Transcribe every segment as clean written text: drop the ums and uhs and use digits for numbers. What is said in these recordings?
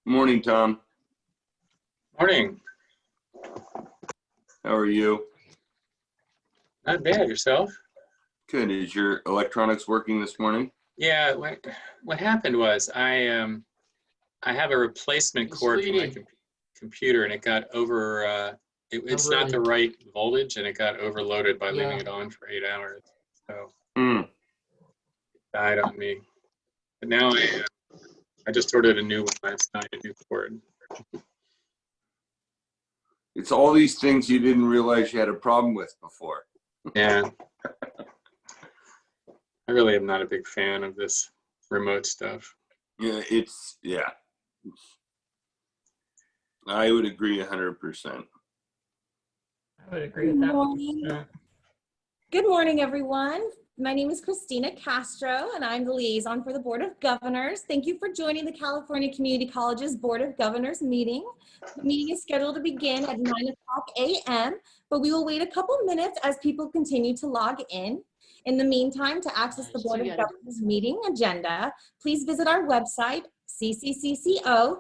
Morning, Tom. Morning. How are you? Not bad. Yourself? Good. Is your electronics working this morning? Yeah. What happened was I have a replacement cord for my computer, and it got over. It's not the right voltage, and it got overloaded by leaving it on for 8 hours. So it died on me. But now I just ordered a new one last night, a new cord. It's all these things you didn't realize you had a problem with before. Yeah. I really am not a big fan of this remote stuff. Yeah, I would agree 100%. I would agree with that. Good morning, everyone. My name is Christina Castro, and I'm the liaison for the Board of Governors. Thank you for joining the California Community College's Board of Governors meeting. The meeting is scheduled to begin at 9:00 a.m., but we will wait a couple minutes as people continue to log in. In the meantime, to access the Board of Governors meeting agenda, please visit our website, cccco.edu,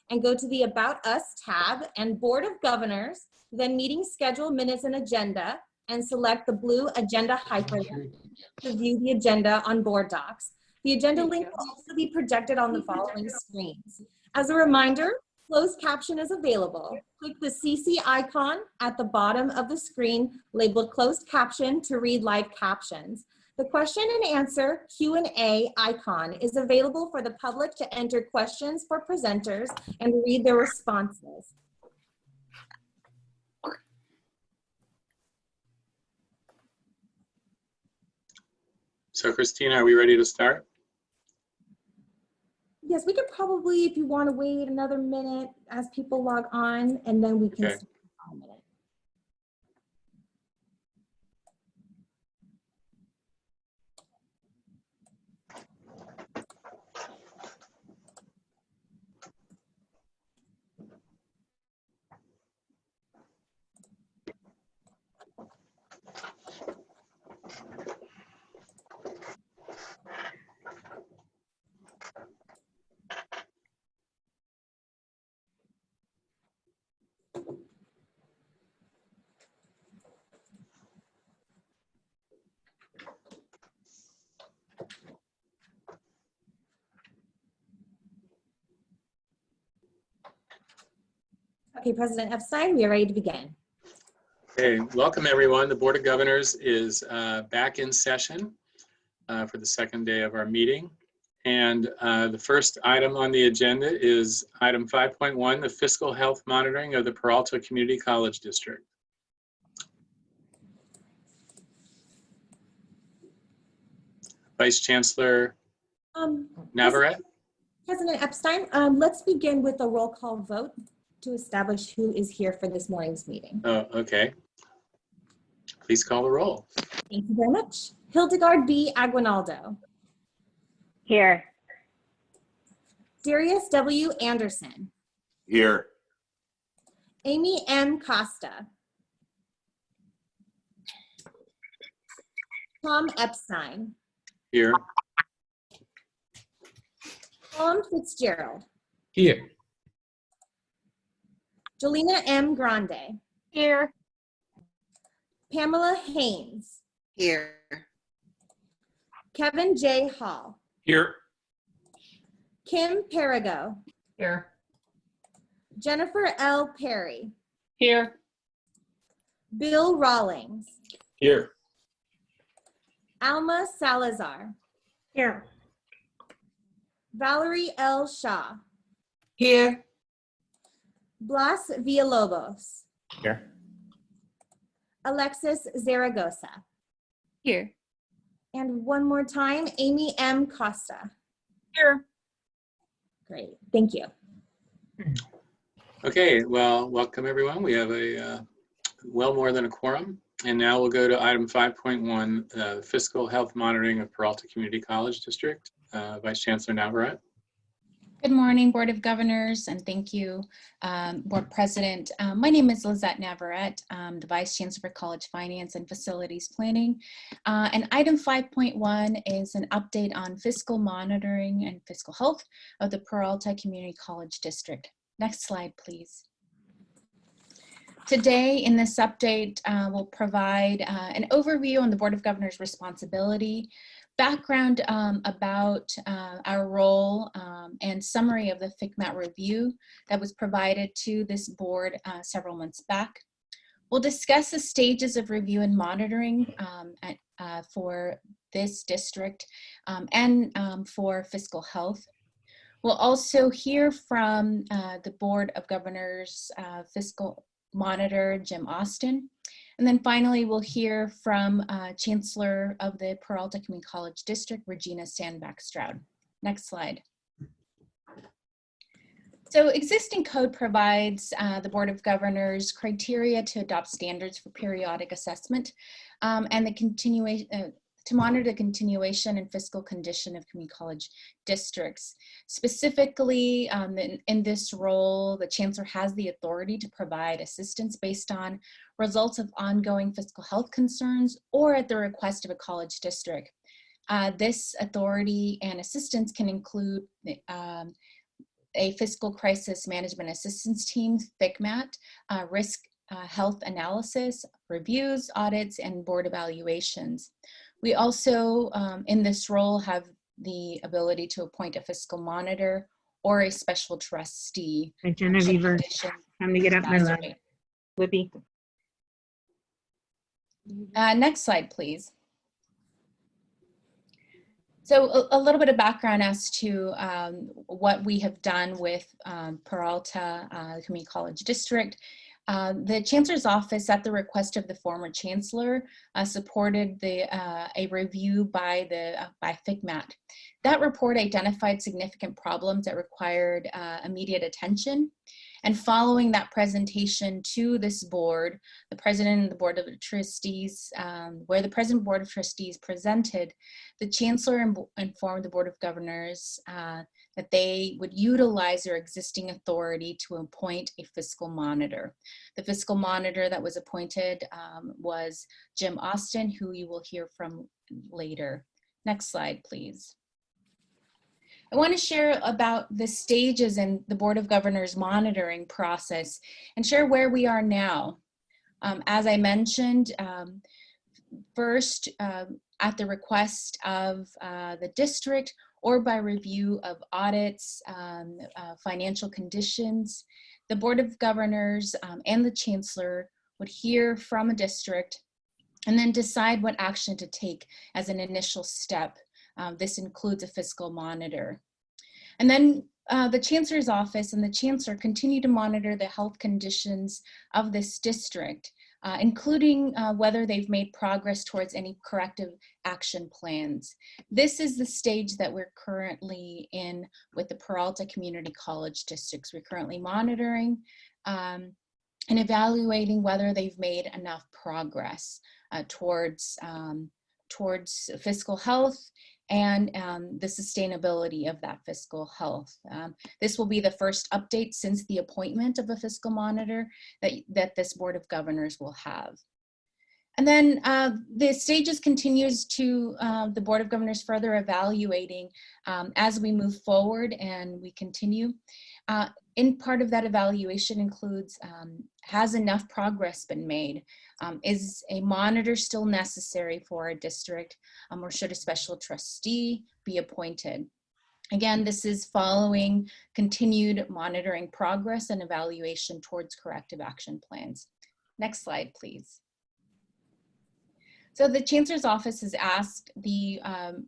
and go to the About Us tab and Board of Governors, then Meeting Schedule, Minutes, and Agenda, and select the blue agenda hyperlink to view the agenda on Board Docs. The agenda link will also be projected on the following screens. As a reminder, closed caption is available. Click the CC icon at the bottom of the screen labeled closed caption to read live captions. The question and answer Q&A icon is available for the public to enter questions for presenters and read their responses. So Christina, are we ready to start? Yes, we could probably, if you want to wait another minute as people log on, and then we can start in a minute. Okay, President Epstein, we are ready to begin. Okay, welcome everyone. The Board of Governors is back in session for the second day of our meeting. And the first item on the agenda is item 5.1, the fiscal health monitoring of the Peralta Community College District. Vice Chancellor Navarrete. President Epstein, let's begin with a roll call vote to establish who is here for this morning's meeting. Oh, okay. Please call the roll. Thank you very much. Hildegard B. Aguinaldo. Here. Darius W. Anderson. Here. Amy M. Costa. Tom Epstein. Here. Tom Fitzgerald. Here. Jolena M. Grande. Here. Pamela Haynes. Here. Kevin J. Hall. Here. Kim Perigo. Here. Jennifer L. Perry. Here. Bill Rawlings. Here. Alma Salazar. Here. Valerie L. Shaw. Here. Blas Villalobos. Here. Alexis Zaragoza. Here. And one more time, Amy M. Costa. Here. Great, thank you. Okay, well, welcome everyone. We have a well more than a quorum. And now we'll go to item 5.1, fiscal health monitoring of Peralta Community College District. Vice Chancellor Navarrete. Good morning, Board of Governors, and thank you, Board President. My name is Lizette Navarrete. I'm the Vice Chancellor for College Finance and Facilities Planning. And item 5.1 is an update on fiscal monitoring and fiscal health of the Peralta Community College District. Next slide, please. Today, in this update, we'll provide an overview on the Board of Governors' responsibility, background about our role, and summary of the FCMAT review that was provided to this board several months back. We'll discuss the stages of review and monitoring for this district and for fiscal health. We'll also hear from the Board of Governors fiscal monitor, Jim Austin. And then finally, we'll hear from Chancellor of the Peralta Community College District, Regina Stanback Stroud. Next slide. So existing code provides the Board of Governors criteria to adopt standards for periodic assessment and the continuation to monitor the continuation and fiscal condition of community college districts. Specifically, in this role, the Chancellor has the authority to provide assistance based on results of ongoing fiscal health concerns or at the request of a college district. This authority and assistance can include a fiscal crisis management assistance team, FCMAT, risk health analysis, reviews, audits, and board evaluations. We also, in this role, have the ability to appoint a fiscal monitor or a special trustee. Genevieve, time to get up my lap. Whippy. Next slide, please. So a little bit of background as to what we have done with Peralta Community College District. The Chancellor's Office, at the request of the former Chancellor, supported a review by FCMAT. That report identified significant problems that required immediate attention. And following that presentation to this board, the President and the Board of Trustees, where the President and Board of Trustees presented, the Chancellor informed the Board of Governors that they would utilize their existing authority to appoint a fiscal monitor. The fiscal monitor that was appointed was Jim Austin, who you will hear from later. Next slide, please. I want to share about the stages in the Board of Governors monitoring process and share where we are now. As I mentioned, first, at the request of the district or by review of audits, financial conditions, the Board of Governors and the Chancellor would hear from a district and then decide what action to take as an initial step. This includes a fiscal monitor. And then the Chancellor's Office and the Chancellor continue to monitor the health conditions of this district, including whether they've made progress towards any corrective action plans. This is the stage that we're currently in with the Peralta Community College Districts. We're currently monitoring and evaluating whether they've made enough progress towards fiscal health and the sustainability of that fiscal health. This will be the first update since the appointment of a fiscal monitor that this Board of Governors will have. And then the stages continues to the Board of Governors further evaluating as we move forward and we continue. In part of that evaluation includes, has enough progress been made? Is a monitor still necessary for a district, or should a special trustee be appointed? Again, this is following continued monitoring progress and evaluation towards corrective action plans. Next slide, please. So the Chancellor's Office has asked the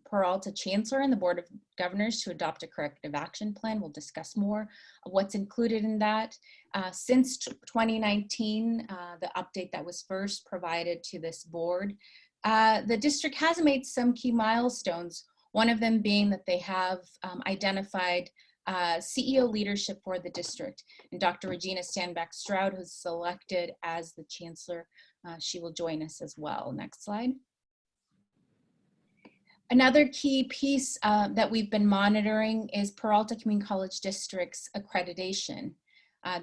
Peralta Chancellor and the Board of Governors to adopt a corrective action plan. We'll discuss more of what's included in that. Since 2019, the update that was first provided to this board, the district has made some key milestones, one of them being that they have identified CEO leadership for the district. And Dr. Regina Stanback Stroud, who's selected as the Chancellor, she will join us as well. Next slide. Another key piece that we've been monitoring is Peralta Community College District's accreditation.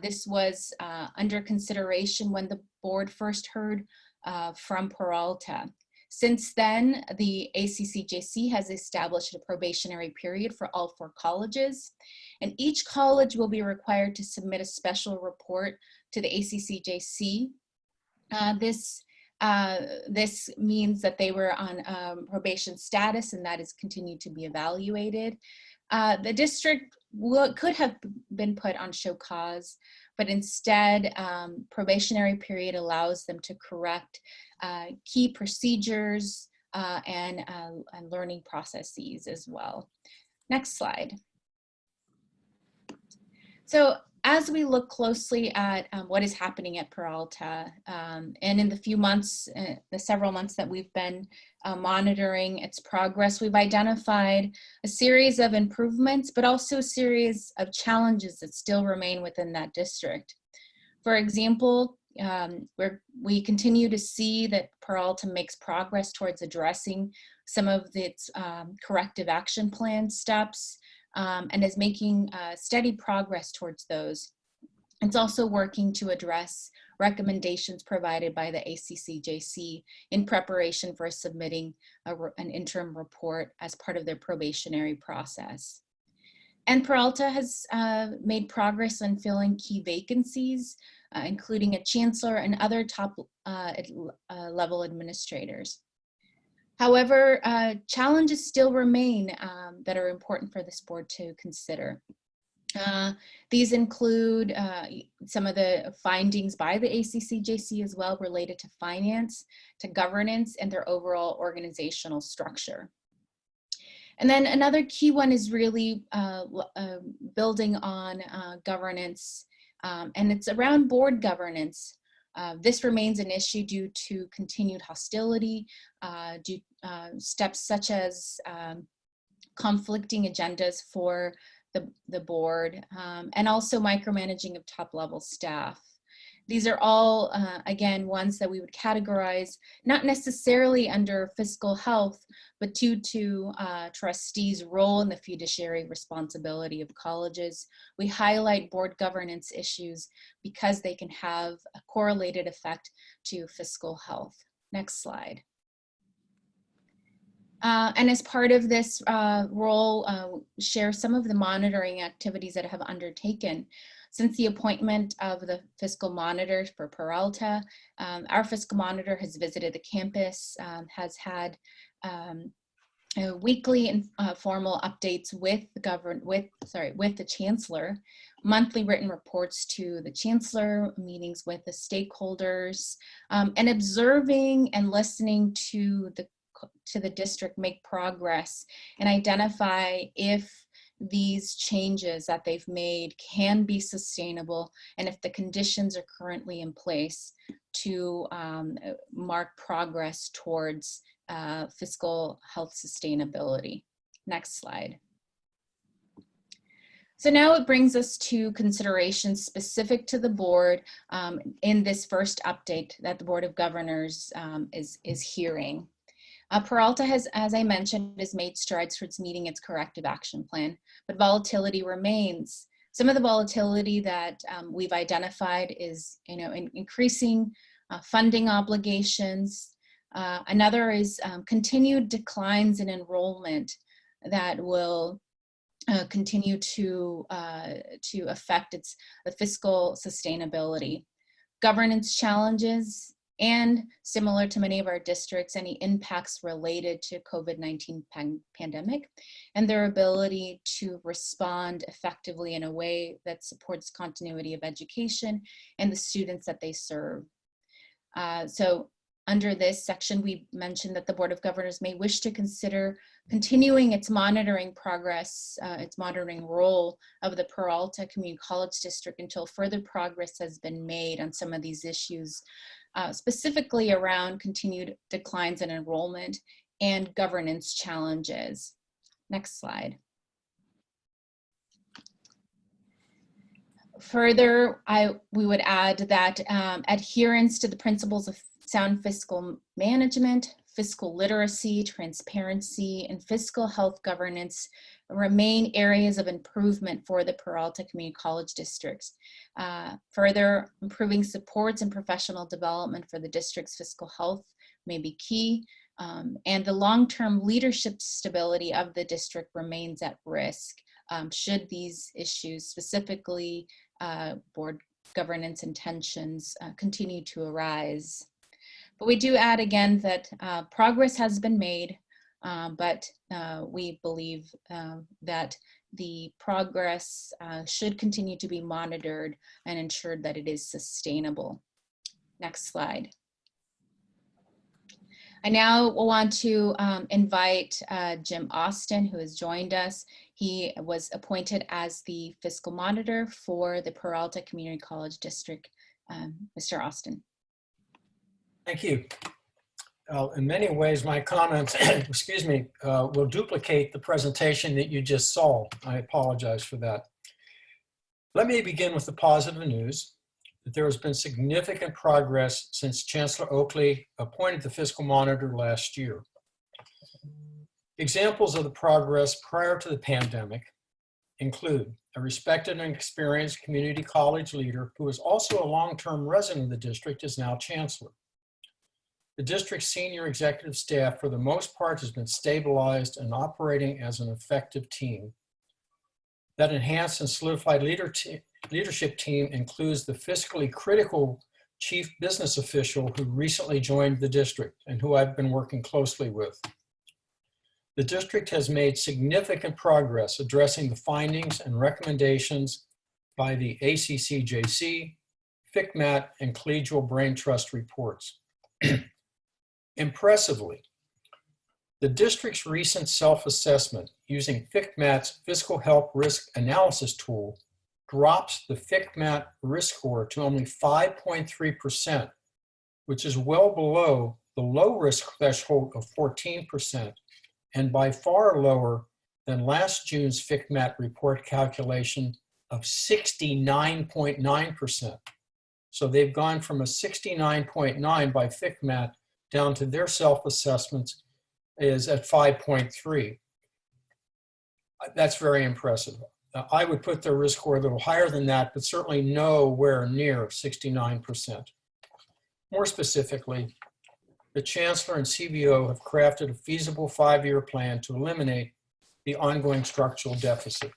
This was under consideration when the board first heard from Peralta. Since then, the ACCJC has established a probationary period for all 4 colleges, and each college will be required to submit a special report to the ACCJC. This means that they were on probation status, and that is continued to be evaluated. The district could have been put on show cause, but instead, probationary period allows them to correct key procedures and learning processes as well. Next slide. So as we look closely at what is happening at Peralta, and in the few months, the several months that we've been monitoring its progress, we've identified a series of improvements, but also a series of challenges that still remain within that district. For example, we continue to see that Peralta makes progress towards addressing some of its corrective action plan steps, and is making steady progress towards those. It's also working to address recommendations provided by the ACCJC in preparation for submitting an interim report as part of their probationary process. And Peralta has made progress on filling key vacancies, including a chancellor and other top level administrators. However, challenges still remain that are important for this board to consider. These include some of the findings by the ACCJC as well related to finance, to governance, and their overall organizational structure. And then another key one is really building on governance, and it's around board governance. This remains an issue due to continued hostility, steps such as conflicting agendas for the board, and also micromanaging of top-level staff. These are all, again, ones that we would categorize not necessarily under fiscal health, but due to trustees' role in the fiduciary responsibility of colleges. We highlight board governance issues because they can have a correlated effect to fiscal health. Next slide. And as part of this role, share some of the monitoring activities that I have undertaken. Since the appointment of the fiscal monitor for Peralta, our fiscal monitor has visited the campus, has had weekly and formal updates with the chancellor, monthly written reports to the chancellor, meetings with the stakeholders, and observing and listening to the district make progress and identify if these changes that they've made can be sustainable and if the conditions are currently in place to mark progress towards fiscal health sustainability. Next slide. So now it brings us to considerations specific to the board in this first update that the Board of Governors is hearing. Peralta has, as I mentioned, has made strides towards meeting its corrective action plan, but volatility remains. Some of the volatility that we've identified is, increasing funding obligations. Another is continued declines in enrollment that will continue to affect the fiscal sustainability. Governance challenges, and similar to many of our districts, any impacts related to COVID-19 pandemic and their ability to respond effectively in a way that supports continuity of education and the students that they serve. So under this section, we mentioned that the Board of Governors may wish to consider continuing its monitoring progress, its monitoring role of the Peralta Community College District until further progress has been made on some of these issues, specifically around continued declines in enrollment and governance challenges. Next slide. Further, we would add that adherence to the principles of sound fiscal management, fiscal literacy, transparency, and fiscal health governance remain areas of improvement for the Peralta Community College districts. Further, improving supports and professional development for the district's fiscal health may be key, and the long-term leadership stability of the district remains at risk should these issues, specifically board governance intentions, continue to arise. But we do add again that progress has been made, but we believe that the progress should continue to be monitored and ensured that it is sustainable. Next slide. I now want to invite Jim Austin, who has joined us. He was appointed as the fiscal monitor for the Peralta Community College District. Mr. Austin. Thank you. In many ways, my comments, excuse me, will duplicate the presentation that you just saw. I apologize for that. Let me begin with the positive news that there has been significant progress since Chancellor Oakley appointed the fiscal monitor last year. Examples of the progress prior to the pandemic include a respected and experienced community college leader who is also a long-term resident of the district is now Chancellor. The district's senior executive staff, for the most part, has been stabilized and operating as an effective team. That enhanced and solidified leadership team includes the fiscally critical chief business official who recently joined the district and who I've been working closely with. The district has made significant progress addressing the findings and recommendations by the ACCJC, FCMAT, and Collegial Brain Trust reports. Impressively, the district's recent self-assessment using FCMAT's Fiscal Health Risk Analysis tool drops the FCMAT risk score to only 5.3%, which is well below the low risk threshold of 14% and by far lower than last June's FCMAT report calculation of 69.9%. So they've gone from a 69.9 by FCMAT down to their self-assessments is at 5.3. That's very impressive. I would put their risk score a little higher than that, but certainly nowhere near 69%. More specifically, the Chancellor and CBO have crafted a feasible 5-year plan to eliminate the ongoing structural deficit.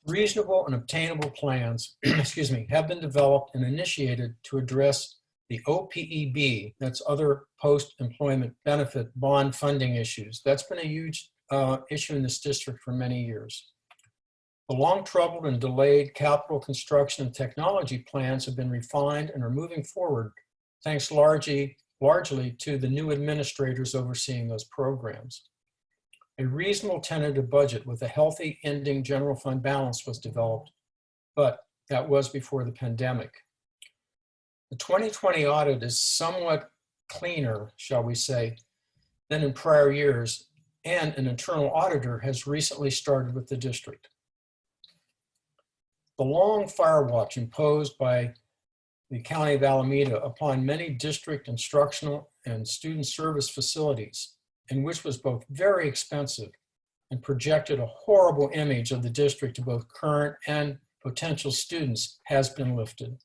Reasonable and obtainable plans, excuse me, have been developed and initiated to address the OPEB, that's other post-employment benefit bond funding issues. That's been a huge issue in this district for many years. The long-troubled and delayed capital construction and technology plans have been refined and are moving forward, thanks largely to the new administrators overseeing those programs. A reasonable tentative budget with a healthy ending general fund balance was developed, but that was before the pandemic. The 2020 audit is somewhat cleaner, shall we say, than in prior years, and an internal auditor has recently started with the district. The long fire watch imposed by the County of Alameda upon many district instructional and student service facilities, and which was both very expensive and projected a horrible image of the district to both current and potential students, has been lifted.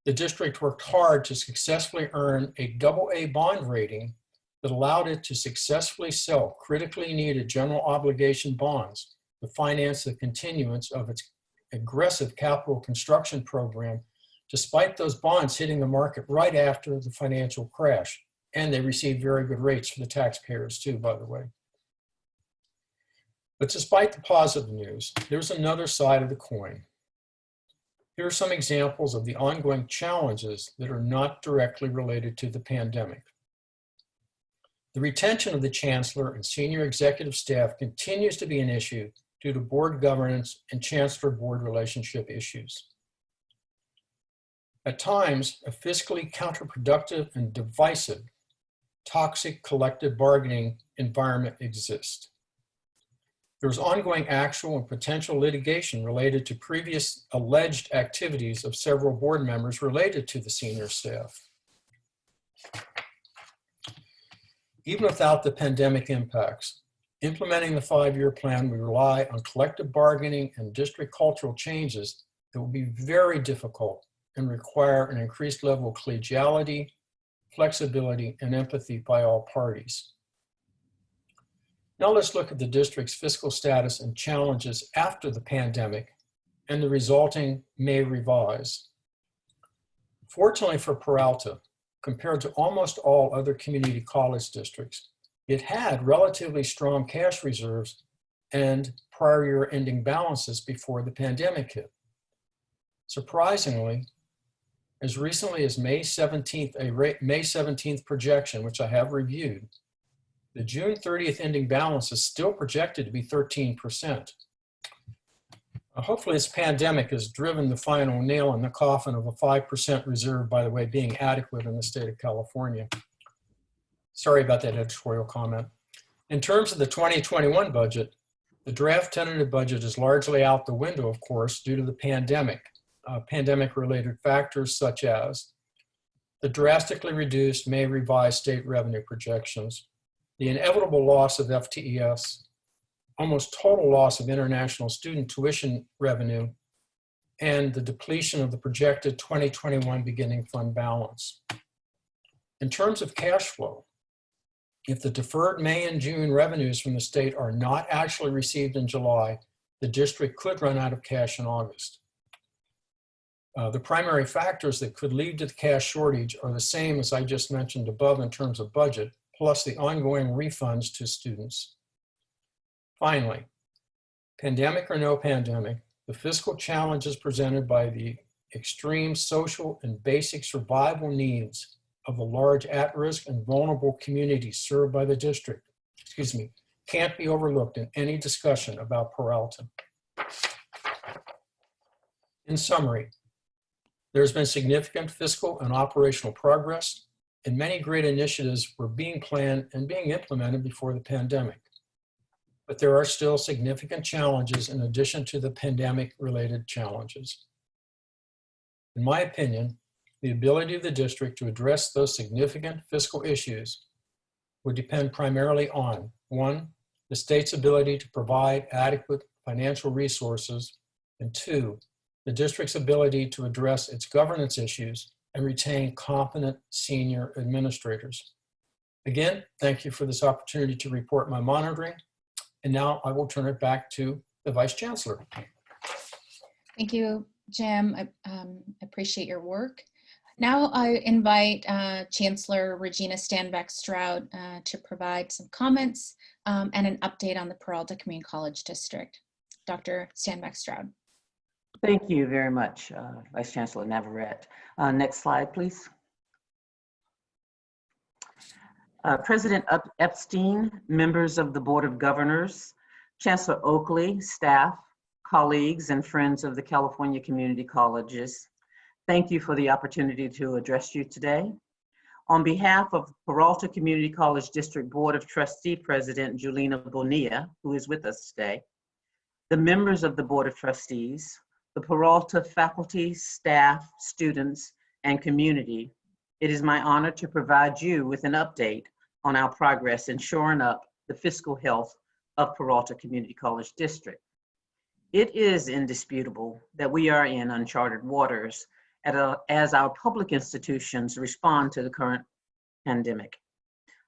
The district worked hard to successfully earn a AA bond rating that allowed it to successfully sell critically needed general obligation bonds to finance the continuance of its aggressive capital construction program, despite those bonds hitting the market right after the financial crash. And they received very good rates for the taxpayers too, by the way. But despite the positive news, there's another side of the coin. Here are some examples of the ongoing challenges that are not directly related to the pandemic. The retention of the Chancellor and senior executive staff continues to be an issue due to board governance and Chancellor-board relationship issues. At times, a fiscally counterproductive and divisive, toxic collective bargaining environment exists. There's ongoing actual and potential litigation related to previous alleged activities of several board members related to the senior staff. Even without the pandemic impacts, implementing the 5-year plan, we rely on collective bargaining and district cultural changes that will be very difficult and require an increased level of collegiality, flexibility, and empathy by all parties. Now let's look at the district's fiscal status and challenges after the pandemic and the resulting May revise. Fortunately for Peralta, compared to almost all other community college districts, it had relatively strong cash reserves and prior year ending balances before the pandemic hit. Surprisingly, as recently as May 17th, May 17th projection, which I have reviewed, the June 30th ending balance is still projected to be 13%. Hopefully this pandemic has driven the final nail in the coffin of a 5% reserve, by the way, being adequate in the state of California. Sorry about that editorial comment. In terms of the 2021 budget, the draft tentative budget is largely out the window, of course, due to the pandemic, pandemic-related factors such as the drastically reduced May revised state revenue projections, the inevitable loss of FTES, almost total loss of international student tuition revenue, and the depletion of the projected 2021 beginning fund balance. In terms of cash flow, if the deferred May and June revenues from the state are not actually received in July, the district could run out of cash in August. The primary factors that could lead to the cash shortage are the same as I just mentioned above in terms of budget, plus the ongoing refunds to students. Finally, pandemic or no pandemic, the fiscal challenges presented by the extreme social and basic survival needs of the large at-risk and vulnerable communities served by the district, can't be overlooked in any discussion about Peralta. In summary, there's been significant fiscal and operational progress, and many great initiatives were being planned and being implemented before the pandemic. But there are still significant challenges in addition to the pandemic-related challenges. In my opinion, the ability of the district to address those significant fiscal issues would depend primarily on, 1, the state's ability to provide adequate financial resources, and 2, the district's ability to address its governance issues and retain competent senior administrators. Again, thank you for this opportunity to report my monitoring. And now I will turn it back to the Vice Chancellor. Thank you, Jim. I appreciate your work. Now I invite Chancellor Regina Stanback Stroud to provide some comments and an update on the Peralta Community College District. Dr. Stanback Stroud. Thank you very much, Vice Chancellor Navarrete. Next slide, please. President Epstein, members of the Board of Governors, Chancellor Oakley, staff, colleagues, and friends of the California Community Colleges, thank you for the opportunity to address you today. On behalf of Peralta Community College District Board of Trustee President Julina Bonilla, who is with us today, the members of the Board of Trustees, the Peralta faculty, staff, students, and community, it is my honor to provide you with an update on our progress in shoring up the fiscal health of Peralta Community College District. It is indisputable that we are in uncharted waters as our public institutions respond to the current pandemic.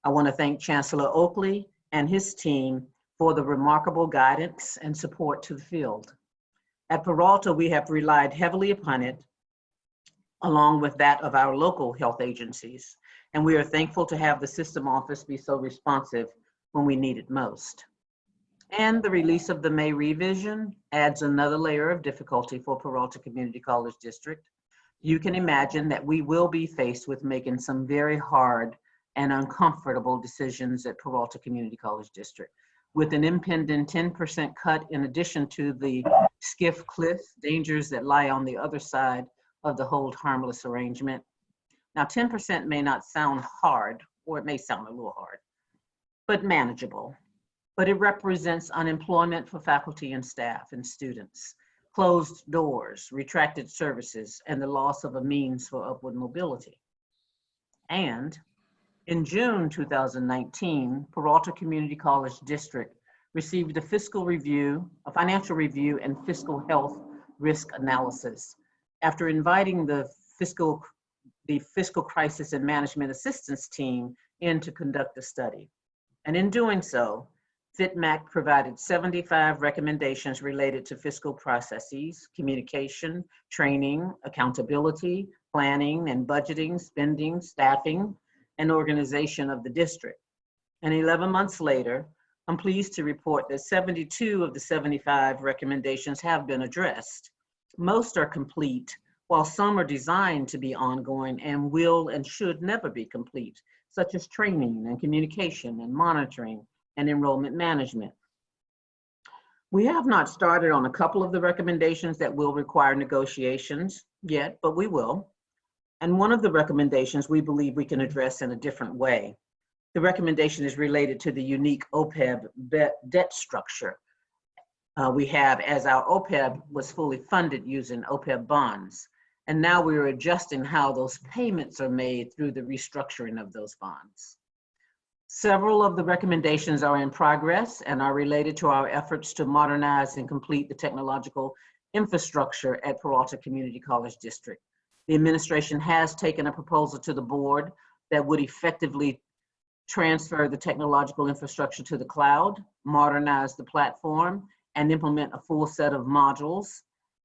I want to thank Chancellor Oakley and his team for the remarkable guidance and support to the field. At Peralta, we have relied heavily upon it, along with that of our local health agencies, and we are thankful to have the system office be so responsive when we need it most. And the release of the May revision adds another layer of difficulty for Peralta Community College District. You can imagine that we will be faced with making some very hard and uncomfortable decisions at Peralta Community College District, with an impending 10% cut in addition to the skiff cliff dangers that lie on the other side of the hold harmless arrangement. Now 10% may not sound hard, or it may sound a little hard, but manageable. But it represents unemployment for faculty and staff and students, closed doors, retracted services, and the loss of a means for upward mobility. And in June 2019, Peralta Community College District received a financial review and fiscal health risk analysis after inviting the fiscal crisis and management assistance team in to conduct a study. And in doing so, FCMAT provided 75 recommendations related to fiscal processes, communication, training, accountability, planning and budgeting, spending, staffing, and organization of the district. And 11 months later, I'm pleased to report that 72 of the 75 recommendations have been addressed. Most are complete, while some are designed to be ongoing and will and should never be complete, such as training and communication and monitoring and enrollment management. We have not started on a couple of the recommendations that will require negotiations yet, but we will. And one of the recommendations we believe we can address in a different way. The recommendation is related to the unique OPEB debt structure we have, as our OPEB was fully funded using OPEB bonds. And now we're adjusting how those payments are made through the restructuring of those bonds. Several of the recommendations are in progress and are related to our efforts to modernize and complete the technological infrastructure at Peralta Community College District. The administration has taken a proposal to the board that would effectively transfer the technological infrastructure to the cloud, modernize the platform, and implement a full set of modules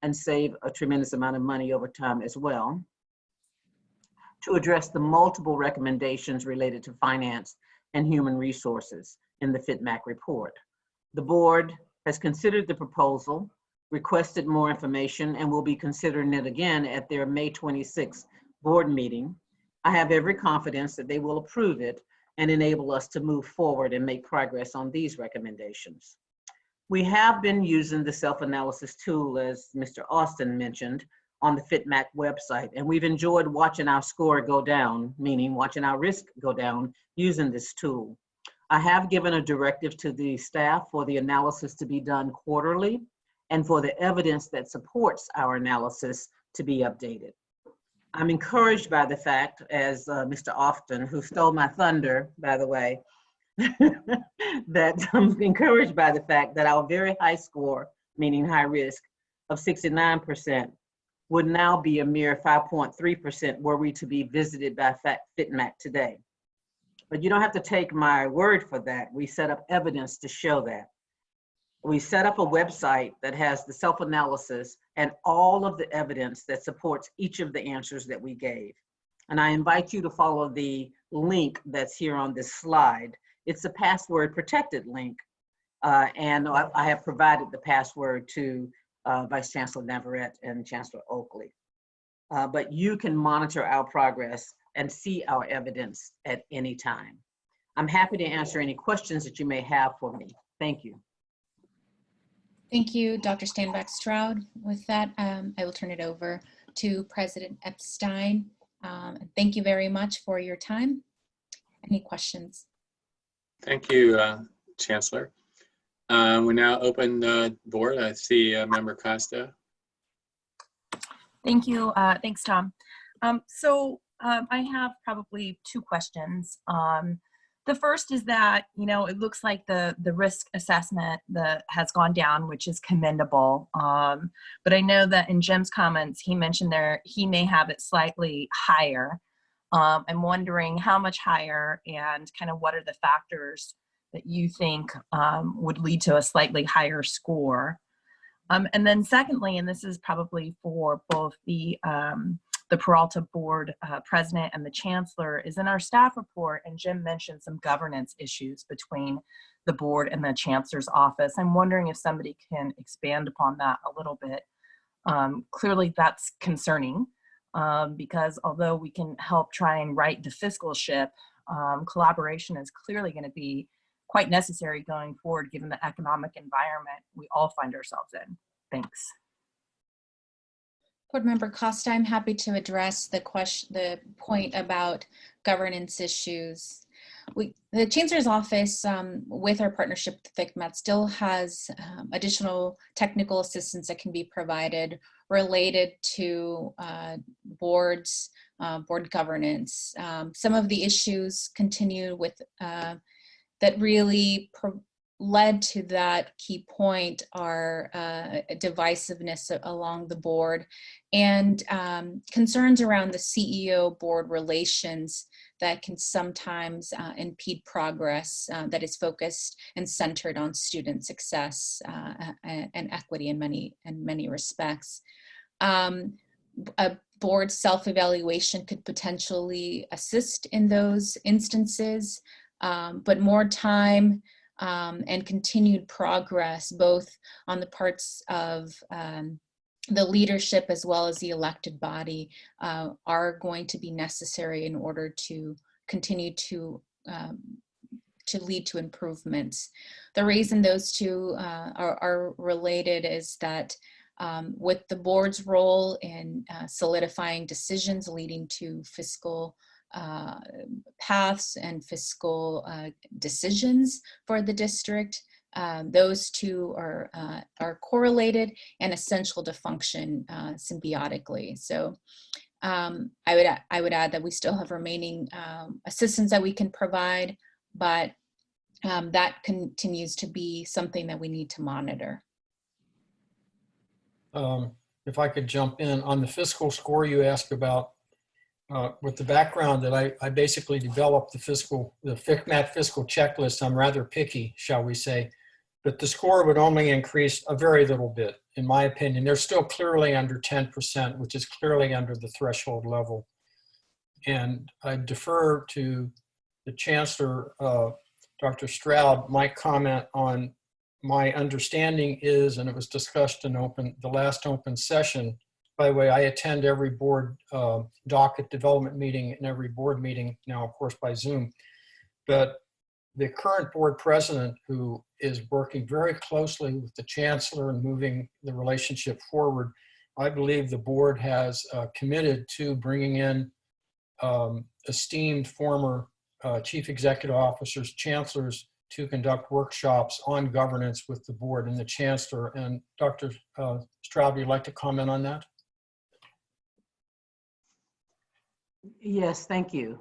and save a tremendous amount of money over time as well. To address the multiple recommendations related to finance and human resources in the FCMAT report. The board has considered the proposal, requested more information, and will be considering it again at their May 26th board meeting. I have every confidence that they will approve it and enable us to move forward and make progress on these recommendations. We have been using the self-analysis tool, as Mr. Austin mentioned, on the FCMAT website, and we've enjoyed watching our score go down, meaning watching our risk go down using this tool. I have given a directive to the staff for the analysis to be done quarterly and for the evidence that supports our analysis to be updated. I'm encouraged by the fact, as Mr. Austin, who stole my thunder, by the way, that I'm encouraged by the fact that our very high score, meaning high risk, of 69% would now be a mere 5.3% were we to be visited by FCMAT today. But you don't have to take my word for that. We set up evidence to show that. We set up a website that has the self-analysis and all of the evidence that supports each of the answers that we gave. And I invite you to follow the link that's here on this slide. It's a password protected link. And I have provided the password to Vice Chancellor Navarrete and Chancellor Oakley. But you can monitor our progress and see our evidence at any time. I'm happy to answer any questions that you may have for me. Thank you. Thank you, Dr. Stanback Stroud. With that, I will turn it over to President Epstein. Thank you very much for your time. Any questions? Thank you, Chancellor. We now open the board. I see Member Costa. Thank you. Thanks, Tom. I have probably two questions. The first is that, it looks like the risk assessment has gone down, which is commendable. But I know that in Jim's comments, he mentioned he may have it slightly higher. I'm wondering how much higher and kind of what are the factors that you think would lead to a slightly higher score. And then secondly, and this is probably for both the Peralta board president and the chancellor, is in our staff report, and Jim mentioned some governance issues between the board and the chancellor's office. I'm wondering if somebody can expand upon that a little bit. Clearly that's concerning because although we can help try and right the fiscal ship, collaboration is clearly going to be quite necessary going forward given the economic environment we all find ourselves in. Thanks. Board Member Costa, I'm happy to address the point about governance issues. the Chancellor's Office, with our partnership with FCMAT, still has additional technical assistance that can be provided related to boards, board governance. Some of the issues continue with that really led to that key point are divisiveness along the board and concerns around the CEO board relations that can sometimes impede progress that is focused and centered on student success and equity in many respects. A board self-evaluation could potentially assist in those instances, but more time and continued progress, both on the parts of the leadership as well as the elected body, are going to be necessary in order to continue to lead to improvements. The reason those two are related is that with the board's role in solidifying decisions leading to fiscal paths and fiscal decisions for the district, those two are correlated and essential to function symbiotically. So I would add that we still have remaining assistance that we can provide, but that continues to be something that we need to monitor. If I could jump in on the fiscal score you asked about, with the background that I basically developed the FCMAT fiscal checklist. I'm rather picky, shall we say, but the score would only increase a very little bit, in my opinion. They're still clearly under 10%, which is clearly under the threshold level. And I defer to the Chancellor, Dr. Stroud. My comment on my understanding is, and it was discussed in the last open session. By the way, I attend every board docket development meeting and every board meeting now, of course, by Zoom. But the current board president, who is working very closely with the Chancellor and moving the relationship forward, I believe the board has committed to bringing in esteemed former chief executive officers, chancellors, to conduct workshops on governance with the board and the Chancellor. And Dr. Stroud, would you like to comment on that? Yes, thank you.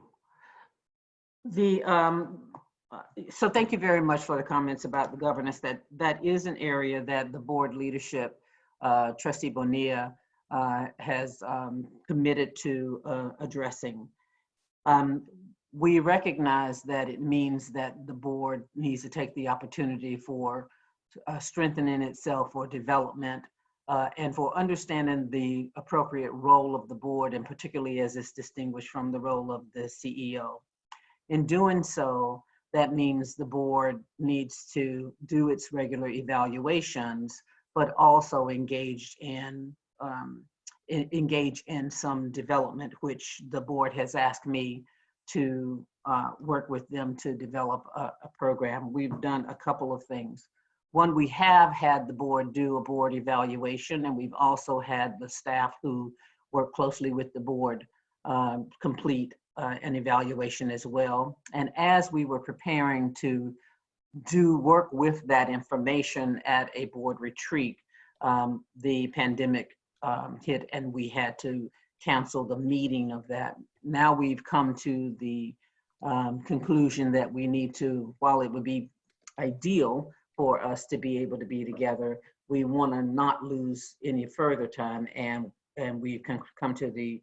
So thank you very much for the comments about the governance. That is an area that the board leadership, Trustee Bonilla, has committed to addressing. We recognize that it means that the board needs to take the opportunity for strengthening itself for development and for understanding the appropriate role of the board, and particularly as it's distinguished from the role of the CEO. In doing so, that means the board needs to do its regular evaluations, but also engage in some development, which the board has asked me to work with them to develop a program. We've done a couple of things. One, we have had the board do a board evaluation, and we've also had the staff who work closely with the board complete an evaluation as well. And as we were preparing to do work with that information at a board retreat, the pandemic hit and we had to cancel the meeting of that. Now we've come to the conclusion that we need to, while it would be ideal for us to be able to be together, we want to not lose any further time, and we've come to the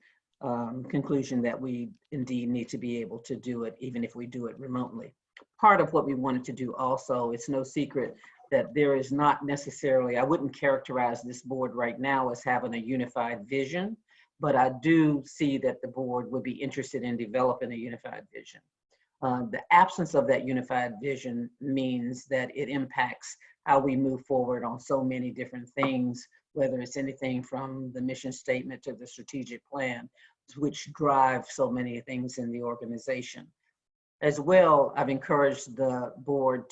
conclusion that we indeed need to be able to do it, even if we do it remotely. Part of what we wanted to do also, it's no secret that there is not necessarily, I wouldn't characterize this board right now as having a unified vision, but I do see that the board would be interested in developing a unified vision. The absence of that unified vision means that it impacts how we move forward on so many different things, whether it's anything from the mission statement to the strategic plan, which drive so many things in the organization. As well, I've encouraged the board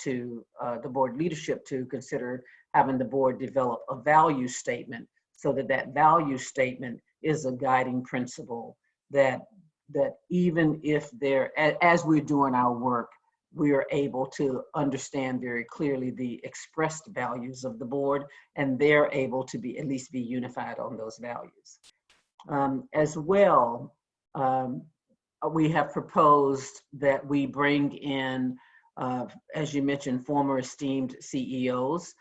leadership to consider having the board develop a value statement, so that that value statement is a guiding principle that even if as we're doing our work, we are able to understand very clearly the expressed values of the board, and they're able to be at least be unified on those values. As well, we have proposed that we bring in, as you mentioned, former esteemed CEOs.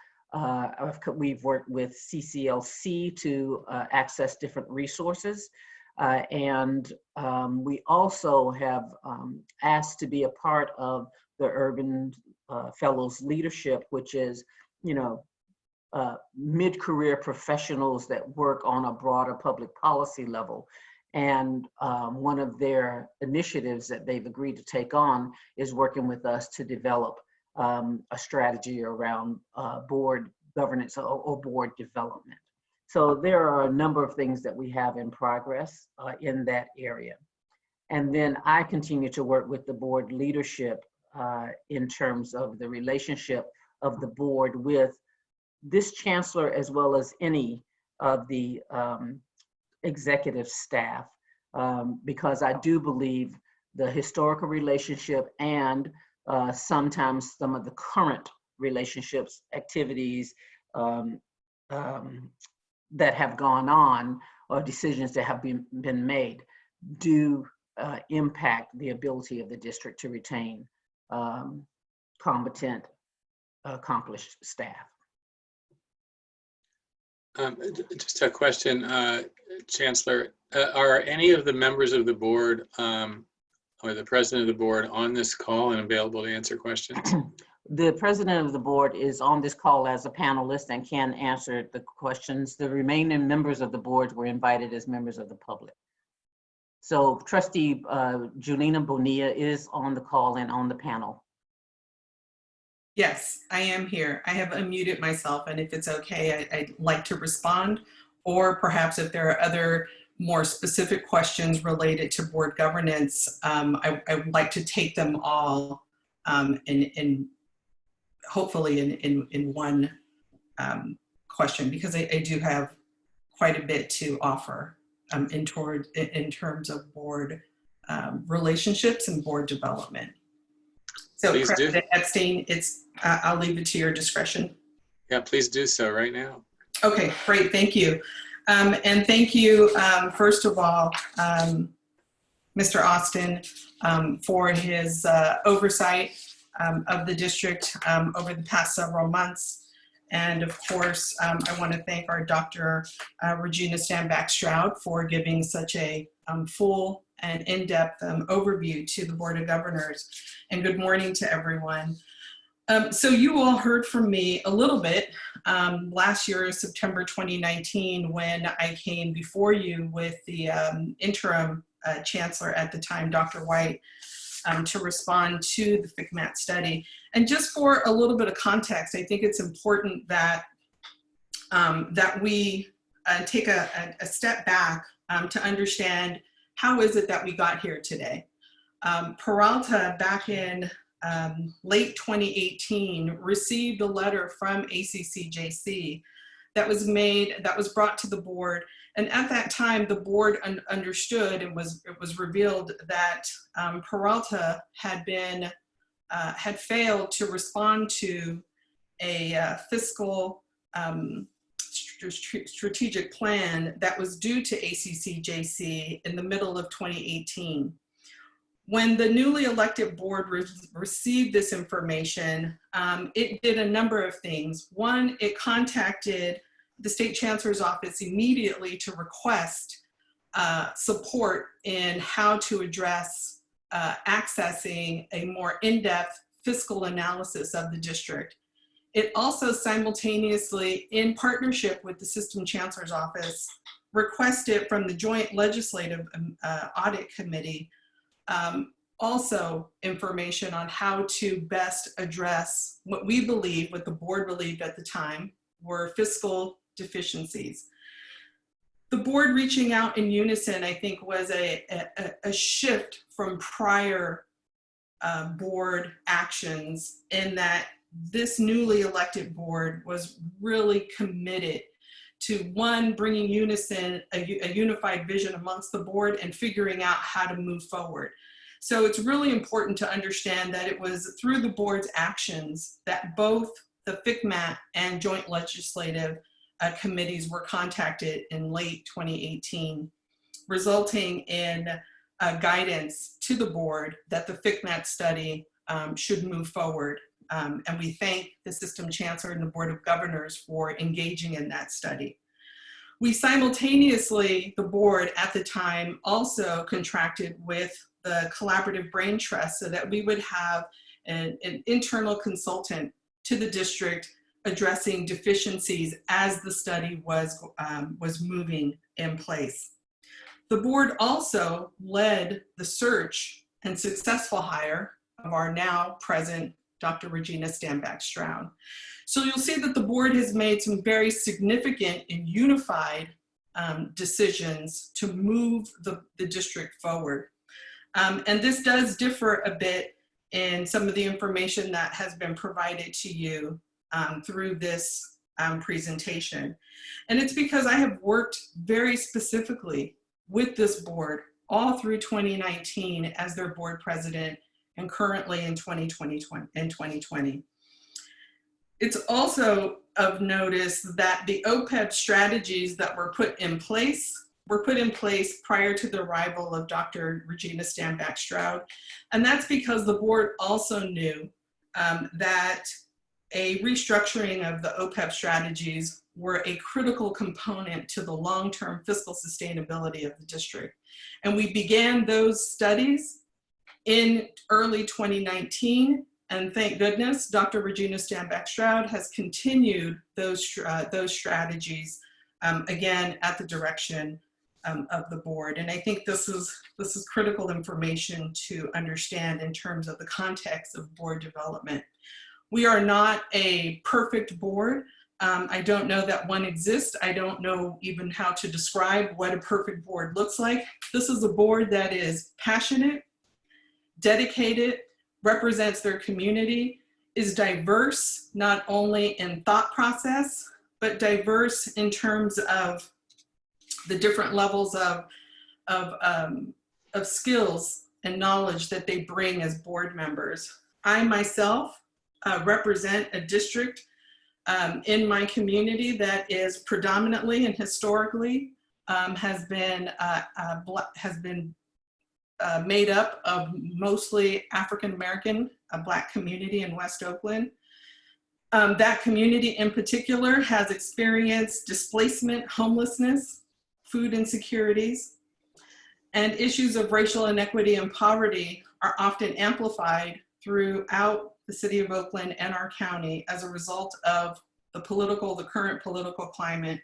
We've worked with CCLC to access different resources. And we also have asked to be a part of the Urban Fellows Leadership, which is, mid-career professionals that work on a broader public policy level. And one of their initiatives that they've agreed to take on is working with us to develop a strategy around board governance or board development. So there are a number of things that we have in progress in that area. And then I continue to work with the board leadership in terms of the relationship of the board with this chancellor, as well as any of the executive staff, because I do believe the historical relationship and sometimes some of the current relationships, activities that have gone on, or decisions that have been made, do impact the ability of the district to retain competent, accomplished staff. Just a question, Chancellor. Are any of the members of the board or the president of the board on this call and available to answer questions? The president of the board is on this call as a panelist and can answer the questions. The remaining members of the board were invited as members of the public. So Trustee Julina Bonilla is on the call and on the panel. Yes, I am here. I have unmuted myself, and if it's okay, I'd like to respond, or perhaps if there are other more specific questions related to board governance, I would like to take them all in hopefully in one question, because I do have quite a bit to offer in terms of board relationships and board development. So Please President Epstein, I'll leave it to your discretion. Yeah, please do so right now. Okay, great, thank you. And thank you, first of all, Mr. Austin, for his oversight of the district over the past several months. And of course, I want to thank our Dr. Regina Stanback Stroud for giving such a full and in-depth overview to the Board of Governors. And good morning to everyone. So you all heard from me a little bit last year, September 2019, when I came before you with the interim chancellor at the time, Dr. White, to respond to the FCMAT study. And just for a little bit of context, I think it's important that, that we take a step back to understand how is it that we got here today. Peralta, back in late 2018, received a letter from ACCJC that was brought to the board. And at that time, the board understood, and it was revealed that Peralta had failed to respond to a fiscal strategic plan that was due to ACCJC in the middle of 2018. When the newly elected board received this information, it did a number of things. One, it contacted the State Chancellor's office immediately to request support in how to address accessing a more in-depth fiscal analysis of the district. It also simultaneously, in partnership with the System Chancellor's office, requested from the Joint Legislative Audit Committee also information on how to best address what we believe, what the board believed at the time, were fiscal deficiencies. The board reaching out in unison, I think, was a shift from prior board actions, in that this newly elected board was really committed to, one, bringing unison, a unified vision amongst the board, and figuring out how to move forward. So it's really important to understand that it was through the board's actions that both the FCMAT and joint legislative committees were contacted in late 2018, resulting in guidance to the board that the FCMAT study should move forward. And we thank the System Chancellor and the Board of Governors for engaging in that study. We simultaneously, the board at the time, also contracted with the Collaborative Brain Trust so that we would have an internal consultant to the district addressing deficiencies as the study was moving in place. The board also led the search and successful hire of our now present Dr. Regina Stanback Stroud. So you'll see that the board has made some very significant and unified decisions to move the district forward. And this does differ a bit in some of the information that has been provided to you through this presentation. And it's because I have worked very specifically with this board all through 2019 as their board president and currently in 2020. It's also of notice that the OPEB strategies that were put in place prior to the arrival of Dr. Regina Stanback Stroud. And that's because the board also knew that a restructuring of the OPEB strategies were a critical component to the long-term fiscal sustainability of the district. And we began those studies in early 2019, and thank goodness, Dr. Regina Stanback Stroud has continued those strategies again at the direction of the board. And I think this is critical information to understand in terms of the context of board development. We are not a perfect board. I don't know that one exists. I don't know even how to describe what a perfect board looks like. This is a board that is passionate, dedicated, represents their community, is diverse, not only in thought process, but diverse in terms of the different levels of skills and knowledge that they bring as board members. I myself represent a district in my community that is predominantly and historically has been made up of mostly African-American, a Black community in West Oakland. That community in particular has experienced displacement, homelessness, food insecurities, and issues of racial inequity and poverty are often amplified throughout the city of Oakland and our county as a result of the current political climate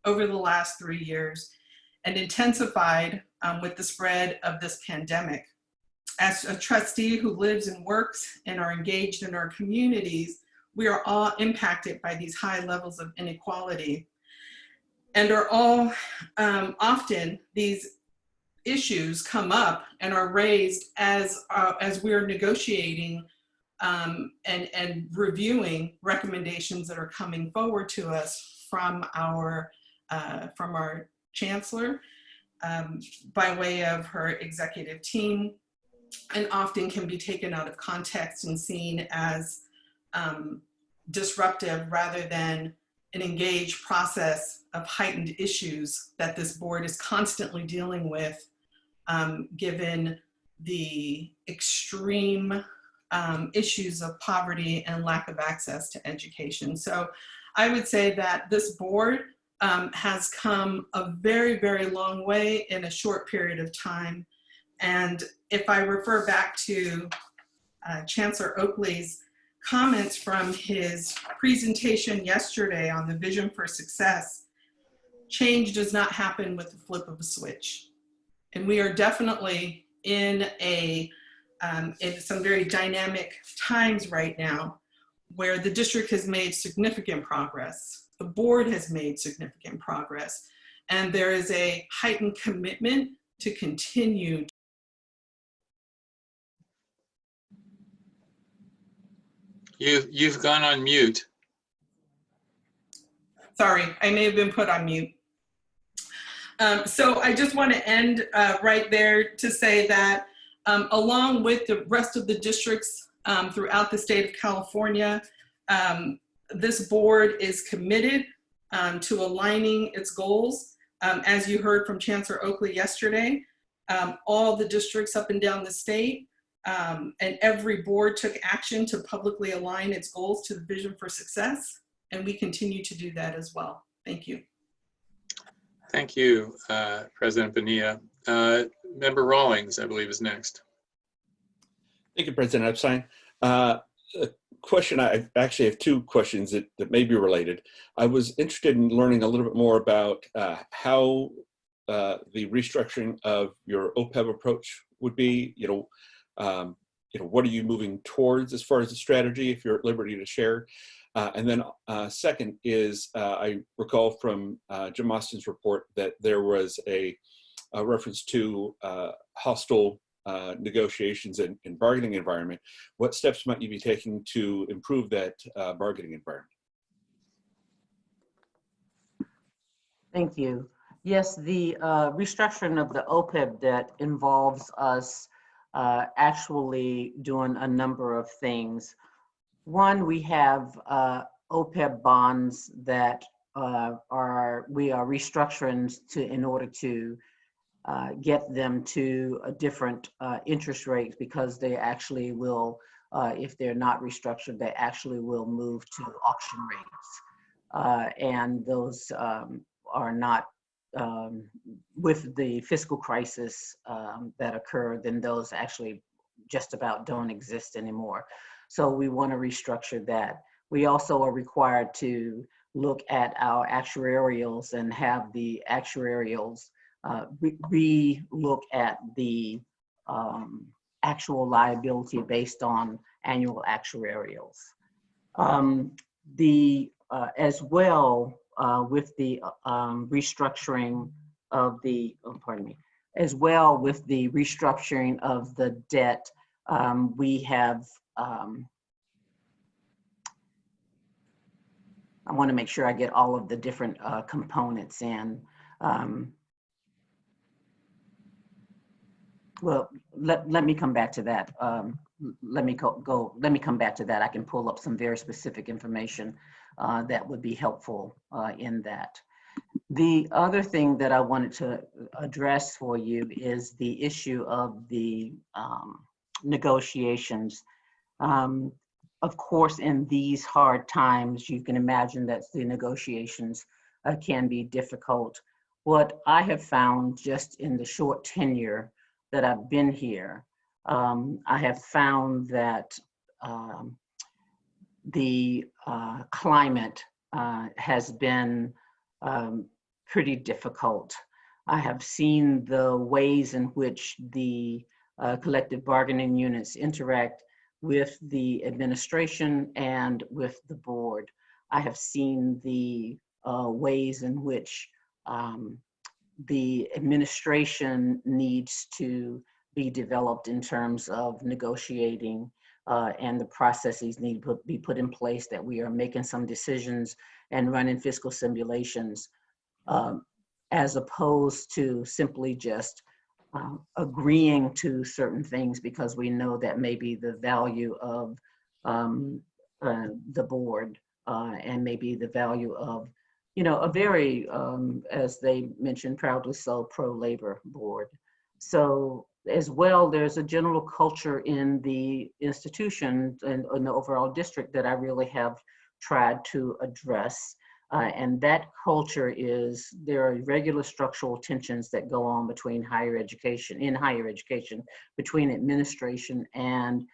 over the last 3 years, and intensified with the spread of this pandemic. As a trustee who lives and works and are engaged in our communities, we are all impacted by these high levels of inequality, and are all often these issues come up and are raised as we're negotiating and reviewing recommendations that are coming forward to us from our Chancellor by way of her executive team, and often can be taken out of context and seen as disruptive rather than an engaged process of heightened issues that this board is constantly dealing with, given the extreme issues of poverty and lack of access to education. So I would say that this board has come a very, very long way in a short period of time. And if I refer back to Chancellor Oakley's comments from his presentation yesterday on the vision for success, change does not happen with the flip of a switch. And we are definitely in some very dynamic times right now where the district has made significant progress. The board has made significant progress, and there is a heightened commitment to continue. You've gone on mute. Sorry, I may have been put on mute. So I just want to end right there to say that along with the rest of the districts throughout the state of California, this board is committed to aligning its goals. As you heard from Chancellor Oakley yesterday, all the districts up and down the state and every board took action to publicly align its goals to the vision for success, and we continue to do that as well. Thank you. Thank you, President Bonilla. Member Rawlings, I believe, is next. Thank you, President Epstein. A question, I actually have two questions that may be related. I was interested in learning a little bit more about how the restructuring of your OPEB approach would be. What are you moving towards as far as the strategy, if you're at liberty to share? And then second is, I recall from Jim Austin's report that there was a reference to hostile negotiations and bargaining environment. What steps might you be taking to improve that bargaining environment? Thank you. Yes, the restructuring of the OPEB debt involves us actually doing a number of things. One, we have OPEB bonds that we are restructuring in order to get them to a different interest rates, because they actually will, if they're not restructured, they actually will move to auction rates. And those are not, with the fiscal crisis that occurred, then those actually just about don't exist anymore. So we want to restructure that. We also are required to look at our actuarials and have the actuarials re-look at the actual liability based on annual actuarials. As well with the restructuring of the, as well with the restructuring of the debt, we have, I want to make sure I get all of the different components in. Well, let me come back to that. Let me come back to that. I can pull up some very specific information that would be helpful in that. The other thing that I wanted to address for you is the issue of the negotiations. Of course, in these hard times, you can imagine that the negotiations can be difficult. What I have found just in the short tenure that I've been here, I have found that the climate has been pretty difficult. I have seen the ways in which the collective bargaining units interact with the administration and with the board. I have seen the ways in which the administration needs to be developed in terms of negotiating, and the processes need to be put in place, that we are making some decisions and running fiscal simulations, as opposed to simply just agreeing to certain things because we know that maybe the value of the board and maybe the value of, a very, as they mentioned, proudly so, pro-labor board. So as well, there's a general culture in the institution and in the overall district that I really have tried to address. And that culture is, there are regular structural tensions that go on between higher education, between administration and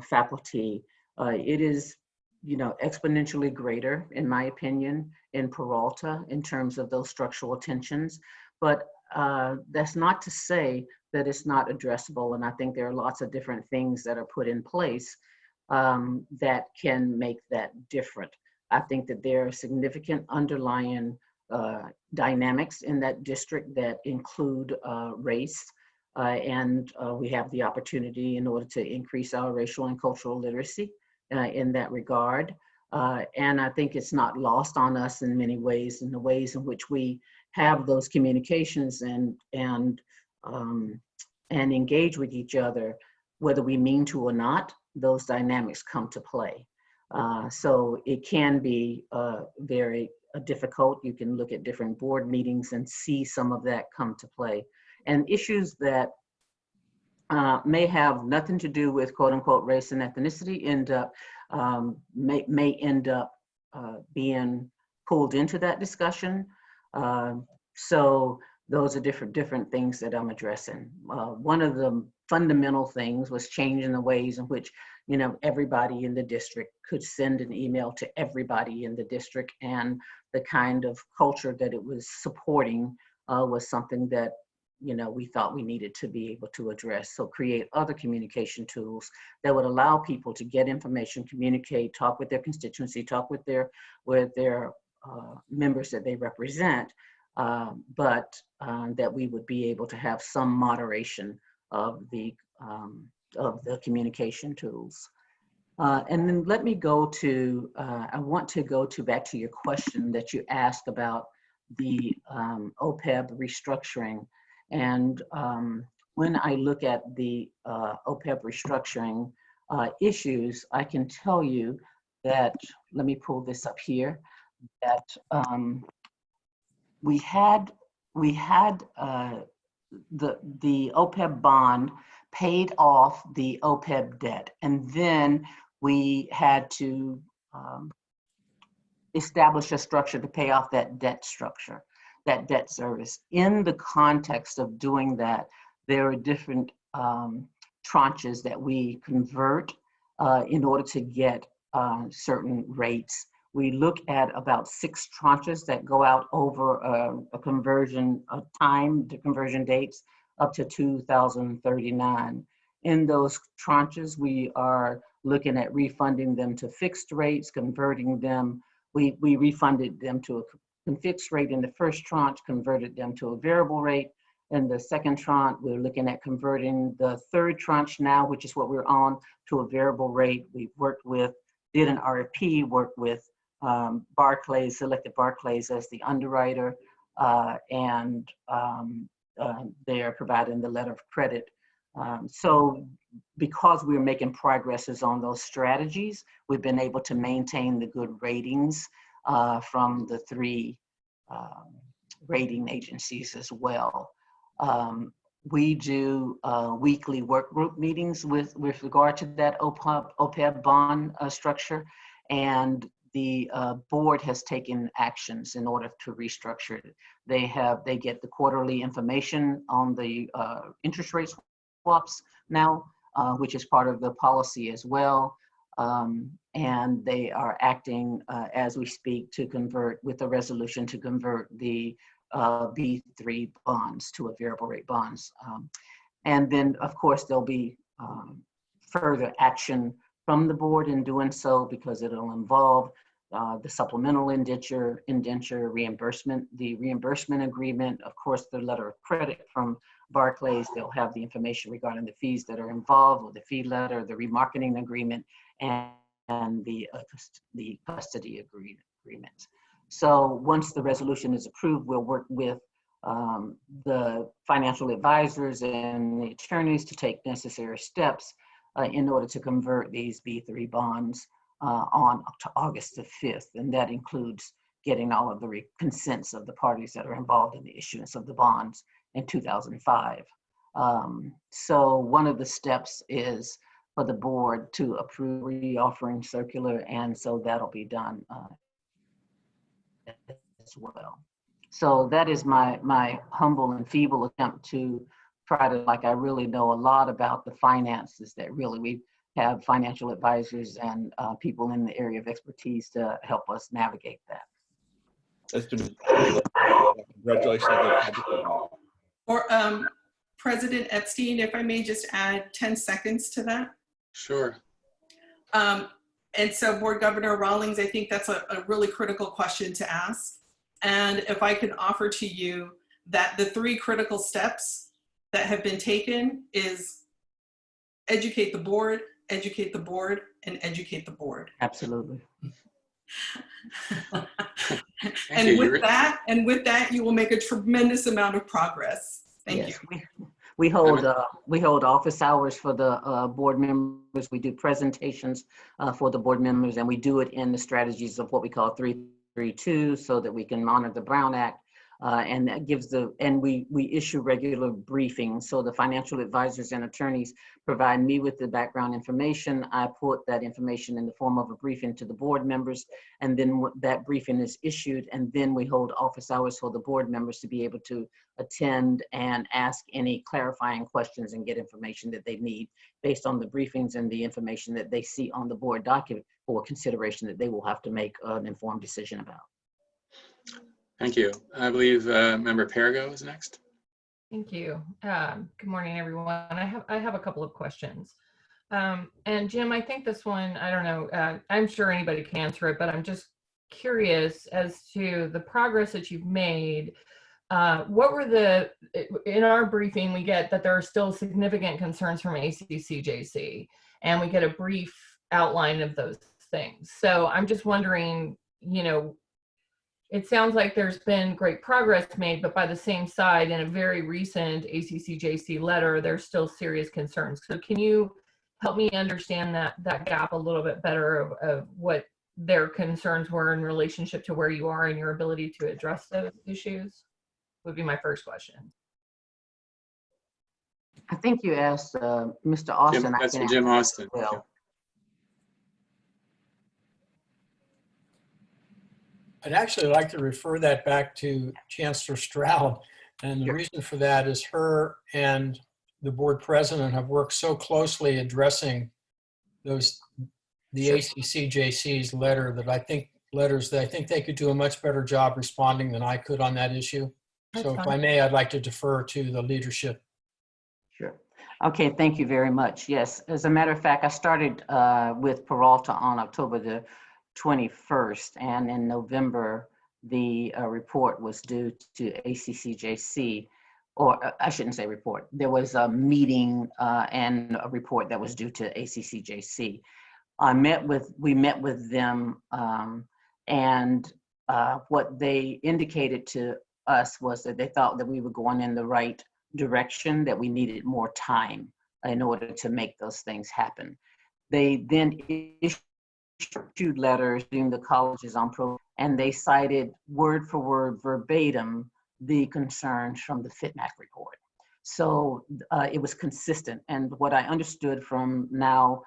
faculty. It is, exponentially greater, in my opinion, in Peralta in terms of those structural tensions. But that's not to say that it's not addressable. And I think there are lots of different things that are put in place that can make that different. I think that there are significant underlying dynamics in that district that include race. And we have the opportunity in order to increase our racial and cultural literacy in that regard. And I think it's not lost on us in many ways, in the ways in which we have those communications and and engage with each other, whether we mean to or not, those dynamics come to play. So it can be very difficult. You can look at different board meetings and see some of that come to play. And issues that may have nothing to do with quote unquote race and ethnicity end up, may end up being pulled into that discussion. So those are different things that I'm addressing. One of the fundamental things was changing the ways in which, you know, everybody in the district could send an email to everybody in the district, and the kind of culture that it was supporting was something that, you know, we thought we needed to be able to address. So create other communication tools that would allow people to get information, communicate, talk with their constituency, talk with their members that they represent, but that we would be able to have some moderation of the communication tools. And then let me go to, I want to go to back to your question that you asked about the OPEB restructuring. And when I look at the OPEB restructuring issues, I can tell you that, let me pull this up here, that we had the OPEB bond paid off the OPEB debt, and then we had to establish a structure to pay off that debt structure, that debt service. In the context of doing that, there are different tranches that we convert in order to get certain rates. We look at about 6 tranches that go out over a conversion of time, the conversion dates, up to 2039. In those tranches, we are looking at refunding them to fixed rates, converting them. We refunded them to a fixed rate in the first tranche, converted them to a variable rate. In the second tranche, we're looking at converting the third tranche now, which is what we're on, to a variable rate. We've worked with, did an RFP, worked with Barclays, selected Barclays as the underwriter, and they are providing the letter of credit. So because we're making progresses on those strategies, we've been able to maintain the good ratings from the 3 rating agencies as well. We do weekly work group meetings with regard to that OPEB bond structure, and the board has taken actions in order to restructure it. They get the quarterly information on the interest rate swaps now, which is part of the policy as well. And they are acting as we speak to convert, with a resolution to convert the B3 bonds to a variable rate bonds. And then of course there'll be further action from the board in doing so, because it'll involve the supplemental indenture reimbursement, the reimbursement agreement, of course, the letter of credit from Barclays. They'll have the information regarding the fees that are involved with the fee letter, the remarketing agreement, and the custody agreement. So once the resolution is approved, we'll work with the financial advisors and the attorneys to take necessary steps in order to convert these B3 bonds on to August the 5th. And that includes getting all of the consents of the parties that are involved in the issuance of the bonds in 2005. So one of the steps is for the board to approve reoffering circular, and so that'll be done as well. So that is my humble and feeble attempt to try to, like, I really know a lot about the finances, that really we have financial advisors and people in the area of expertise to help us navigate that. That's been congratulations on the project. Or President Epstein, if I may just add 10 seconds to that. Sure. And so Board Governor Rawlings, I think that's a really critical question to ask. And if I can offer to you that the 3 critical steps that have been taken is educate the board, and educate the board. Absolutely. And with that, you will make a tremendous amount of progress. Thank you. We hold office hours for the board members. We do presentations for the board members, and we do it in the strategies of what we call 332, so that we can honor the Brown Act. And that gives we issue regular briefings. So the financial advisors and attorneys provide me with the background information. I put that information in the form of a briefing to the board members, and then that briefing is issued, and then we hold office hours for the board members to be able to attend and ask any clarifying questions and get information that they need based on the briefings and the information that they see on the board document for consideration that they will have to make an informed decision about. Thank you. I believe Member Perigo is next. Thank you. Good morning, everyone. I have a couple of questions. And Jim, I think this one, I don't know, I'm sure anybody can answer it, but I'm just curious as to the progress that you've made. What were in our briefing, we get that there are still significant concerns from ACCJC, and we get a brief outline of those things. So I'm just wondering, you know, it sounds like there's been great progress made, but by the same side, in a very recent ACCJC letter, there's still serious concerns. So can you help me understand that gap a little bit better of what their concerns were in relationship to where you are and your ability to address those issues? Would be my first question. I think you asked Mr. Austin. That's for Jim Austin. Well. I'd actually like to refer that back to Chancellor Stroud. And the reason for that is her and the board president have worked so closely addressing the ACCJC's letter that I think they could do a much better job responding than I could on that issue. So if I may, I'd like to defer to the leadership. Sure. Okay, thank you very much. Yes, as a matter of fact, I started with Peralta on October the 21st, and in November, the report was due to ACCJC, or I shouldn't say report. There was a meeting and a report that was due to ACCJC. We met with them, and what they indicated to us was that they thought that we were going in the right direction, that we needed more time in order to make those things happen. They then issued letters in the colleges on pro, and they cited word for word verbatim the concerns from the FCMAT report. So it was consistent. And what I understood from now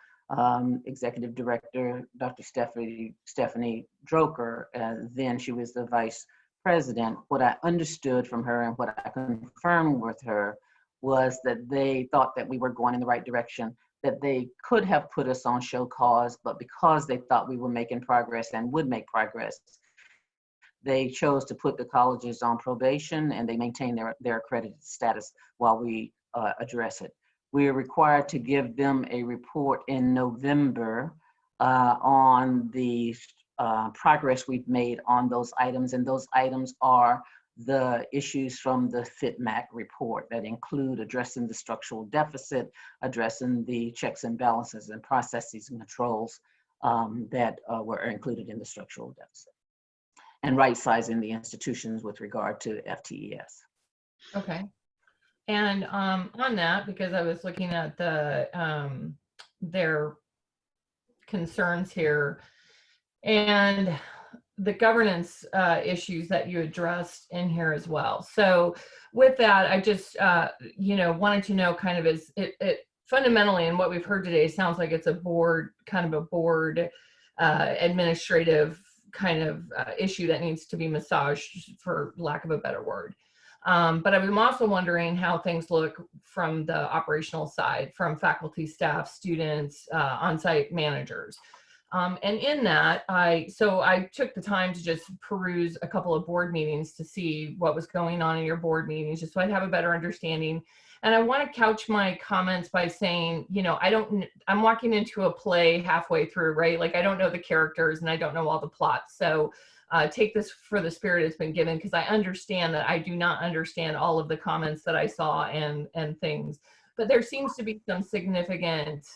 Executive Director Dr. Stephanie Droker, then she was the Vice President, what I understood from her and what I confirmed with her was that they thought that we were going in the right direction, that they could have put us on show cause, but because they thought we were making progress and would make progress, they chose to put the colleges on probation, and they maintain their accredited status while we address it. We are required to give them a report in November on the progress we've made on those items, and those items are the issues from the FCMAT report that include addressing the structural deficit, addressing the checks and balances and processes and controls that were included in the structural deficit, and right-sizing the institutions with regard to FTES. Okay. And on that, because I was looking at their concerns here, and the governance issues that you addressed in here as well. So with that, I just, wanted to know kind of it fundamentally, and what we've heard today sounds like it's a board, kind of a board administrative kind of issue that needs to be massaged, for lack of a better word. But I'm also wondering how things look from the operational side, from faculty, staff, students, on-site managers. And in that, I took the time to just peruse a couple of board meetings to see what was going on in your board meetings, just so I'd have a better understanding. And I want to couch my comments by saying, I'm walking into a play halfway through, right? Like, I don't know the characters and I don't know all the plots. So take this for the spirit it's been given, because I understand that I do not understand all of the comments that I saw and things. But there seems to be some significant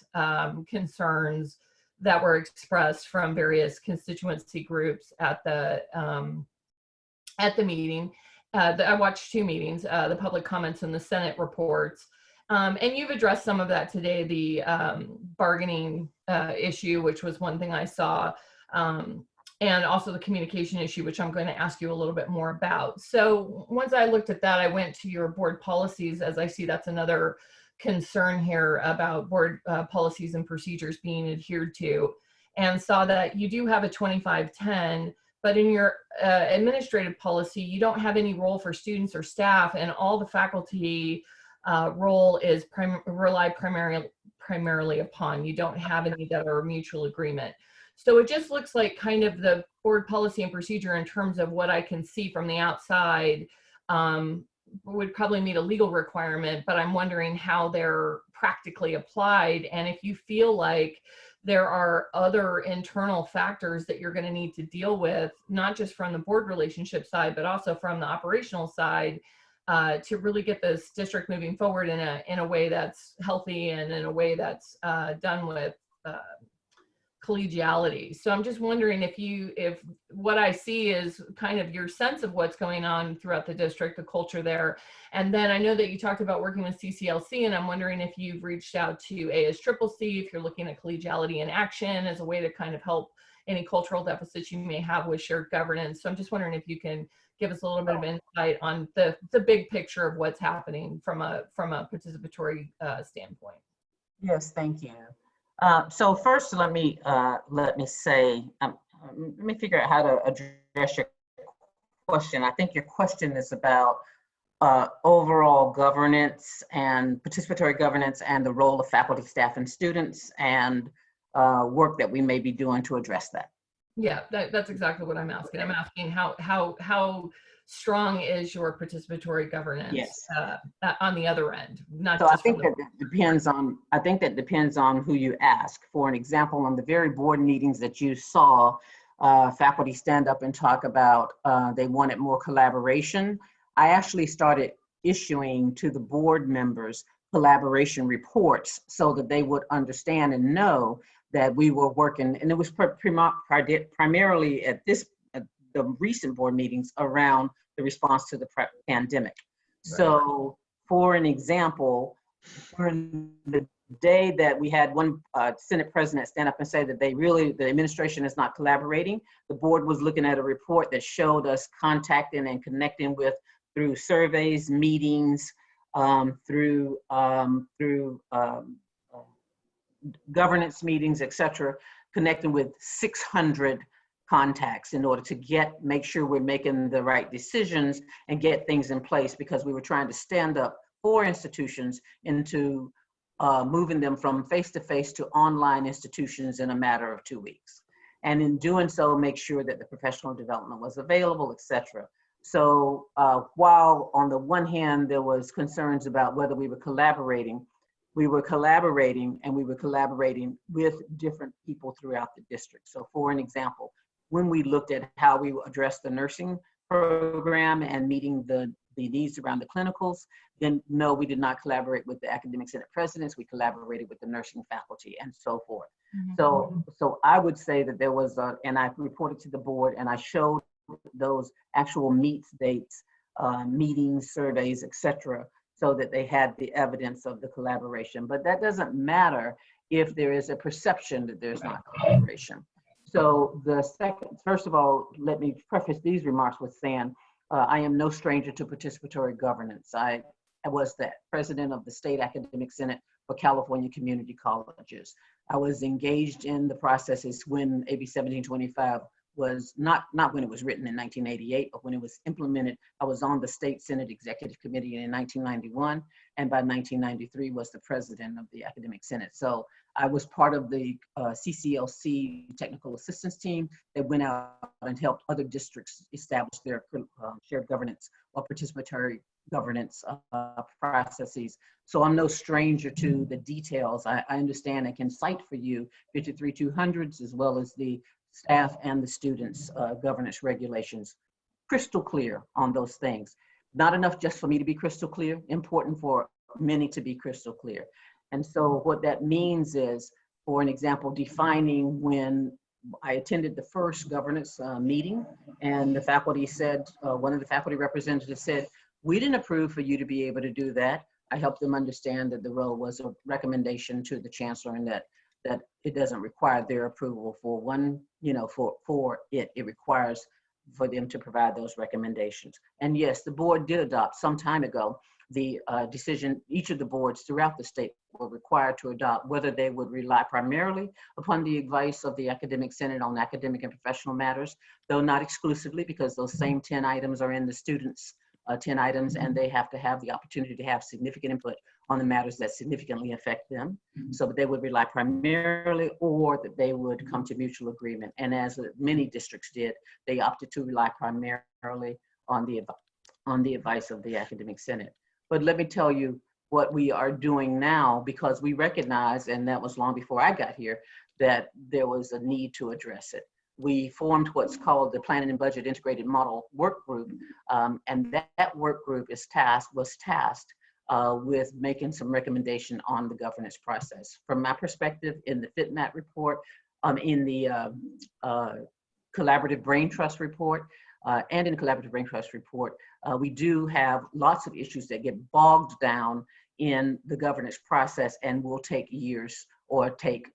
concerns that were expressed from various constituency groups at the meeting. I watched two meetings, the public comments and the Senate reports. And you've addressed some of that today, the bargaining issue, which was one thing I saw, and also the communication issue, which I'm going to ask you a little bit more about. So once I looked at that, I went to your board policies, as I see that's another concern here about board policies and procedures being adhered to, and saw that you do have a 2510, but in your administrative policy, you don't have any role for students or staff, and all the faculty role is rely primarily upon. You don't have any that are mutual agreement. So it just looks like kind of the board policy and procedure in terms of what I can see from the outside would probably meet a legal requirement, but I'm wondering how they're practically applied, and if you feel like there are other internal factors that you're going to need to deal with, not just from the board relationship side, but also from the operational side, to really get this district moving forward in a way that's healthy and in a way that's done with collegiality. So I'm just wondering if what I see is kind of your sense of what's going on throughout the district, the culture there. And then I know that you talked about working with CCLC, and I'm wondering if you've reached out to ASCCC, if you're looking at collegiality in action as a way to kind of help any cultural deficits you may have with shared governance. So I'm just wondering if you can give us a little bit of insight on the big picture of what's happening from a participatory standpoint. Yes, thank you. So first, let me say, let me figure out how to address your question. I think your question is about overall governance and participatory governance and the role of faculty, staff, and students, and work that we may be doing to address that. Yeah, that's exactly what I'm asking. I'm asking how strong is your participatory governance? Yes. On the other end, not so just I think from that depends on who you ask. For an example, on the very board meetings that you saw, faculty stand up and talk about they wanted more collaboration. I actually started issuing to the board members collaboration reports so that they would understand and know that we were working, and it was primarily at the recent board meetings around the response to the pandemic. Right. So for an example, during the day that we had one Senate president stand up and say that the administration is not collaborating, the board was looking at a report that showed us contacting and connecting with through surveys, meetings, through governance meetings, et cetera, connecting with 600 contacts in order to make sure we're making the right decisions and get things in place, because we were trying to stand up 4 institutions into moving them from face-to-face to online institutions in a matter of 2 weeks. And in doing so, make sure that the professional development was available, et cetera. So while on the one hand, there was concerns about whether we were collaborating and we were collaborating with different people throughout the district. So for an example, when we looked at how we addressed the nursing program and meeting the needs around the clinicals, then no, we did not collaborate with the academic senate presidents. We collaborated with the nursing faculty and so forth. Mm-hmm. So I would say that there was and I reported to the board and I showed those actual meets dates, meetings, surveys, et cetera, so that they had the evidence of the collaboration. But that doesn't matter if there is a perception that there's not collaboration. So first of all, let me preface these remarks with saying, I am no stranger to participatory governance. I was the president of the State Academic Senate for California Community Colleges. I was engaged in the processes when AB 1725 was not when it was written in 1988, but when it was implemented. I was on the State Senate Executive Committee in 1991, and by 1993 was the president of the Academic Senate. So I was part of the CCLC technical assistance team that went out and helped other districts establish their shared governance or participatory governance processes. So I'm no stranger to the details. I understand and can cite for you 53-200s as well as the staff and the students' governance regulations. Crystal clear on those things. Not enough just for me to be crystal clear, important for many to be crystal clear. And so what that means is, for an example, defining when I attended the first governance meeting and the faculty said, one of the faculty representatives said, we didn't approve for you to be able to do that. I helped them understand that the role was a recommendation to the chancellor, and that it doesn't require their approval for one, for it. It requires for them to provide those recommendations. And yes, the board did adopt some time ago the decision. Each of the boards throughout the state were required to adopt whether they would rely primarily upon the advice of the Academic Senate on academic and professional matters, though not exclusively, because those same 10 items are in the students' 10 items, and they have to have the opportunity to have significant input on the matters that significantly affect them. So that they would rely primarily, or that they would come to mutual agreement. And as many districts did, they opted to rely primarily on the advice of the Academic Senate. But let me tell you what we are doing now, because we recognize, and that was long before I got here, that there was a need to address it. We formed what's called the Planning and Budget Integrated Model Work Group, and that work group was tasked with making some recommendation on the governance process. From my perspective, in the FCMAT report, in the Collaborative Brain Trust report, and in the Collaborative Brain Trust report, we do have lots of issues that get bogged down in the governance process and will take years or take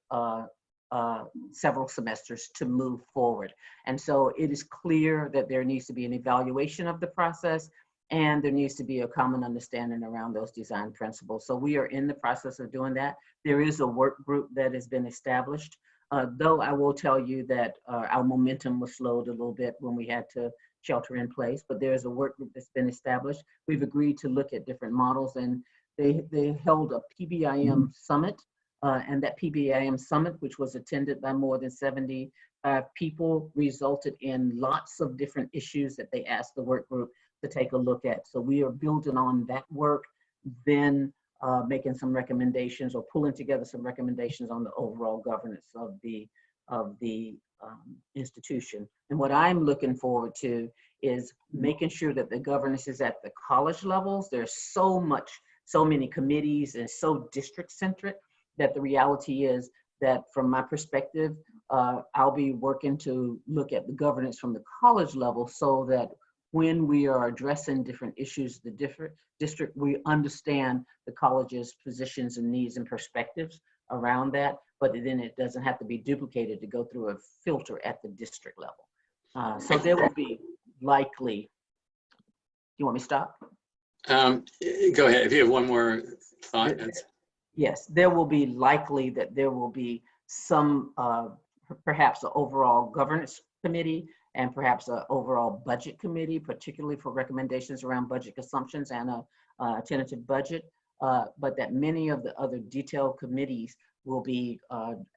several semesters to move forward. And so it is clear that there needs to be an evaluation of the process, and there needs to be a common understanding around those design principles. So we are in the process of doing that. There is a work group that has been established, though I will tell you that our momentum was slowed a little bit when we had to shelter in place, but there is a work group that's been established. We've agreed to look at different models, and they held a PBIM summit, and that PBIM summit, which was attended by more than 75 people, resulted in lots of different issues that they asked the work group to take a look at. So we are building on that work, then making some recommendations or pulling together some recommendations on the overall governance of the institution. And what I'm looking forward to is making sure that the governance is at the college levels. There's so many committees and so district centric, that the reality is that from my perspective, I'll be working to look at the governance from the college level, so that when we are addressing different issues, the different district, we understand the college's positions and needs and perspectives around that, but then it doesn't have to be duplicated to go through a filter at the district level. So there will be likely, you want me to stop? Go ahead, if you have one more thought. Yes, there will be likely that there will be some, perhaps an overall governance committee and perhaps an overall budget committee, particularly for recommendations around budget assumptions and a tentative budget, but that many of the other detailed committees will be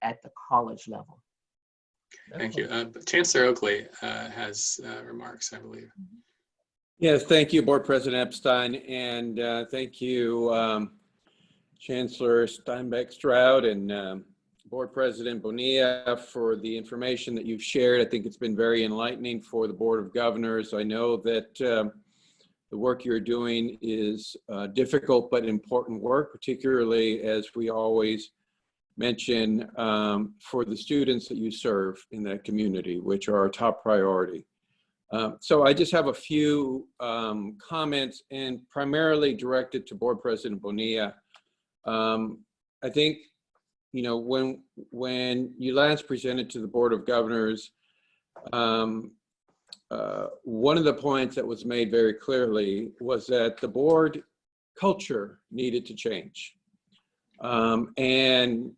at the college level. Thank you. Chancellor Oakley has remarks, I believe. Yes, thank you, Board President Epstein, and thank you, Chancellor Stanback, Stroud, and Board President Bonilla for the information that you've shared. I think it's been very enlightening for the Board of Governors. I know that the work you're doing is difficult but important work, particularly as we always mention for the students that you serve in that community, which are our top priority. So I just have a few comments, and primarily directed to Board President Bonilla. I think, you know, when you last presented to the Board of Governors, one of the points that was made very clearly was that the board culture needed to change. And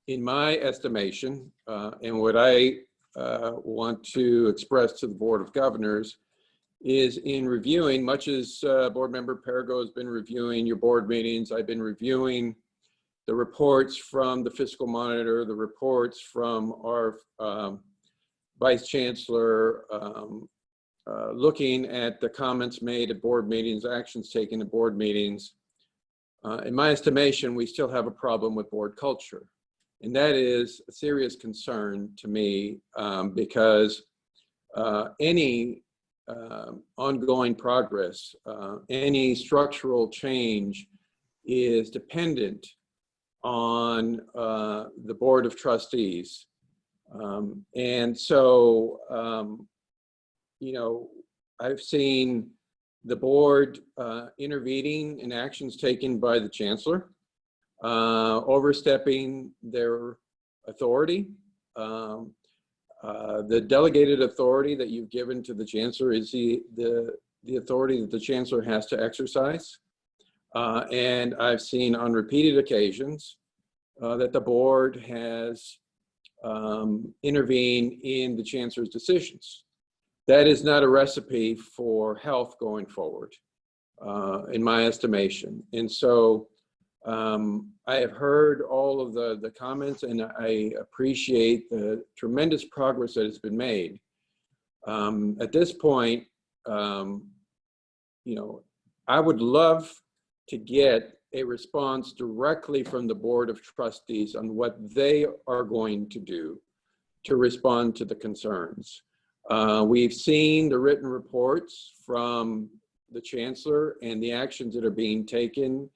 in my estimation, and what I want to express to the Board of Governors is, in reviewing, much as Board Member Perigo has been reviewing your board meetings, I've been reviewing the reports from the Fiscal Monitor, the reports from our Vice Chancellor, looking at the comments made at board meetings, actions taken at board meetings. In my estimation, we still have a problem with board culture. And that is a serious concern to me, because any ongoing progress, any structural change is dependent on the Board of Trustees. And so, you know, I've seen the board intervening in actions taken by the Chancellor, overstepping their authority. The delegated authority that you've given to the Chancellor is the authority that the Chancellor has to exercise. And I've seen on repeated occasions that the board has intervened in the Chancellor's decisions. That is not a recipe for health going forward, in my estimation. And so I have heard all of the comments, and I appreciate the tremendous progress that has been made. At this point, you know, I would love to get a response directly from the Board of Trustees on what they are going to do to respond to the concerns. We've seen the written reports from the Chancellor and the actions that are being taken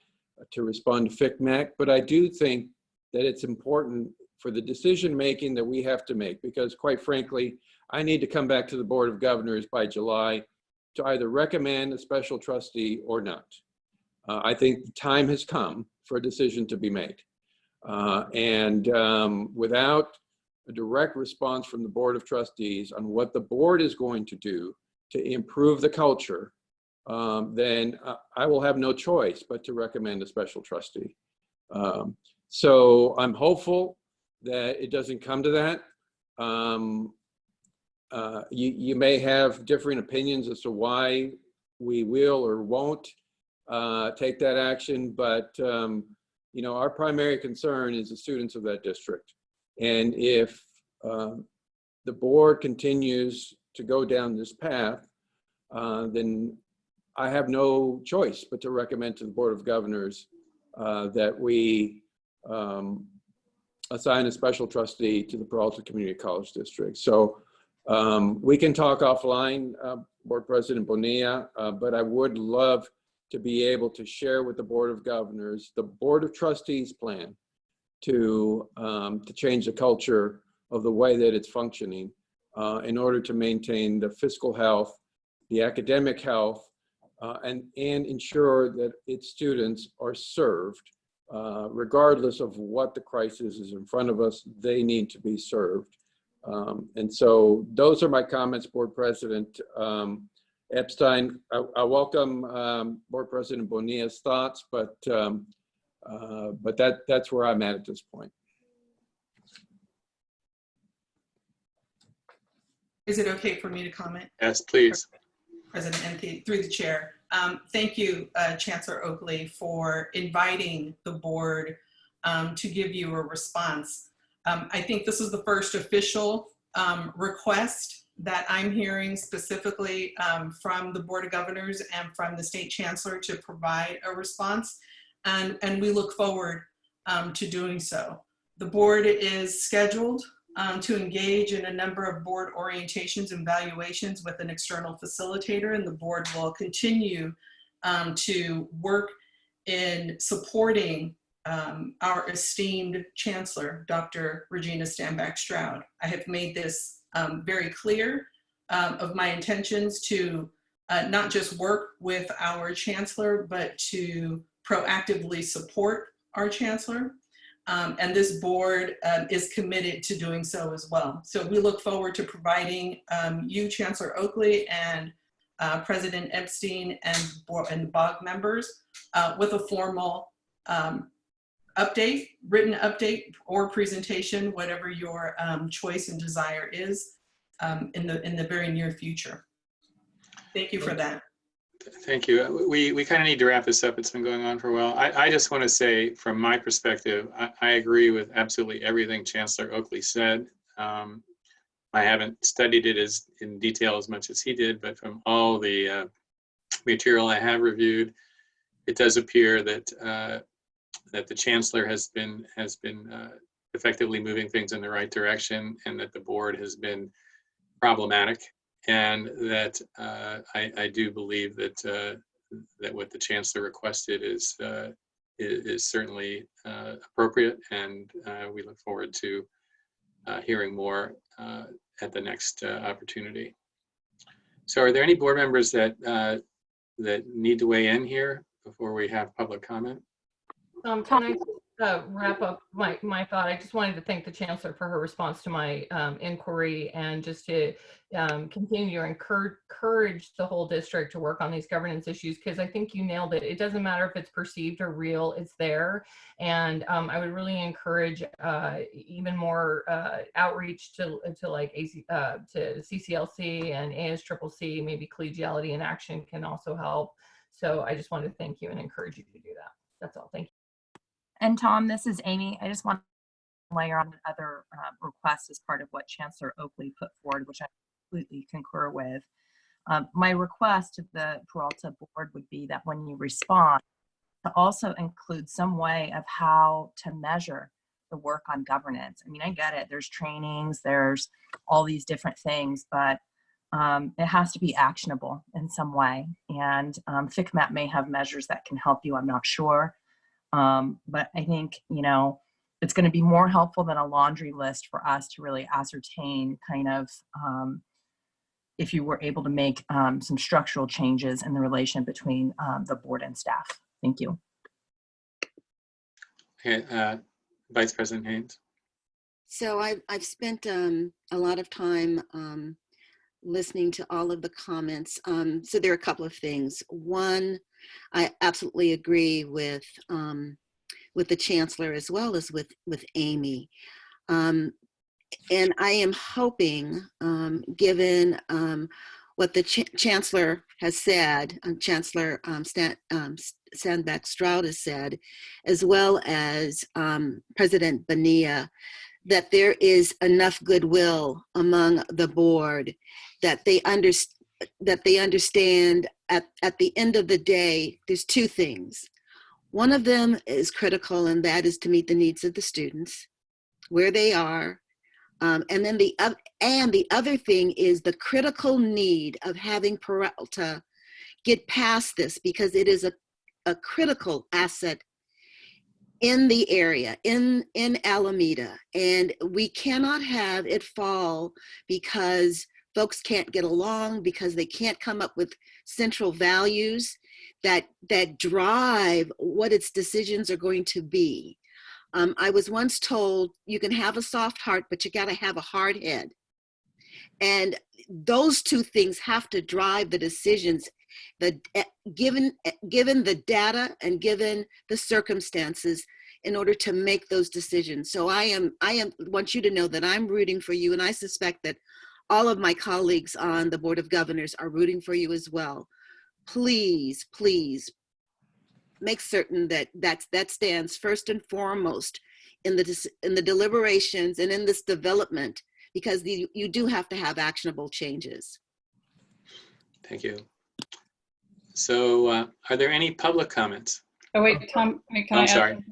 to respond to FCMAT, but I do think that it's important for the decision making that we have to make, because quite frankly, I need to come back to the Board of Governors by July to either recommend a special trustee or not. I think the time has come for a decision to be made. Without a direct response from the Board of Trustees on what the board is going to do to improve the culture, then I will have no choice but to recommend a special trustee. So I'm hopeful that it doesn't come to that. You may have differing opinions as to why we will or won't take that action, but you know, our primary concern is the students of that district. And if the board continues to go down this path, then I have no choice but to recommend to the Board of Governors that we assign a special trustee to the Peralta Community College District. So we can talk offline, Board President Bonilla, but I would love to be able to share with the Board of Governors the Board of Trustees plan to change the culture of the way that it's functioning in order to maintain the fiscal health, the academic health, and ensure that its students are served regardless of what the crisis is in front of us. They need to be served. And so those are my comments, Board President Epstein. I welcome Board President Bonilla's thoughts, but that's where I'm at this point. Is it okay for me to comment? Yes, please. President Enke, through the chair. Thank you, Chancellor Oakley, for inviting the board to give you a response. I think this is the first official request that I'm hearing specifically from the Board of Governors and from the State Chancellor to provide a response, and we look forward to doing so. The board is scheduled to engage in a number of board orientations and evaluations with an external facilitator, and the board will continue to work in supporting our esteemed Chancellor, Dr. Regina Stanback Stroud. I have made this very clear of my intentions to not just work with our Chancellor, but to proactively support our Chancellor. And this board is committed to doing so as well. So we look forward to providing you, Chancellor Oakley, and President Epstein and BOG members with a formal update, written update or presentation, whatever your choice and desire is in the very near future. Thank you for that. Thank you. We kind of need to wrap this up. It's been going on for a while. I just want to say, from my perspective, I agree with absolutely everything Chancellor Oakley said. I haven't studied it in detail as much as he did, but from all the material I have reviewed, it does appear that that the Chancellor has been effectively moving things in the right direction, and that the board has been problematic. And that I do believe that that what the Chancellor requested is certainly appropriate, and we look forward to hearing more at the next opportunity. So, are there any board members that that need to weigh in here before we have public comment? Can I wrap up my thought? I just wanted to thank the Chancellor for her response to my inquiry, and just to continue to encourage the whole district to work on these governance issues, because I think you nailed it. It doesn't matter if it's perceived or real, it's there. And I would really encourage even more outreach to like to CCLC and ASCCC. Maybe collegiality in action can also help. So I just wanted to thank you and encourage you to do that. That's all. Thank you. And Tom, this is Amy. I just want to layer on another request as part of what Chancellor Oakley put forward, which I completely concur with. My request to the Peralta board would be that when you respond, to also include some way of how to measure the work on governance. I mean, I get it. There's trainings, there's all these different things, but it has to be actionable in some way. And FCMAT may have measures that can help you. I'm not sure. But I think, you know, it's going to be more helpful than a laundry list for us to really ascertain kind of if you were able to make some structural changes in the relation between the board and staff. Thank you. Okay, Vice President Haynes. So I've spent a lot of time listening to all of the comments. So there are a couple of things. One, I absolutely agree with the Chancellor as well as with Amy. And I am hoping, given what the Chancellor has said, Chancellor Stanback Stroud has said, as well as President Bonilla, that there is enough goodwill among the board that they understand at the end of the day, there's two things. One of them is critical, and that is to meet the needs of the students where they are. And then the other thing is the critical need of having Peralta get past this, because it is a critical asset in the area, in Alameda. And we cannot have it fall because folks can't get along, because they can't come up with central values that drive what its decisions are going to be. I was once told you can have a soft heart, but you gotta have a hard head. And those two things have to drive the decisions, given the data and given the circumstances, in order to make those decisions. So I want you to know that I'm rooting for you, and I suspect that all of my colleagues on the Board of Governors are rooting for you as well. Please, please make certain that stands first and foremost in the deliberations and in this development, because you do have to have actionable changes. Thank you. So are there any public comments? Oh wait, Tom, can I I'm sorry.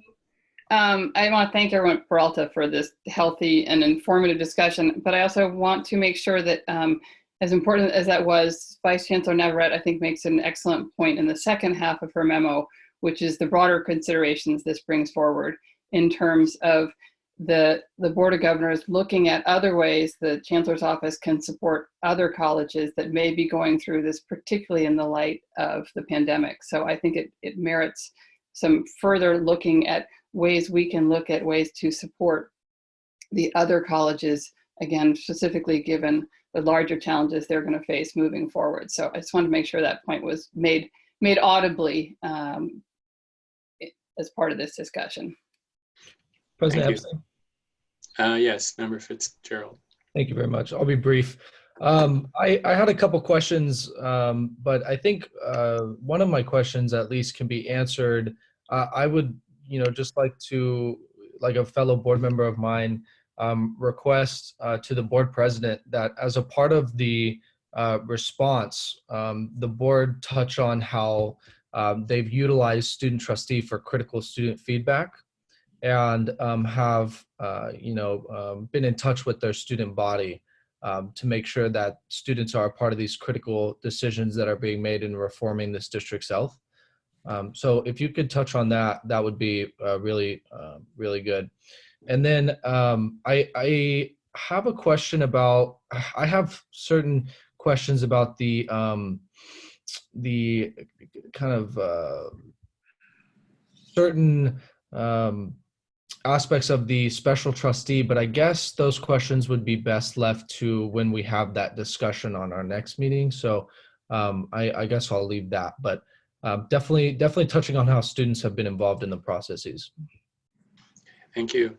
I want to thank everyone at Peralta for this healthy and informative discussion, but I also want to make sure that as important as that was, Vice Chancellor Navarrete, I think, makes an excellent point in the second half of her memo, which is the broader considerations this brings forward in terms of the Board of Governors looking at other ways the Chancellor's office can support other colleges that may be going through this, particularly in the light of the pandemic. So I think it merits some further looking at ways we can look at ways to support the other colleges, again, specifically given the larger challenges they're going to face moving forward. So I just wanted to make sure that point was made audibly as part of this discussion. President Epstein. Yes, Member Fitzgerald. Thank you very much. I'll be brief. I had a couple questions, but I think one of my questions at least can be answered. I would, just like to, like a fellow board member of mine, request to the board president that as a part of the response, the board touch on how they've utilized student trustee for critical student feedback, and have been in touch with their student body to make sure that students are a part of these critical decisions that are being made in reforming this district's health. So if you could touch on that, that would be really good. And then I have a question about, I have certain questions about the the kind of certain aspects of the special trustee, but I guess those questions would be best left to when we have that discussion on our next meeting. So I guess I'll leave that, but definitely touching on how students have been involved in the processes. Thank you.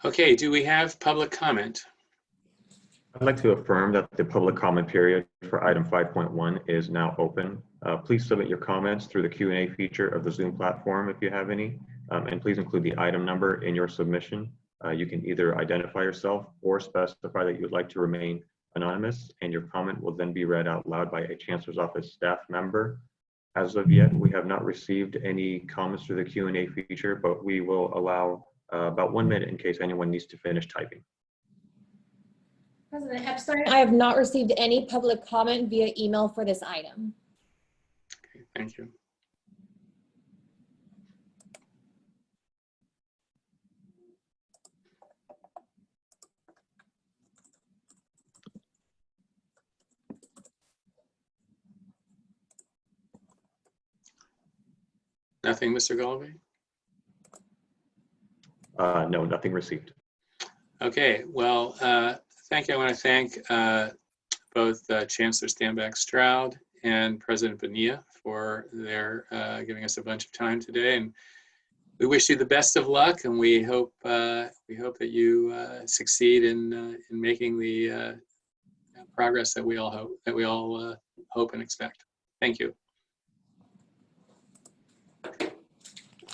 Okay, do we have public comment? I'd like to affirm that the public comment period for item 5.1 is now open. Please submit your comments through the Q&A feature of the Zoom platform if you have any, and please include the item number in your submission. You can either identify yourself or specify that you would like to remain anonymous, and your comment will then be read out loud by a Chancellor's Office staff member. As of yet, we have not received any comments through the Q&A feature, but we will allow about 1 minute in case anyone needs to finish typing. President Epstein, I have not received any public comment via email for this item. Okay, thank you. Nothing, Mr. Galway? No, nothing received. Okay, well, thank you. I want to thank both Chancellor Stanback Stroud and President Bonilla for their giving us a bunch of time today. And we wish you the best of luck, and we hope that you succeed in making the progress that we all hope and expect. Thank you.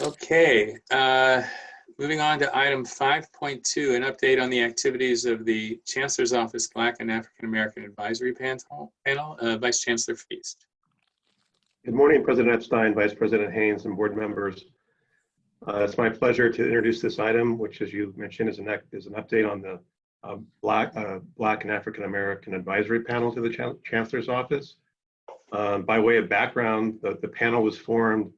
Okay, moving on to item 5.2, an update on the activities of the Chancellor's Office Black and African American Advisory Panel. Vice Chancellor Feast. Good morning, President Epstein, Vice President Haynes, and board members. It's my pleasure to introduce this item, which, as you mentioned, is an update on the Black and African American Advisory Panel to the Chancellor's Office. By way of background, the panel was formed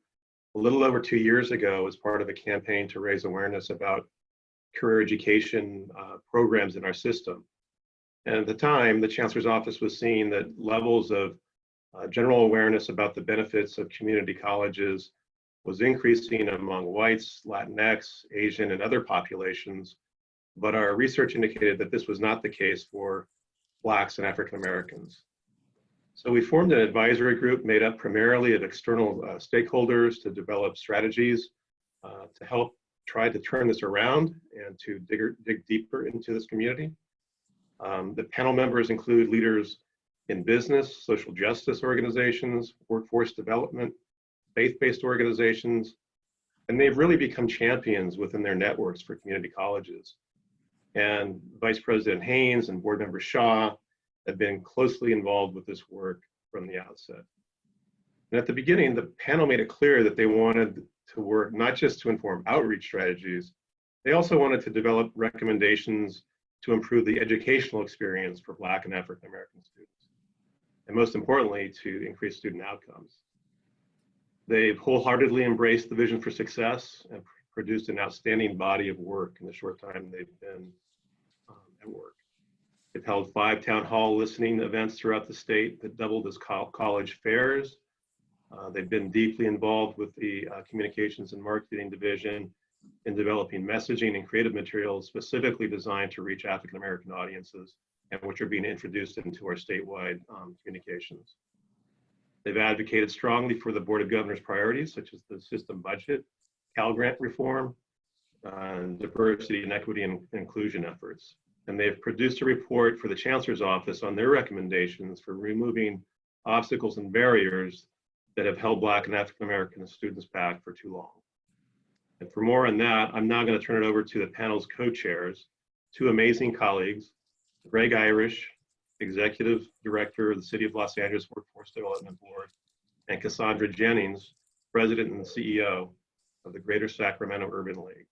a little over 2 years ago as part of a campaign to raise awareness about career education programs in our system. And at the time, the Chancellor's Office was seeing that levels of general awareness about the benefits of community colleges was increasing among whites, Latinx, Asian, and other populations. But our research indicated that this was not the case for Blacks and African Americans. So we formed an advisory group made up primarily of external stakeholders to develop strategies to help try to turn this around and to dig deeper into this community. The panel members include leaders in business, social justice organizations, workforce development, faith-based organizations, and they've really become champions within their networks for community colleges. And Vice President Haynes and Board Member Shaw have been closely involved with this work from the outset. And at the beginning, the panel made it clear that they wanted to work not just to inform outreach strategies, they also wanted to develop recommendations to improve the educational experience for Black and African American students, and most importantly, to increase student outcomes. They've wholeheartedly embraced the vision for success and produced an outstanding body of work in the short time they've been at work. They've held 5 town hall listening events throughout the state that doubled as college fairs. They've been deeply involved with the Communications and Marketing Division in developing messaging and creative materials specifically designed to reach African American audiences and which are being introduced into our statewide communications. They've advocated strongly for the Board of Governors priorities, such as the system budget, Cal Grant reform, diversity and equity and inclusion efforts. And they've produced a report for the Chancellor's Office on their recommendations for removing obstacles and barriers that have held Black and African American students back for too long. And for more on that, I'm now going to turn it over to the panel's co-chairs, 2 amazing colleagues, Greg Irish, Executive Director of the City of Los Angeles Workforce Development Board, and Cassandra Jennings, President and CEO of the Greater Sacramento Urban League.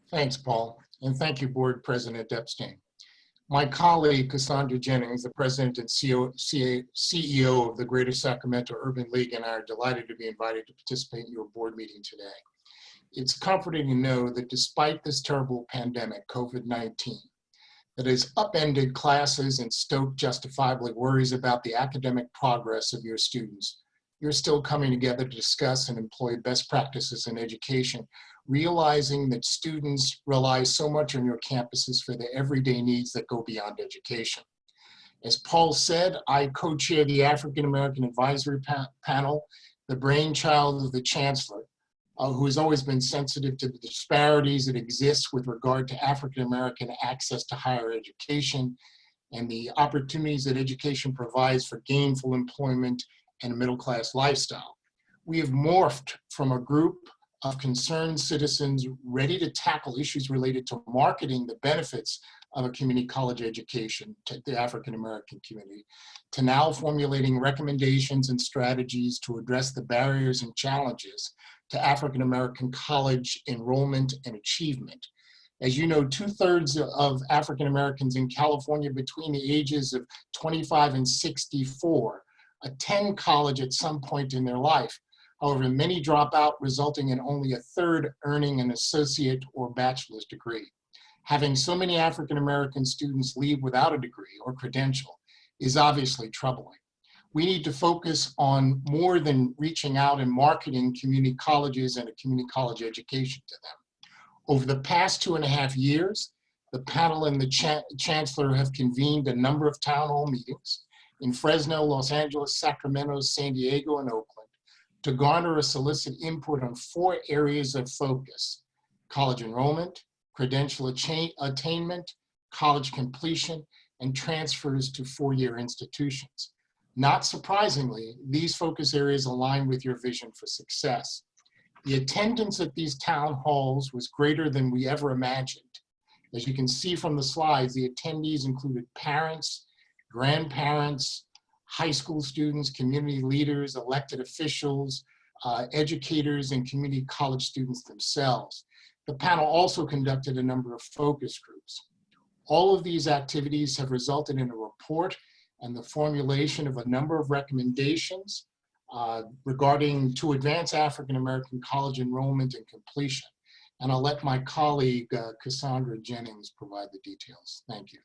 Thanks, Paul, and thank you, Board President Epstein. My colleague, Cassandra Jennings, the President and CEO of the Greater Sacramento Urban League, and I are delighted to be invited to participate in your board meeting today. It's comforting to know that despite this terrible pandemic, COVID-19, that has upended classes and stoked justifiably worries about the academic progress of your students. You're still coming together to discuss and employ best practices in education, realizing that students rely so much on your campuses for their everyday needs that go beyond education. As Paul said, I co-chair the African American Advisory Panel, the brainchild of the Chancellor, who has always been sensitive to the disparities that exist with regard to African American access to higher education and the opportunities that education provides for gainful employment and a middle-class lifestyle. We have morphed from a group of concerned citizens ready to tackle issues related to marketing the benefits of a community college education to the African American community, to now formulating recommendations and strategies to address the barriers and challenges to African American college enrollment and achievement. As you know, 2/3 of African Americans in California between the ages of 25 and 64 attend college at some point in their life. However, many drop out, resulting in only 1/3 earning an associate or bachelor's degree. Having so many African American students leave without a degree or credential is obviously troubling. We need to focus on more than reaching out and marketing community colleges and a community college education to them. Over the past 2.5 years, the panel and the Chancellor have convened a number of town hall meetings in Fresno, Los Angeles, Sacramento, San Diego, and Oakland to garner or solicit input on 4 areas of focus: college enrollment, credential attainment, college completion, and transfers to 4-year institutions. Not surprisingly, these focus areas align with your vision for success. The attendance at these town halls was greater than we ever imagined. As you can see from the slides, the attendees included parents, grandparents, high school students, community leaders, elected officials, educators, and community college students themselves. The panel also conducted a number of focus groups. All of these activities have resulted in a report and the formulation of a number of recommendations regarding to advance African American college enrollment and completion. And I'll let my colleague, Cassandra Jennings, provide the details. Thank you.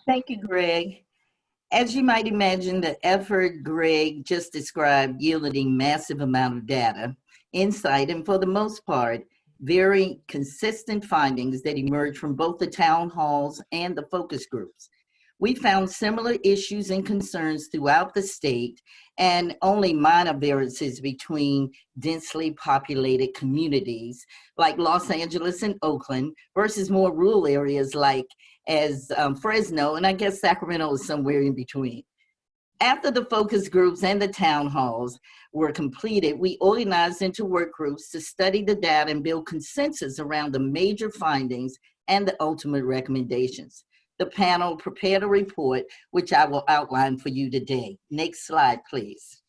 Thank you, Greg. As you might imagine, the effort Greg just described yielded massive amount of data, insight, and for the most part, very consistent findings that emerged from both the town halls and the focus groups. We found similar issues and concerns throughout the state and only minor variances between densely populated communities like Los Angeles and Oakland versus more rural areas like Fresno, and I guess Sacramento is somewhere in between. After the focus groups and the town halls were completed, we organized into work groups to study the data and build consensus around the major findings and the ultimate recommendations. The panel prepared a report, which I will outline for you today. Next slide, please.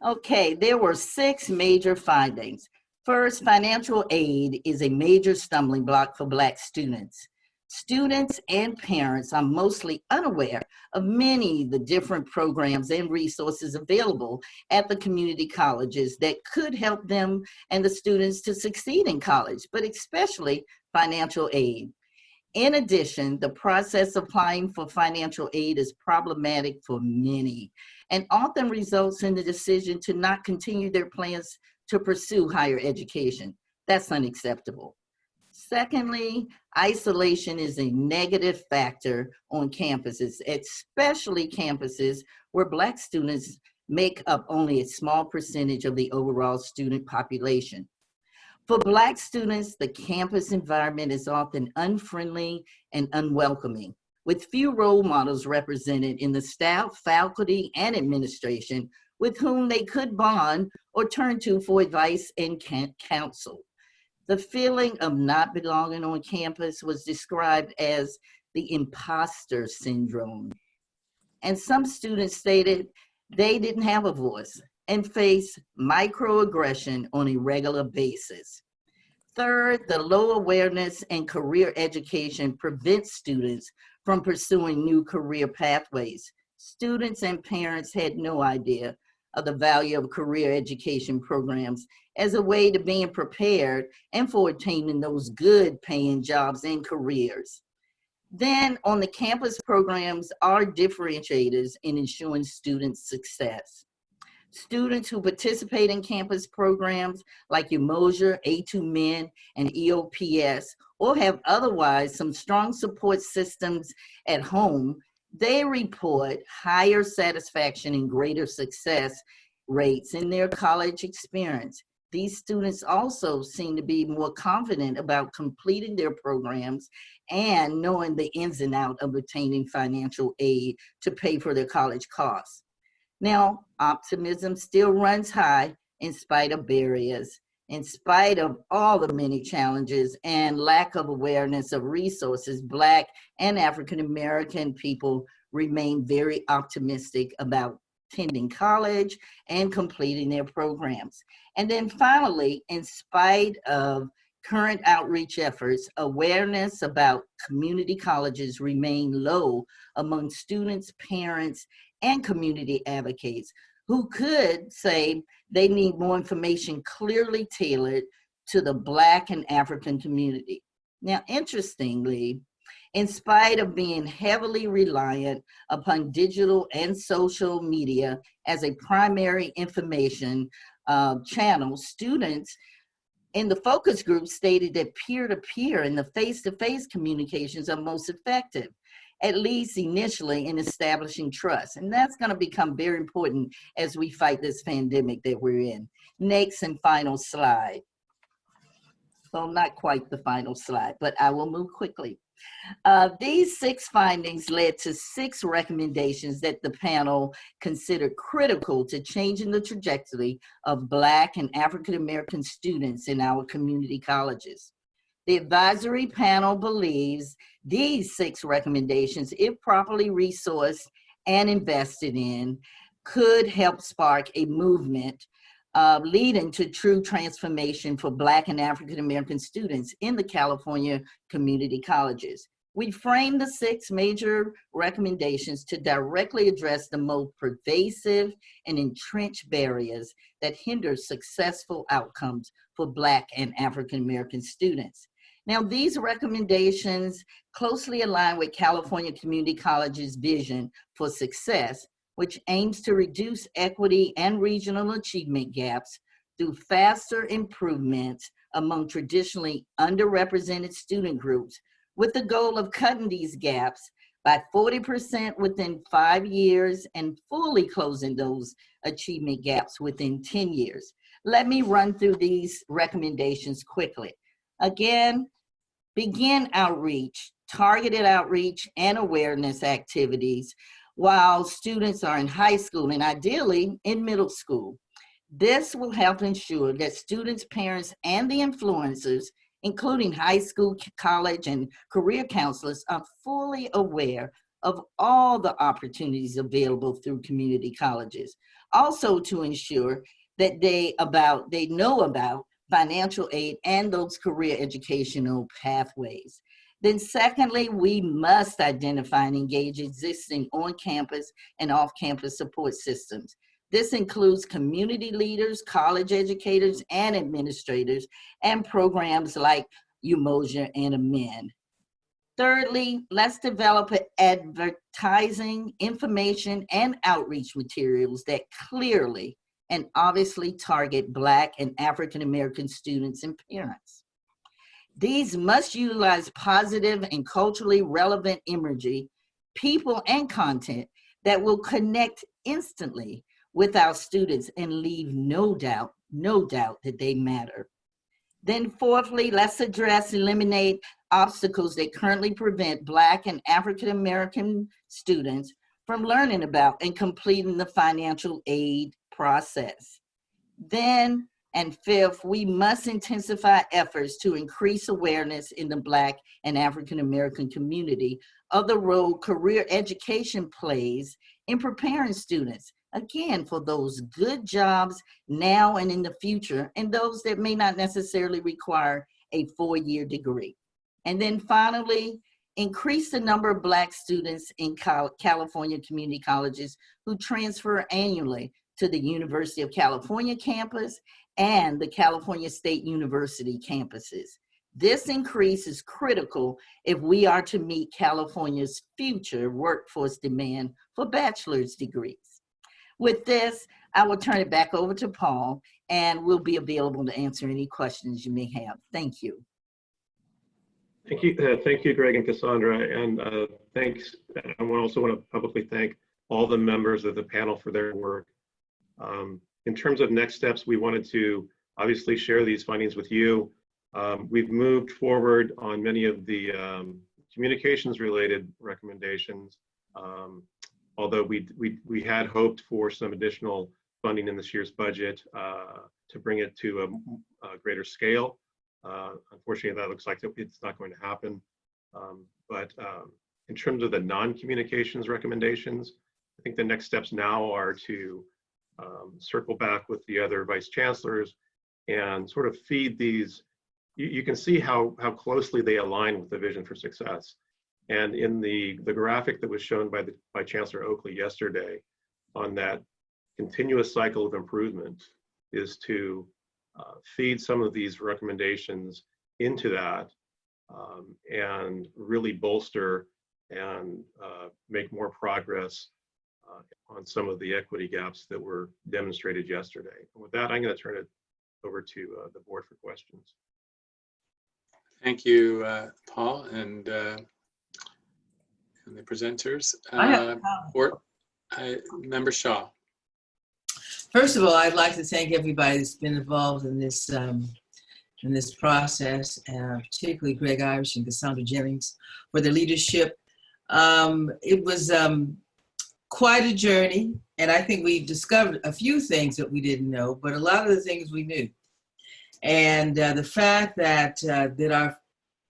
Okay, there were 6 major findings. First, financial aid is a major stumbling block for Black students. Students and parents are mostly unaware of many of the different programs and resources available at the community colleges that could help them and the students to succeed in college, but especially financial aid. In addition, the process of applying for financial aid is problematic for many and often results in the decision to not continue their plans to pursue higher education. That's unacceptable. Secondly, isolation is a negative factor on campuses, especially campuses where Black students make up only a small percentage of the overall student population. For Black students, the campus environment is often unfriendly and unwelcoming, with few role models represented in the staff, faculty, and administration with whom they could bond or turn to for advice and counsel. The feeling of not belonging on campus was described as the imposter syndrome. And some students stated they didn't have a voice and face microaggression on a regular basis. Third, the low awareness and career education prevents students from pursuing new career pathways. Students and parents had no idea of the value of career education programs as a way to being prepared and for attaining those good paying jobs and careers. Then on the campus programs are differentiators in ensuring students' success. Students who participate in campus programs like Umoja, A2Men, and EOPS, or have otherwise some strong support systems at home, they report higher satisfaction and greater success rates in their college experience. These students also seem to be more confident about completing their programs and knowing the ins and outs of obtaining financial aid to pay for their college costs. Now, optimism still runs high in spite of barriers, in spite of all the many challenges and lack of awareness of resources. Black and African American people remain very optimistic about attending college and completing their programs. And then finally, in spite of current outreach efforts, awareness about community colleges remain low among students, parents, and community advocates who could say they need more information clearly tailored to the Black and African community. Now, interestingly, in spite of being heavily reliant upon digital and social media as a primary information channel, students in the focus group stated that peer-to-peer and the face-to-face communications are most effective, at least initially in establishing trust. And that's going to become very important as we fight this pandemic that we're in. Next and final slide. Well, not quite the final slide, but I will move quickly. These 6 findings led to 6 recommendations that the panel considered critical to changing the trajectory of Black and African American students in our community colleges. The advisory panel believes these 6 recommendations, if properly resourced and invested in, could help spark a movement leading to true transformation for Black and African American students in the California community colleges. We framed the 6 major recommendations to directly address the most pervasive and entrenched barriers that hinder successful outcomes for Black and African American students. Now, these recommendations closely align with California Community College's vision for success, which aims to reduce equity and regional achievement gaps through faster improvements among traditionally underrepresented student groups, with the goal of cutting these gaps by 40% within 5 years and fully closing those achievement gaps within 10 years. Let me run through these recommendations quickly. Again, begin outreach, targeted outreach and awareness activities while students are in high school and ideally in middle school. This will help ensure that students, parents, and the influencers, including high school, college, and career counselors, are fully aware of all the opportunities available through community colleges. Also to ensure that they know about financial aid and those career educational pathways. Then secondly, we must identify and engage existing on-campus and off-campus support systems. This includes community leaders, college educators, and administrators, and programs like Umoja and Amend. Thirdly, let's develop advertising, information, and outreach materials that clearly and obviously target Black and African American students and parents. These must utilize positive and culturally relevant imagery, people, and content that will connect instantly with our students and leave no doubt that they matter. Then fourthly, let's eliminate obstacles that currently prevent Black and African American students from learning about and completing the financial aid process. Then, and fifth, we must intensify efforts to increase awareness in the Black and African American community of the role career education plays in preparing students, again, for those good jobs now and in the future, and those that may not necessarily require a 4-year degree. And then finally, increase the number of Black students in California community colleges who transfer annually to the University of California campus and the California State University campuses. This increase is critical if we are to meet California's future workforce demand for bachelor's degrees. With this, I will turn it back over to Paul, and we'll be available to answer any questions you may have. Thank you. Thank you, Greg and Cassandra, and thanks. I also want to publicly thank all the members of the panel for their work. In terms of next steps, we wanted to obviously share these findings with you. We've moved forward on many of the communications-related recommendations, although we had hoped for some additional funding in this year's budget to bring it to a greater scale. Unfortunately, that looks like it's not going to happen. But in terms of the non-communications recommendations, I think the next steps now are to circle back with the other vice chancellors and sort of feed these. You can see how closely they align with the vision for success. And in the graphic that was shown by Chancellor Oakley yesterday on that continuous cycle of improvement is to feed some of these recommendations into that and really bolster and make more progress on some of the equity gaps that were demonstrated yesterday. And with that, I'm going to turn it over to the board for questions. Thank you, Paul, and the presenters. Member Shaw. First of all, I'd like to thank everybody that's been involved in this process, particularly Greg Irish and Cassandra Jennings for their leadership. It was quite a journey, and I think we discovered a few things that we didn't know, but a lot of the things we knew. And the fact that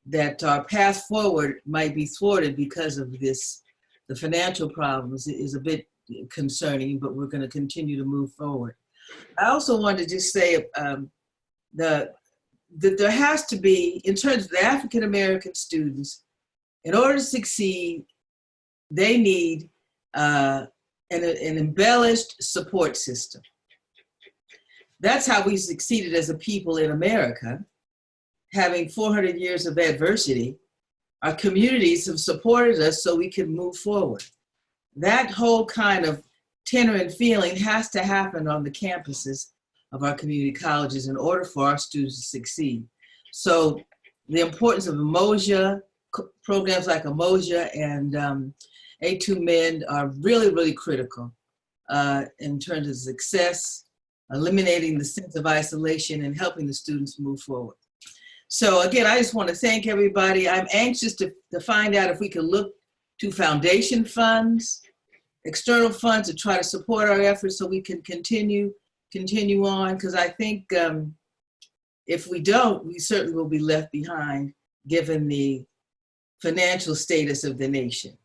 that our path forward might be thwarted because of the financial problems is a bit concerning, but we're going to continue to move forward. I also wanted to just say that there has to be, in terms of the African American students, in order to succeed, they need an embellished support system. That's how we succeeded as a people in America. Having 400 years of adversity, our communities have supported us so we can move forward. That whole kind of tenor and feeling has to happen on the campuses of our community colleges in order for our students to succeed. So the importance of Emoja, programs like Emoja and A2 Men are really, really critical in terms of success, eliminating the sense of isolation and helping the students move forward. So again, I just want to thank everybody. I'm anxious to find out if we can look to foundation funds, external funds to try to support our efforts so we can continue on, because I think if we don't, we certainly will be left behind given the financial status of the nation.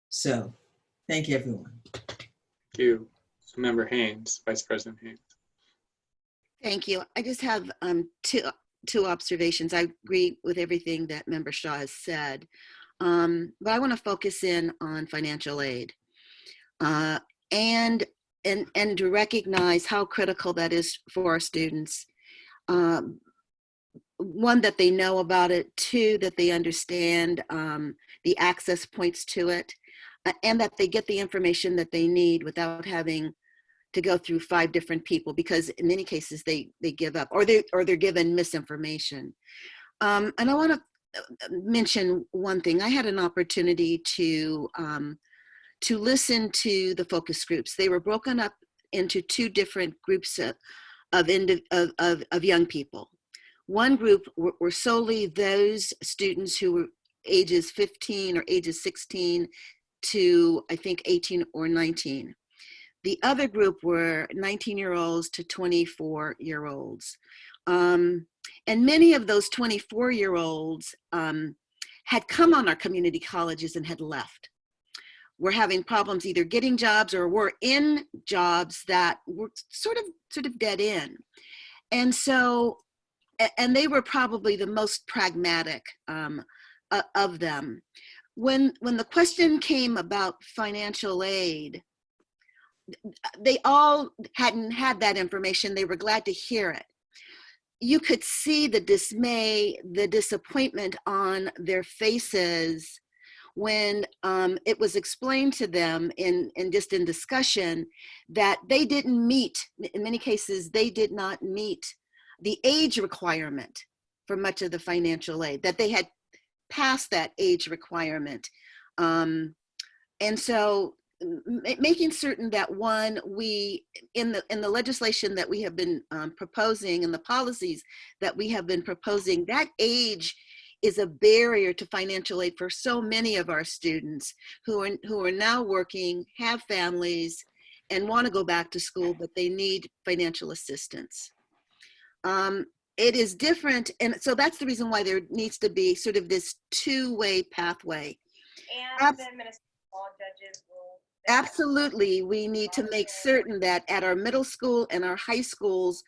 So thank you, everyone. Thank you. Member Haynes, Vice President Haynes. Thank you. I just have two observations. I agree with everything that Member Shaw has said, but I want to focus in on financial aid and to recognize how critical that is for our students. One, that they know about it. Two, that they understand the access points to it, and that they get the information that they need without having to go through 5 different people, because in many cases they give up or they're given misinformation. And I want to mention one thing. I had an opportunity to listen to the focus groups. They were broken up into 2 different groups of young people. One group were solely those students who were ages 15 or ages 16 to, I think, 18 or 19. The other group were 19-year-olds to 24-year-olds. And many of those 24-year-olds had come on our community colleges and had left. We're having problems either getting jobs or were in jobs that were sort of dead end. And so, and they were probably the most pragmatic of them. When the question came about financial aid, they all hadn't had that information. They were glad to hear it. You could see the dismay, the disappointment on their faces when it was explained to them in discussion that they didn't meet, in many cases, they did not meet the age requirement for much of the financial aid, that they had passed that age requirement. And so making certain that one, we, in the legislation that we have been proposing and the policies that we have been proposing, that age is a barrier to financial aid for so many of our students who are now working, have families, and want to go back to school, but they need financial assistance. It is different, and so that's the reason why there needs to be sort of this two-way pathway. And the administrative law judges will... Absolutely, we need to make certain that at our middle school and our high schools,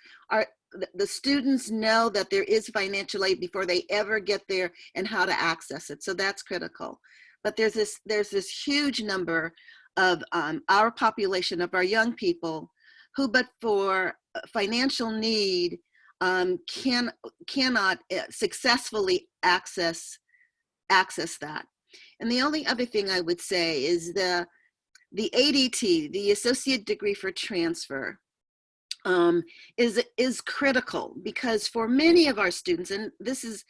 the students know that there is financial aid before they ever get there and how to access it. So that's critical. But there's this huge number of our population, of our young people, who, but for financial need, cannot successfully access that. And the only other thing I would say is the ADT, the Associate Degree for Transfer, is critical, because for many of our students, and this is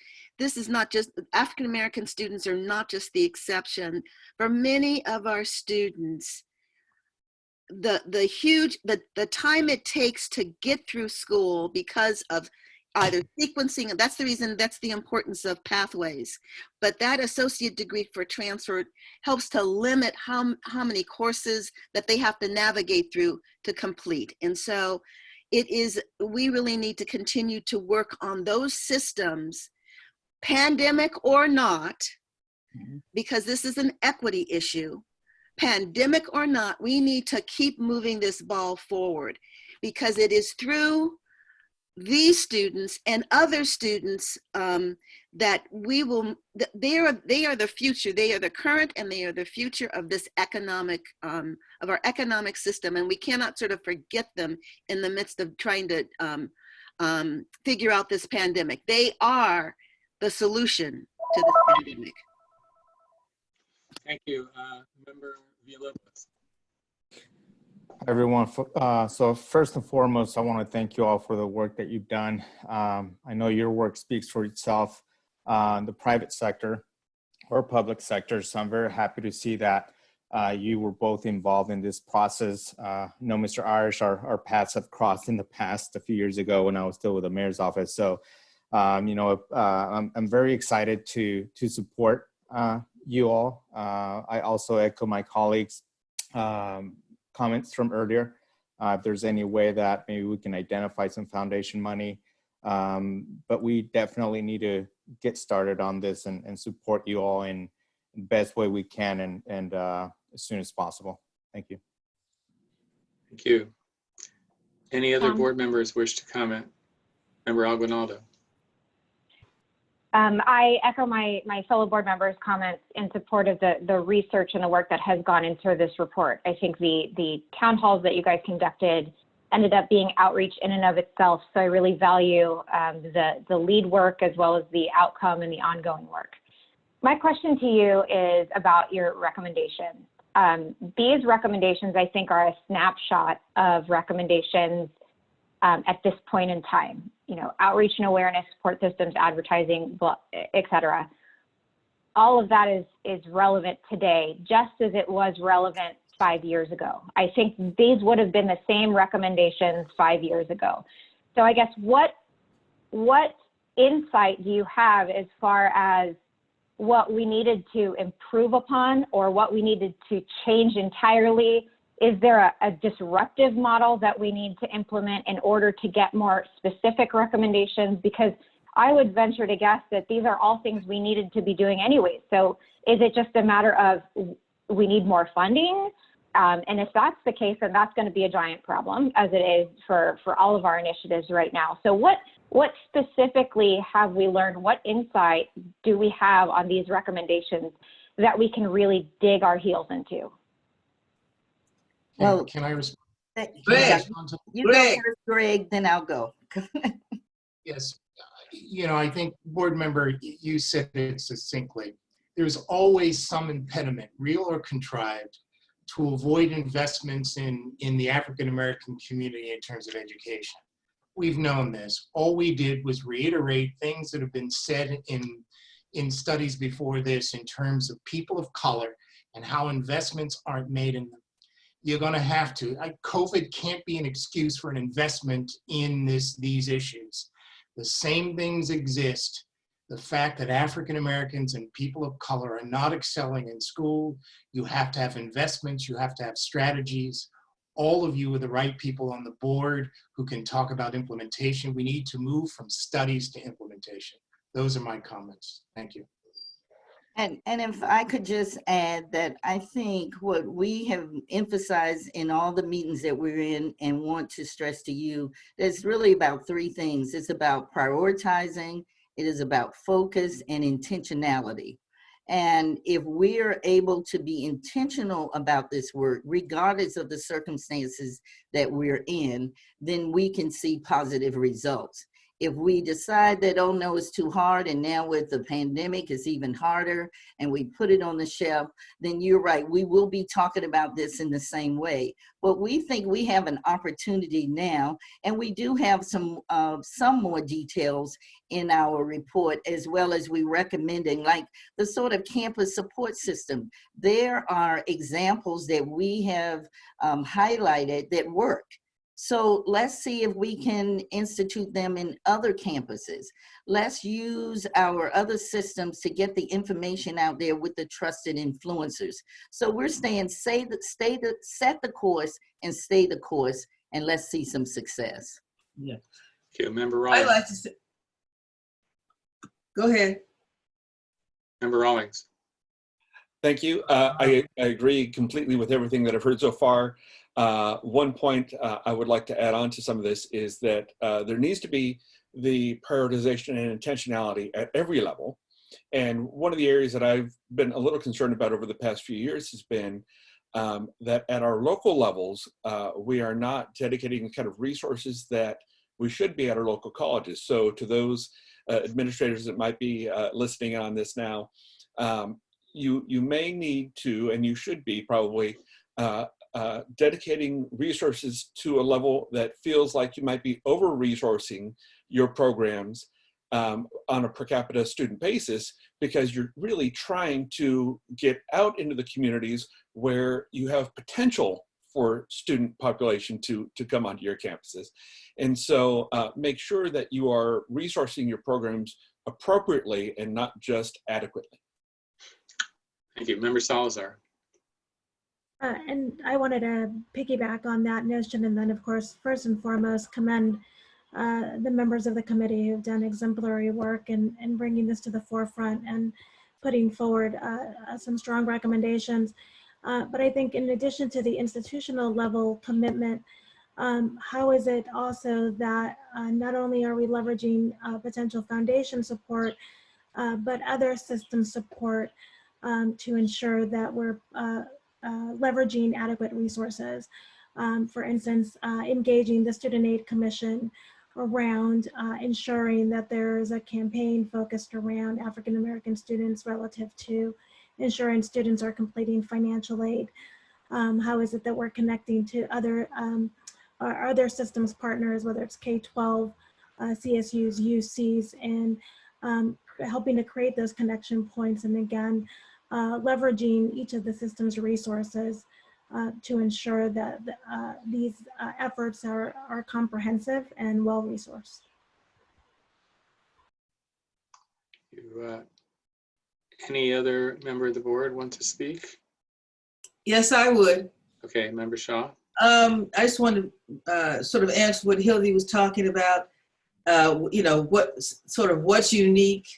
not just, African American students are not just the exception. For many of our students, the time it takes to get through school because of either sequencing, and that's the reason, that's the importance of pathways. But that associate degree for transfer helps to limit how many courses that they have to navigate through to complete. And so we really need to continue to work on those systems, pandemic or not, because this is an equity issue. Pandemic or not, we need to keep moving this ball forward, because it is through these students and other students that we will, they are the future, they are the current, and they are the future of this economic, of our economic system. And we cannot sort of forget them in the midst of trying to figure out this pandemic. They are the solution to this pandemic. Thank you. Member Villalobos. Everyone, so first and foremost, I want to thank you all for the work that you've done. I know your work speaks for itself in the private sector or public sector, so I'm very happy to see that you were both involved in this process. I know Mr. Irish, our paths have crossed in the past a few years ago when I was still with the mayor's office. So, you know, I'm very excited to support you all. I also echo my colleagues' comments from earlier. If there's any way that maybe we can identify some foundation money, but we definitely need to get started on this and support you all in the best way we can and as soon as possible. Thank you. Thank you. Any other board members wish to comment? Member Aguinaldo. I echo my fellow board members' comments in support of the research and the work that has gone into this report. I think the town halls that you guys conducted ended up being outreach in and of itself. So I really value the lead work as well as the outcome and the ongoing work. My question to you is about your recommendations. These recommendations, I think, are a snapshot of recommendations at this point in time. You know, outreach and awareness, support systems, advertising, et cetera. All of that is relevant today, just as it was relevant 5 years ago. I think these would have been the same recommendations 5 years ago. So I guess what insight do you have as far as what we needed to improve upon or what we needed to change entirely? Is there a disruptive model that we need to implement in order to get more specific recommendations? Because I would venture to guess that these are all things we needed to be doing anyway. So is it just a matter of we need more funding? And if that's the case, then that's going to be a giant problem, as it is for all of our initiatives right now. So what specifically have we learned? What insight do we have on these recommendations that we can really dig our heels into? Can I respond Greg, Greg. you go first, Greg, then I'll go. Yes, I think board member, you said it succinctly. There's always some impediment, real or contrived, to avoid investments in the African-American community in terms of education. We've known this. All we did was reiterate things that have been said in studies before this in terms of people of color and how investments aren't made in them. You're going to have to. COVID can't be an excuse for an investment in these issues. The same things exist. The fact that African Americans and people of color are not excelling in school, you have to have investments, you have to have strategies. All of you are the right people on the board who can talk about implementation. We need to move from studies to implementation. Those are my comments. Thank you. And if I could just add that I think what we have emphasized in all the meetings that we're in and want to stress to you, is really about three things. It's about prioritizing, it is about focus and intentionality. And if we're able to be intentional about this work, regardless of the circumstances that we're in, then we can see positive results. If we decide that, oh no, it's too hard, and now with the pandemic, it's even harder, and we put it on the shelf, then you're right, we will be talking about this in the same way. But we think we have an opportunity now, and we do have some more details in our report, as well as we recommending, like the sort of campus support system. There are examples that we have highlighted that work. So let's see if we can institute them in other campuses. Let's use our other systems to get the information out there with the trusted influencers. So we're saying, set the course and stay the course, and let's see some success. Yeah. Okay, Member Rawlings. I'd like to say, go ahead. Member Rawlings. Thank you. I agree completely with everything that I've heard so far. One point I would like to add on to some of this is that there needs to be the prioritization and intentionality at every level. And one of the areas that I've been a little concerned about over the past few years has been that at our local levels, we are not dedicating the kind of resources that we should be at our local colleges. So to those administrators that might be listening on this now, you may need to, and you should be probably, dedicating resources to a level that feels like you might be over-resourcing your programs on a per capita student basis, because you're really trying to get out into the communities where you have potential for student population to come onto your campuses. And so make sure that you are resourcing your programs appropriately and not just adequately. Thank you. Member Salazar. And I wanted to piggyback on that notion, and then of course, first and foremost, commend the members of the committee who've done exemplary work in bringing this to the forefront and putting forward some strong recommendations. But I think in addition to the institutional level commitment, how is it also that not only are we leveraging potential foundation support, but other system support to ensure that we're leveraging adequate resources. For instance, engaging the Student Aid Commission around ensuring that there is a campaign focused around African American students relative to ensuring students are completing financial aid. How is it that we're connecting to other systems partners, whether it's K-12, CSUs, UCs, and helping to create those connection points, and again, leveraging each of the system's resources to ensure that these efforts are comprehensive and well-resourced. Any other member of the board want to speak? Yes, I would. Okay, Member Shaw. I just want to sort of answer what Hildy was talking about. What's unique.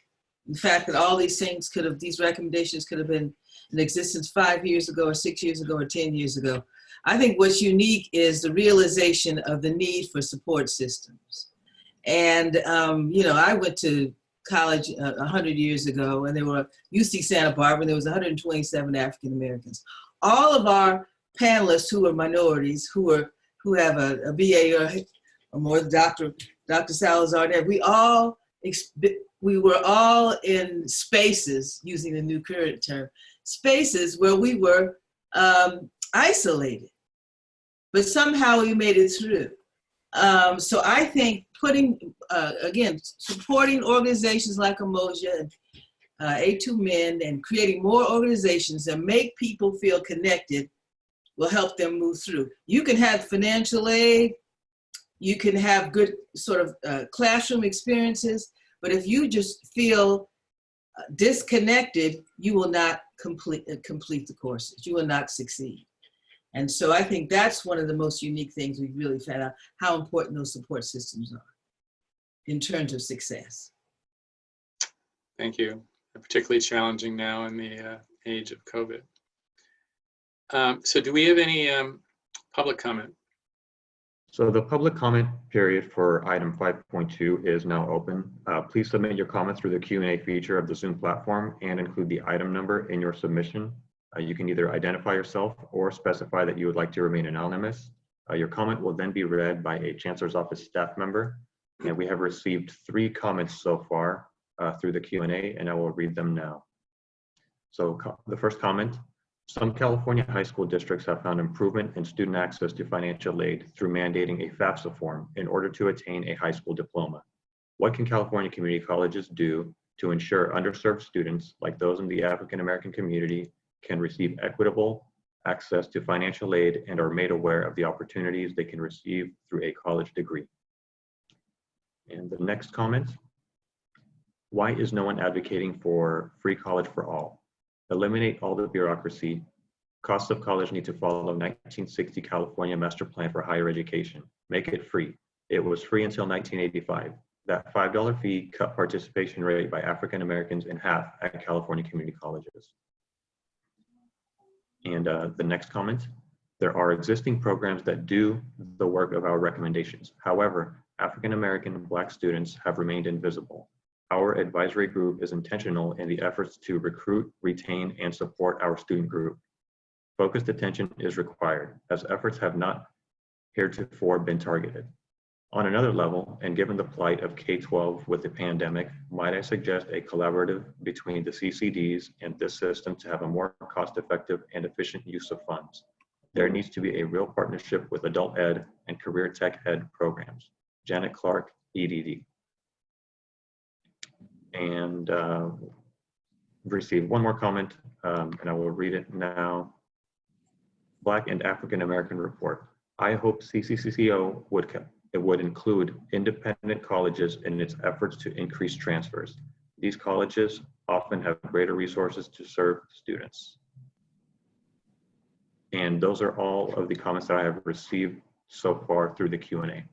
The fact that all these things these recommendations could have been in existence 5 years ago or 6 years ago or 10 years ago. I think what's unique is the realization of the need for support systems. And, I went to college 100 years ago, and there were UC Santa Barbara, and there was 127 African Americans. All of our panelists who were minorities, who who have a BA or more, Dr. Salazar there, we were all in spaces, using the new current term, spaces where we were isolated, but somehow we made it through. So I think again, supporting organizations like Umoja and A2Men and creating more organizations that make people feel connected will help them move through. You can have financial aid, you can have good sort of classroom experiences, but if you just feel disconnected, you will not complete the courses. You will not succeed. And so I think that's one of the most unique things we've really found out, how important those support systems are in terms of success. Thank you. Particularly challenging now in the age of COVID. So do we have any public comment? So the public comment period for item 5.2 is now open. Please submit your comments through the Q&A feature of the Zoom platform and include the item number in your submission. You can either identify yourself or specify that you would like to remain anonymous. Your comment will then be read by a Chancellor's Office staff member. And we have received 3 comments so far through the Q&A, and I will read them now. So the first comment: some California high school districts have found improvement in student access to financial aid through mandating a FAFSA form in order to attain a high school diploma. What can California community colleges do to ensure underserved students, like those in the African American community, can receive equitable access to financial aid and are made aware of the opportunities they can receive through a college degree? And the next comment: why is no one advocating for free college for all? Eliminate all the bureaucracy. Costs of college need to follow 1960 California Master Plan for Higher Education. Make it free. It was free until 1985. That $5 fee cut participation rate by African Americans in half at California community colleges. And the next comment: there are existing programs that do the work of our recommendations. However, African American and Black students have remained invisible. Our advisory group is intentional in the efforts to recruit, retain, and support our student group. Focused attention is required, as efforts have not heretofore been targeted. On another level, and given the plight of K-12 with the pandemic, might I suggest a collaborative between the CCDs and this system to have a more cost-effective and efficient use of funds. There needs to be a real partnership with adult ed and career tech ed programs. Janet Clark, EDD. And received one more comment, and I will read it now. Black and African American report. I hope CCCO would include independent colleges in its efforts to increase transfers. These colleges often have greater resources to serve students. And those are all of the comments that I have received so far through the Q&A.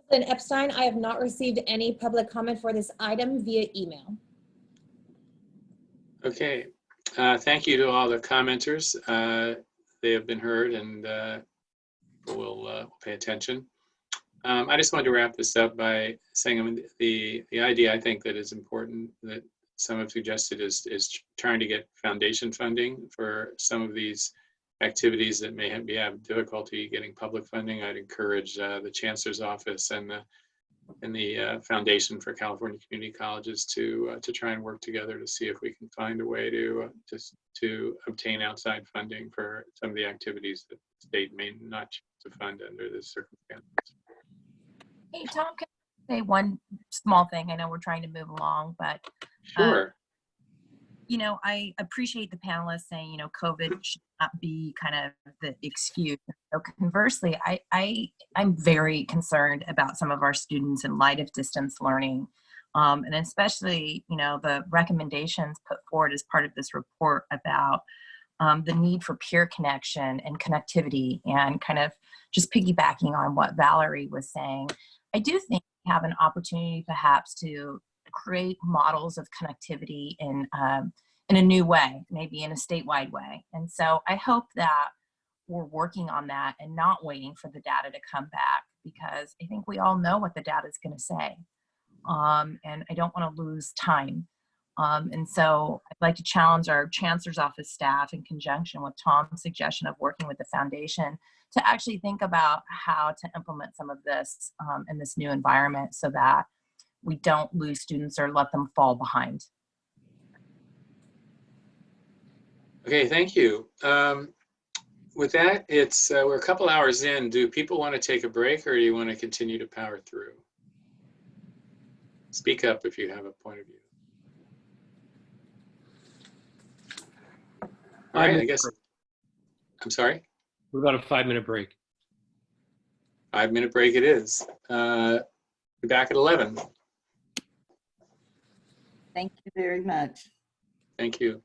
President Epstein, I have not received any public comment for this item via email. Okay, thank you to all the commenters. They have been heard, and we'll pay attention. I just wanted to wrap this up by saying, I mean, the idea I think that is important that some have suggested is trying to get foundation funding for some of these activities that may have difficulty getting public funding. I'd encourage the Chancellor's Office and the Foundation for California Community Colleges to try and work together to see if we can find a way to obtain outside funding for some of the activities that the state may not choose to fund under this circumstance. Hey, Tom, can I say one small thing? I know we're trying to move along, but sure. You know, I appreciate the panelists saying, you know, COVID should not be kind of the excuse. So conversely, I'm very concerned about some of our students in light of distance learning. And especially, you know, the recommendations put forward as part of this report about the need for peer connection and connectivity, and kind of just piggybacking on what Valerie was saying. I do think we have an opportunity perhaps to create models of connectivity in a new way, maybe in a statewide way. And so I hope that we're working on that and not waiting for the data to come back, because I think we all know what the data is going to say. And I don't want to lose time. And so I'd like to challenge our Chancellor's Office staff in conjunction with Tom's suggestion of working with the foundation to actually think about how to implement some of this in this new environment so that we don't lose students or let them fall behind. Okay, thank you. With that, it's we're a couple hours in. Do people want to take a break, or do you want to continue to power through? Speak up if you have a point of view. All right, I guess. I'm sorry? What about a 5-minute break? 5-minute break it is. Be back at 11. Thank you very much. Thank you.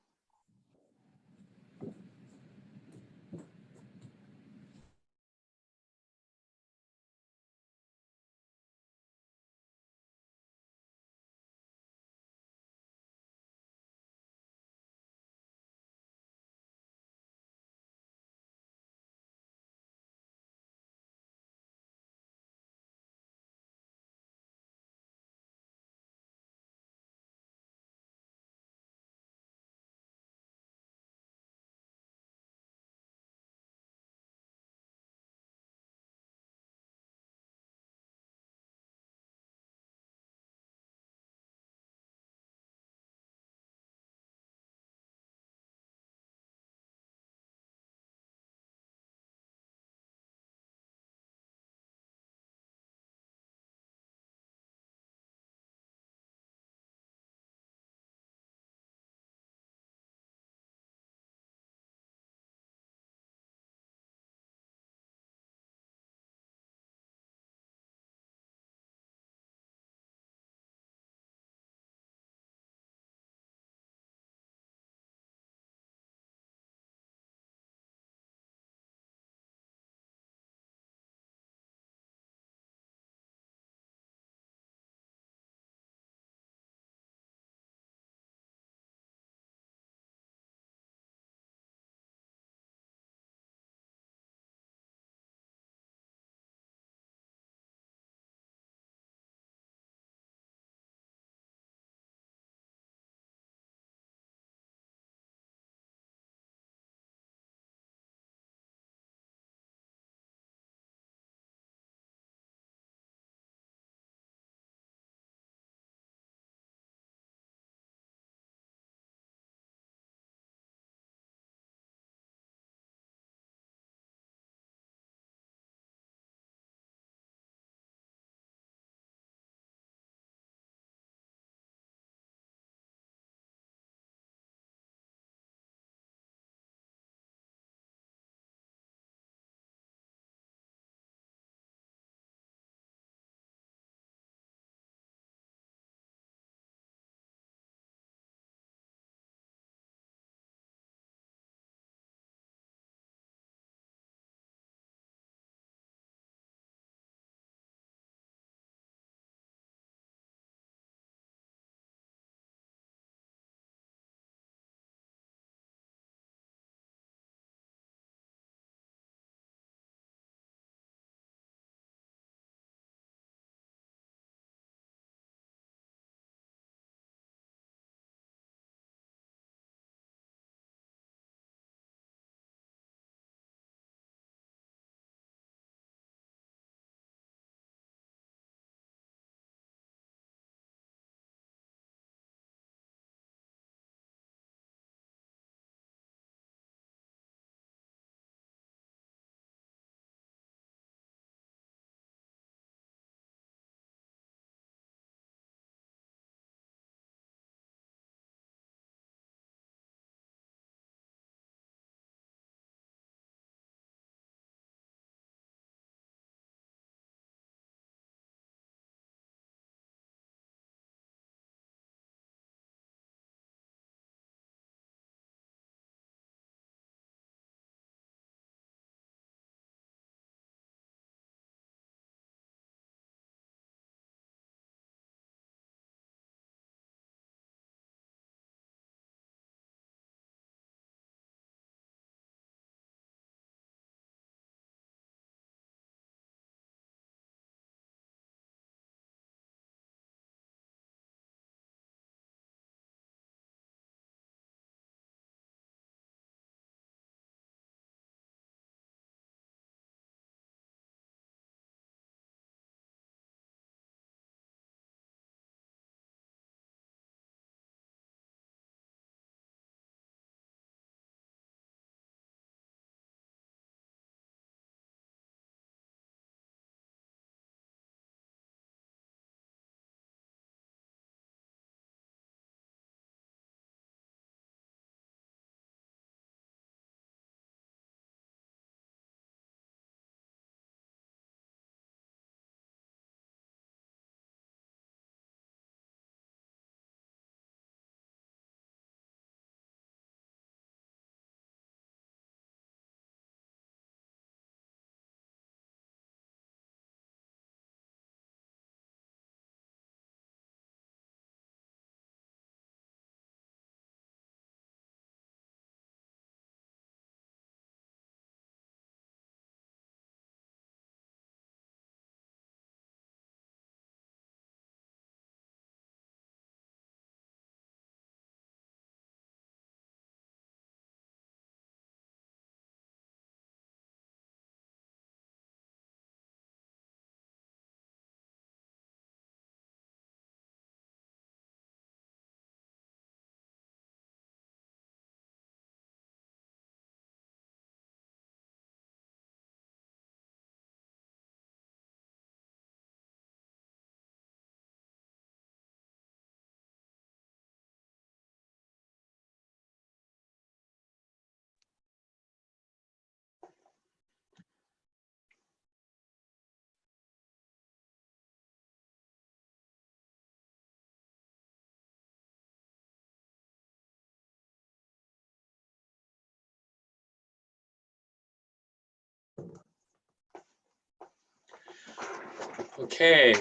Okay.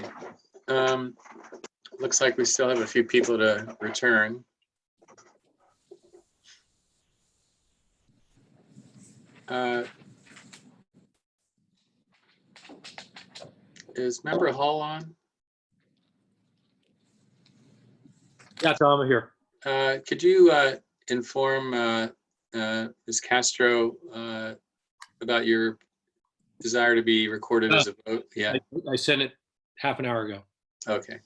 Looks like we still have a few people to return. Is Member Hall on? Yeah, Tom, I'm here. Could you inform Ms. Castro about your desire to be recorded as a vote? Yeah. I sent it half an hour ago. Okay.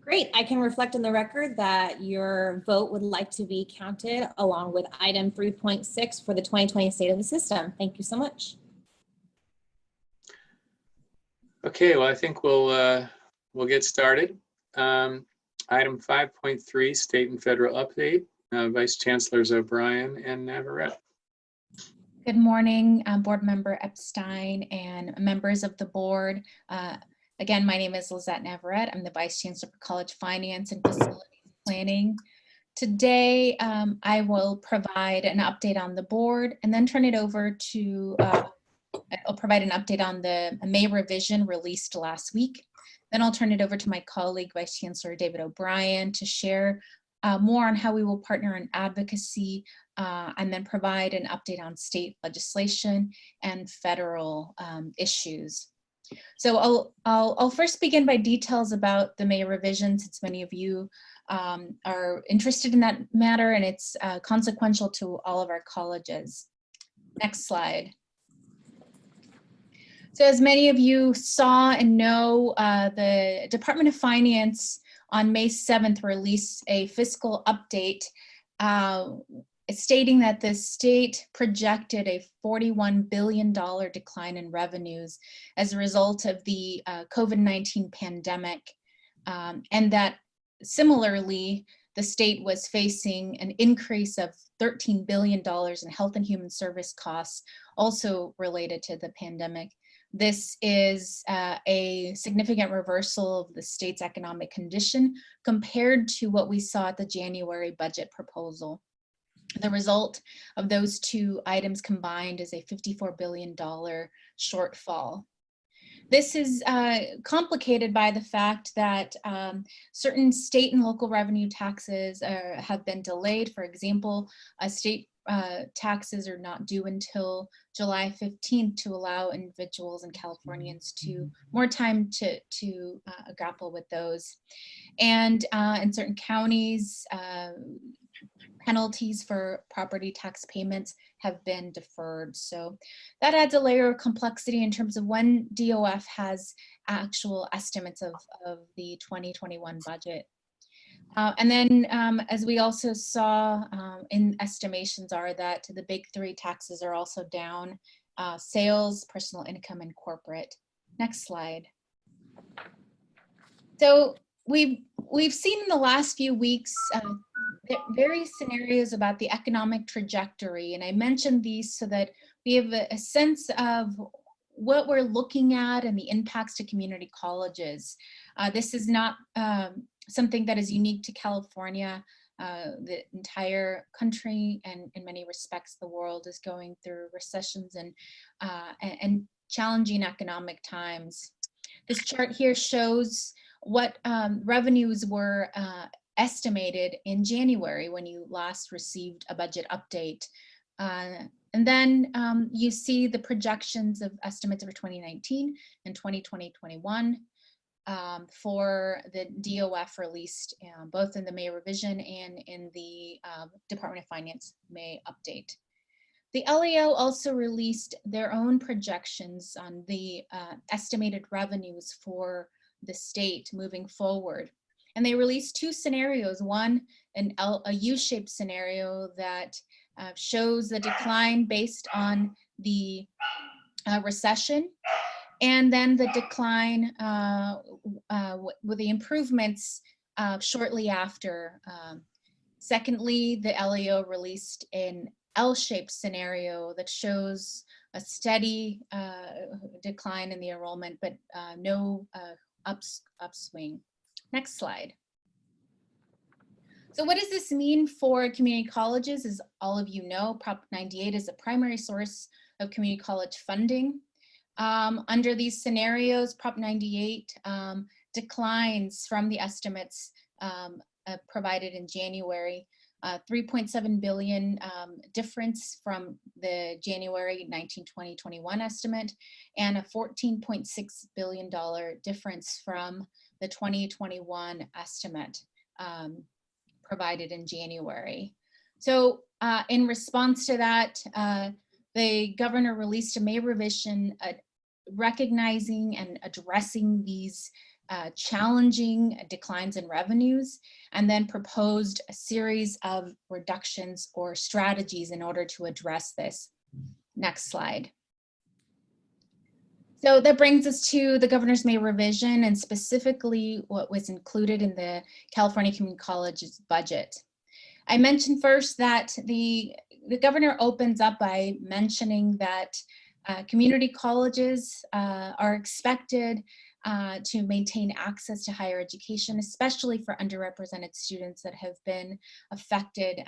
Great. I can reflect on the record that your vote would like to be counted along with item 3.6 for the 2020 State of the System. Thank you so much. Okay, well, I think we'll get started. Item 5.3, State and Federal Update. Vice Chancellors O'Brien and Navarrete. Good morning, Board Member Epstein and members of the board. Again, my name is Lizette Navarrete. I'm the Vice Chancellor for College Finance and Facilities Planning. Today, I will provide an update on the board and then turn it over to, I'll provide an update on the May revision released last week. Then I'll turn it over to my colleague, Vice Chancellor David O'Brien, to share more on how we will partner in advocacy and then provide an update on state legislation and federal issues. So I'll first begin by details about the May revision, since many of you are interested in that matter, and it's consequential to all of our colleges. Next slide. So as many of you saw and know, the Department of Finance on May 7th released a fiscal update stating that the state projected a $41 billion decline in revenues as a result of the COVID-19 pandemic, and that similarly, the state was facing an increase of $13 billion in health and human service costs, also related to the pandemic. This is a significant reversal of the state's economic condition compared to what we saw at the January budget proposal. The result of those two items combined is a $54 billion shortfall. This is complicated by the fact that certain state and local revenue taxes have been delayed. For example, state taxes are not due until July 15th to allow individuals and Californians to more time to grapple with those. And in certain counties, penalties for property tax payments have been deferred. So that adds a layer of complexity in terms of when DOF has actual estimates of the 2021 budget. And then as we also saw in estimations are that the big three taxes are also down: sales, personal income, and corporate. Next slide. So we've seen in the last few weeks various scenarios about the economic trajectory, and I mentioned these so that we have a sense of what we're looking at and the impacts to community colleges. This is not something that is unique to California. The entire country and in many respects the world is going through recessions and challenging economic times. This chart here shows what revenues were estimated in January when you last received a budget update. And then you see the projections of estimates for 2019 and 2020-21 for the DOF released both in the May revision and in the Department of Finance May update. The LAO also released their own projections on the estimated revenues for the state moving forward. And they released two scenarios, one a U-shaped scenario that shows the decline based on the recession, and then the decline with the improvements shortly after. Secondly, the LAO released an L-shaped scenario that shows a steady decline in the enrollment, but no upswing. Next slide. So what does this mean for community colleges? As all of you know, Prop 98 is a primary source of community college funding. Under these scenarios, Prop 98 declines from the estimates provided in January. 3.7 billion difference from the January 19-20-21 estimate, and a $14.6 billion difference from the 2021 estimate provided in January. So in response to that, the governor released a May revision recognizing and addressing these challenging declines in revenues, and then proposed a series of reductions or strategies in order to address this. Next slide. So that brings us to the governor's May revision, and specifically what was included in the California Community College's budget. I mentioned first that the governor opens up by mentioning that community colleges are expected to maintain access to higher education, especially for underrepresented students that have been affected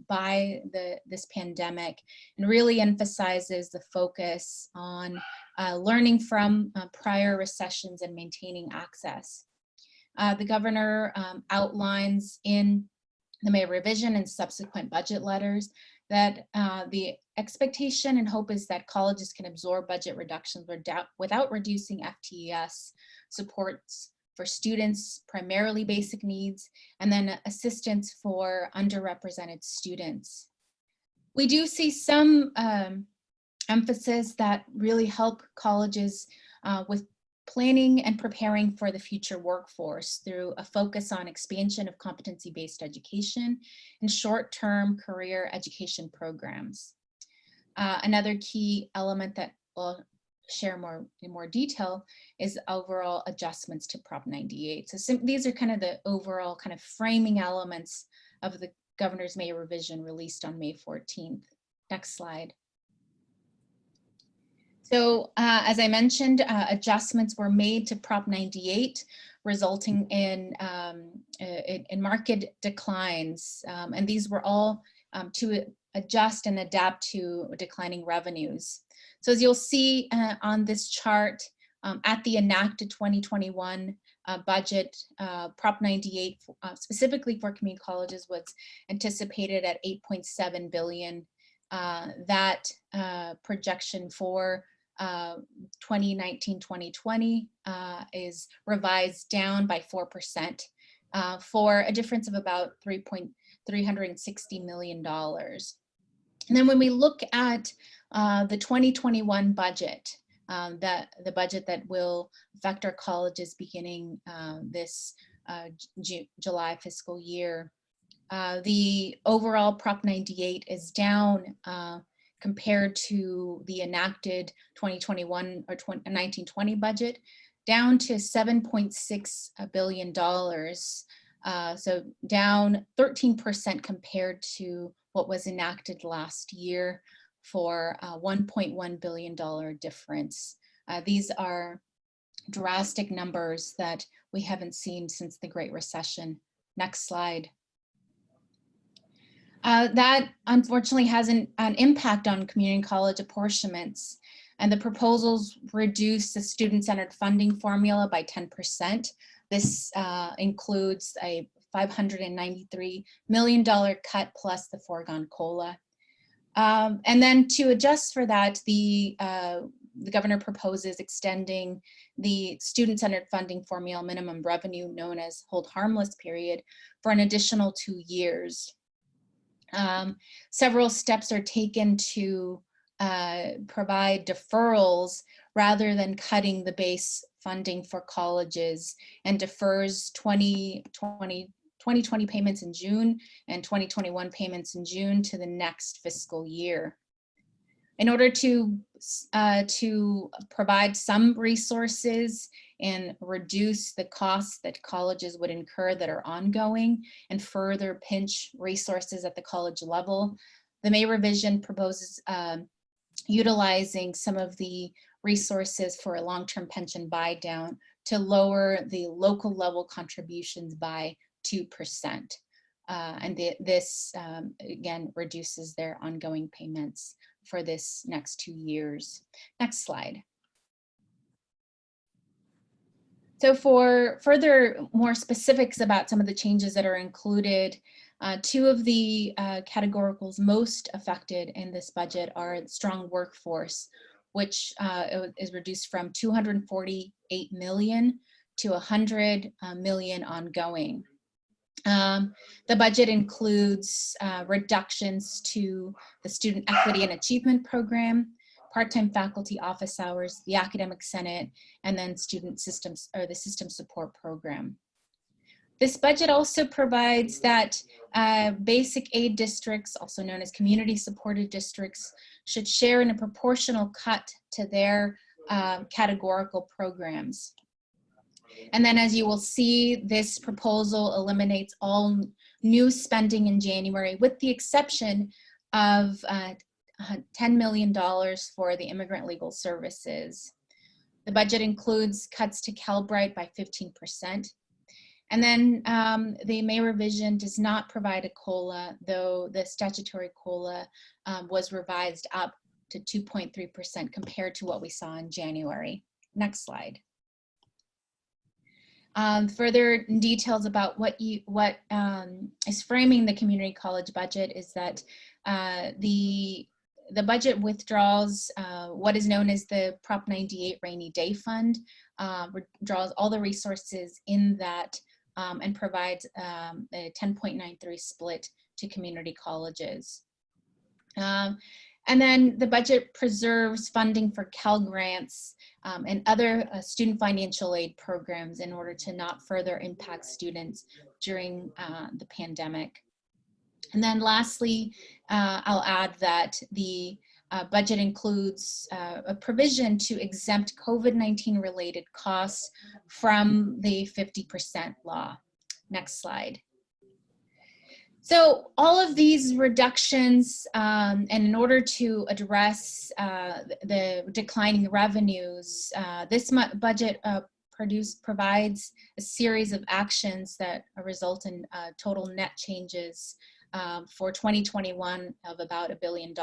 by this pandemic, and really emphasizes the focus on learning from prior recessions and maintaining access. The governor outlines in the May revision and subsequent budget letters that the expectation and hope is that colleges can absorb budget reductions without reducing FTES supports for students, primarily basic needs, and then assistance for underrepresented students. We do see some emphasis that really help colleges with planning and preparing for the future workforce through a focus on expansion of competency-based education and short-term career education programs. Another key element that we'll share in more detail is overall adjustments to Prop 98. So these are kind of the overall kind of framing elements of the governor's May revision released on May 14th. Next slide. So as I mentioned, adjustments were made to Prop 98, resulting in market declines. And these were all to adjust and adapt to declining revenues. So as you'll see on this chart, at the enacted 2021 budget, Prop 98, specifically for community colleges, was anticipated at $8.7 billion. That projection for 2019-2020 is revised down by 4% for a difference of about $360 million. And then when we look at the 2021 budget, the budget that will affect our colleges beginning this July fiscal year, the overall Prop 98 is down compared to the enacted 2021 or 19-20 budget, down to $7.6 billion. So down 13% compared to what was enacted last year, for a $1.1 billion difference. These are drastic numbers that we haven't seen since the Great Recession. Next slide. That unfortunately has an impact on community college apportionments, and the proposals reduce the student-centered funding formula by 10%. This includes a $593 million cut plus the foregone COLA. And then to adjust for that, the governor proposes extending the student-centered funding formula minimum revenue, known as hold harmless period, for an additional 2 years. Several steps are taken to provide deferrals rather than cutting the base funding for colleges, and defers 2020 payments in June and 2021 payments in June to the next fiscal year. In order to provide some resources and reduce the costs that colleges would incur that are ongoing, and further pinch resources at the college level, the May revision proposes utilizing some of the resources for a long-term pension buy down to lower the local level contributions by 2%. And this, again, reduces their ongoing payments for this next 2 years. Next slide. So for further more specifics about some of the changes that are included, two of the categoricals most affected in this budget are strong workforce, which is reduced from 248 million to 100 million ongoing. The budget includes reductions to the Student Equity and Achievement Program, part-time faculty office hours, the Academic Senate, and then student systems or the System Support Program. This budget also provides that basic aid districts, also known as community supported districts, should share in a proportional cut to their categorical programs. And then as you will see, this proposal eliminates all new spending in January with the exception of $10 million for the Immigrant Legal Services. The budget includes cuts to Calbright by 15%. And then the May revision does not provide a COLA, though the statutory COLA was revised up to 2.3% compared to what we saw in January. Next slide. Further details about what is framing the community college budget is that the budget withdraws what is known as the Prop 98 Rainy Day Fund, withdraws all the resources in that and provides a 10.93 split to community colleges. And then the budget preserves funding for Cal Grants and other student financial aid programs in order to not further impact students during the pandemic. And then lastly, I'll add that the budget includes a provision to exempt COVID-19 related costs from the 50% law. Next slide. So all of these reductions, and in order to address the declining revenues, this budget provides a series of actions that result in total net changes for 2021 of about $1 billion.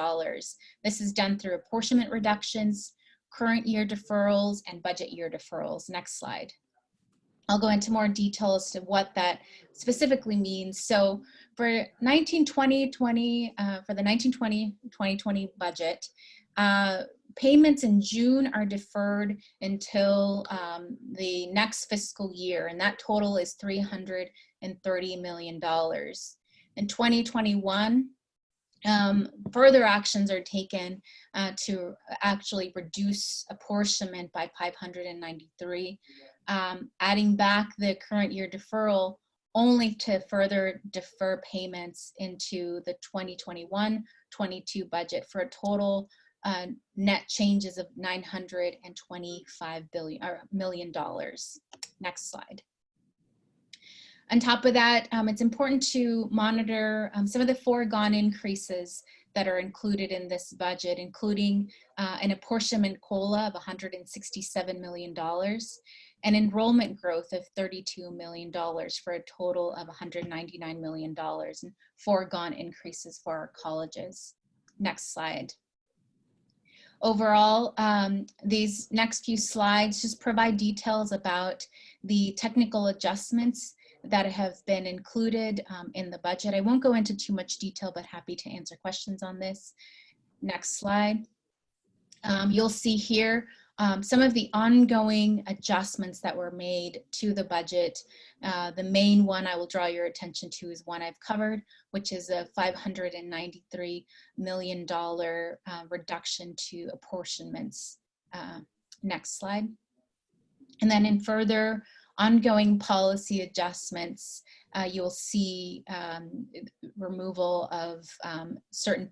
This is done through apportionment reductions, current year deferrals, and budget year deferrals. Next slide. I'll go into more detail as to what that specifically means. So for 2020 budget, payments in June are deferred until the next fiscal year, and that total is $330 million. In 2021, further actions are taken to actually reduce apportionment by 593, adding back the current year deferral only to further defer payments into the 2021-22 budget for a total net changes of $925 million. Next slide. On top of that, it's important to monitor some of the foregone increases that are included in this budget, including an apportionment COLA of $167 million, and enrollment growth of $32 million for a total of $199 million in foregone increases for our colleges. Next slide. Overall, these next few slides just provide details about the technical adjustments that have been included in the budget. I won't go into too much detail, but happy to answer questions on this. Next slide. You'll see here some of the ongoing adjustments that were made to the budget. The main one I will draw your attention to is one I've covered, which is a $593 million reduction to apportionments. Next slide. And then in further ongoing policy adjustments, you'll see removal of certain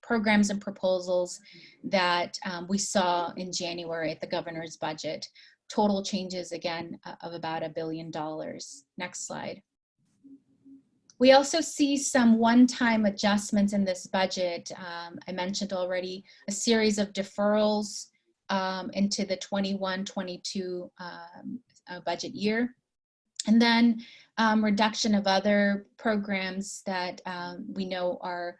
programs and proposals that we saw in January at the governor's budget. Total changes, again, of about $1 billion. Next slide. We also see some one-time adjustments in this budget. I mentioned already a series of deferrals into the 21-22 budget year. And then reduction of other programs that we know are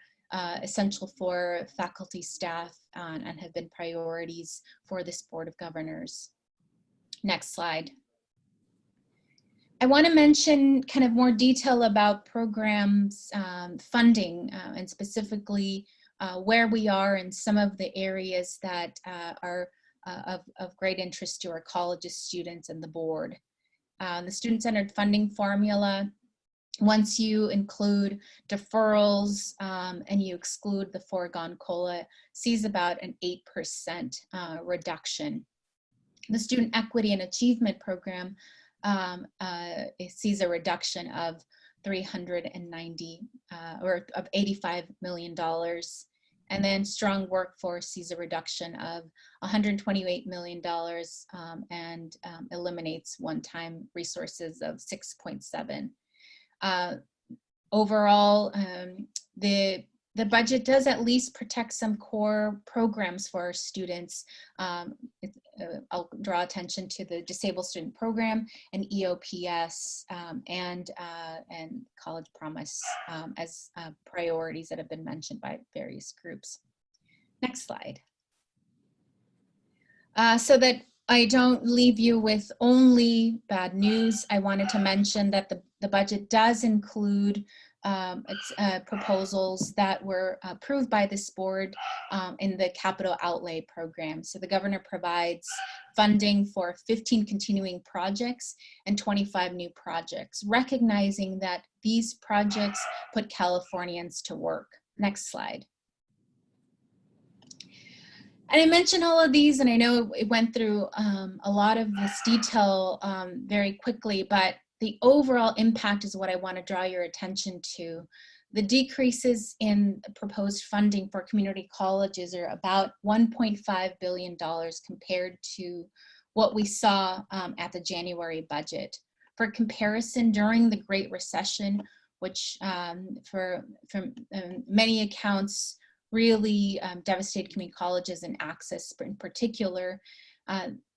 essential for faculty, staff, and have been priorities for this Board of Governors. Next slide. I want to mention kind of more detail about programs funding and specifically where we are in some of the areas that are of great interest to our colleges, students, and the board. The student-centered funding formula, once you include deferrals and you exclude the foregone COLA, sees about an 8% reduction. The Student Equity and Achievement Program it sees a reduction of $390 or of $85 million. And then Strong Workforce sees a reduction of $128 million and eliminates one-time resources of 6.7. Overall, the budget does at least protect some core programs for our students. I'll draw attention to the Disabled Student Program and EOPS and College Promise as priorities that have been mentioned by various groups. Next slide. So that I don't leave you with only bad news, I wanted to mention that the budget does include proposals that were approved by this board in the capital outlay program. So the governor provides funding for 15 continuing projects and 25 new projects, recognizing that these projects put Californians to work. Next slide. And I mentioned all of these, and I know it went through a lot of this detail very quickly, but the overall impact is what I want to draw your attention to. The decreases in proposed funding for community colleges are about $1.5 billion compared to what we saw at the January budget. For comparison, during the Great Recession, which for many accounts really devastated community colleges and access in particular,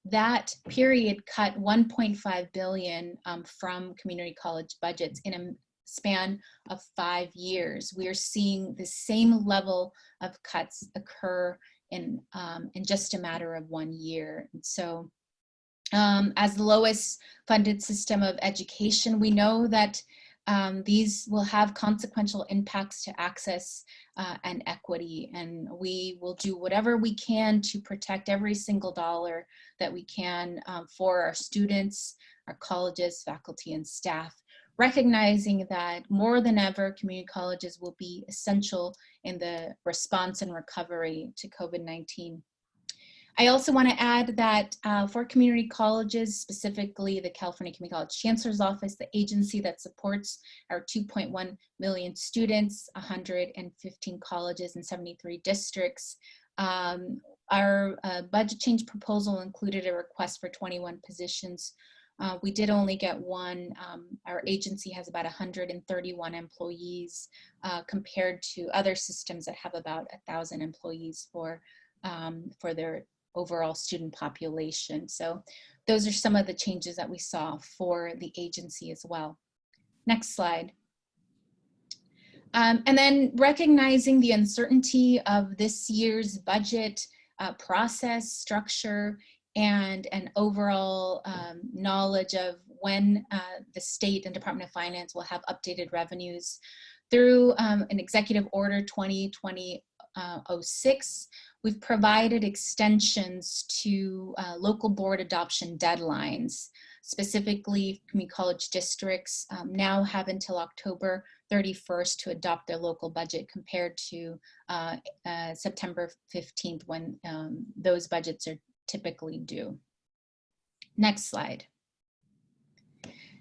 that period cut $1.5 billion from community college budgets in a span of 5 years. We are seeing the same level of cuts occur in just a matter of 1 year. And so as the lowest funded system of education, we know that these will have consequential impacts to access and equity, and we will do whatever we can to protect every single dollar that we can for our students, our colleges, faculty, and staff, recognizing that more than ever, community colleges will be essential in the response and recovery to COVID-19. I also want to add that for community colleges, specifically the California Community College Chancellor's Office, the agency that supports our 2.1 million students, 115 colleges and 73 districts, our budget change proposal included a request for 21 positions. We did only get one. Our agency has about 131 employees compared to other systems that have about 1,000 employees for their overall student population. So those are some of the changes that we saw for the agency as well. Next slide. And then recognizing the uncertainty of this year's budget process, structure, and an overall knowledge of when the state and Department of Finance will have updated revenues through an Executive Order 2020-06, we've provided extensions to local board adoption deadlines. Specifically, community college districts now have until October 31st to adopt their local budget compared to September 15th when those budgets are typically due. Next slide.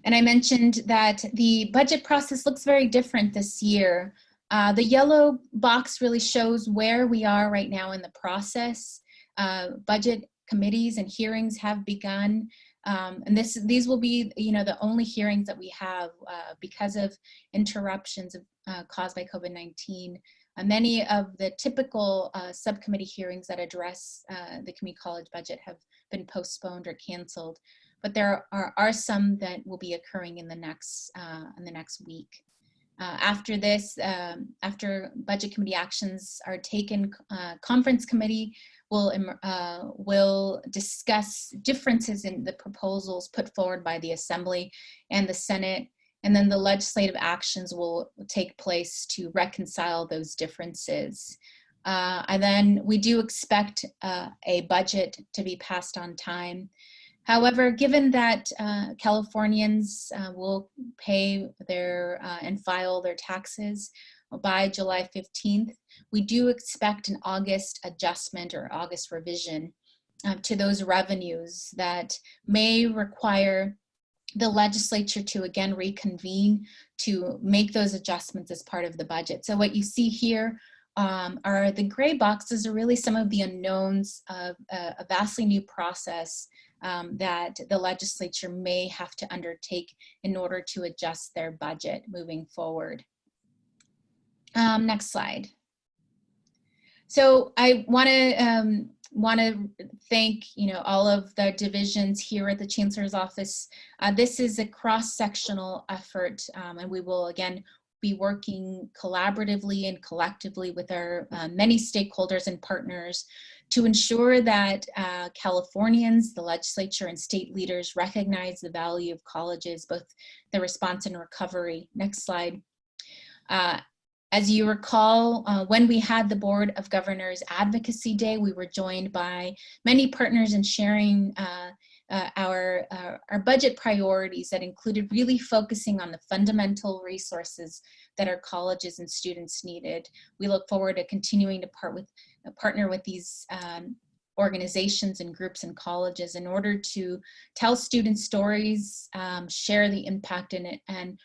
And I mentioned that the budget process looks very different this year. The yellow box really shows where we are right now in the process. Budget committees and hearings have begun. And these will be, the only hearings that we have because of interruptions caused by COVID-19. Many of the typical subcommittee hearings that address the community college budget have been postponed or canceled, but there are some that will be occurring in the next week. After this, after budget committee actions are taken, conference committee will discuss differences in the proposals put forward by the Assembly and the Senate, and then the legislative actions will take place to reconcile those differences. And then we do expect a budget to be passed on time. However, given that Californians will pay their and file their taxes by July 15th, we do expect an August adjustment or August revision to those revenues that may require the legislature to again reconvene to make those adjustments as part of the budget. So what you see here are the gray boxes are really some of the unknowns of a vastly new process that the legislature may have to undertake in order to adjust their budget moving forward. Next slide. So I want to thank all of the divisions here at the Chancellor's office. This is a cross-sectional effort, and we will again be working collaboratively and collectively with our many stakeholders and partners to ensure that Californians, the legislature, and state leaders recognize the value of colleges, both the response and recovery. Next slide. As you recall, when we had the Board of Governors Advocacy Day, we were joined by many partners in sharing our budget priorities that included really focusing on the fundamental resources that our colleges and students needed. We look forward to continuing to partner with these organizations and groups and colleges in order to tell student stories, share the impact in it, and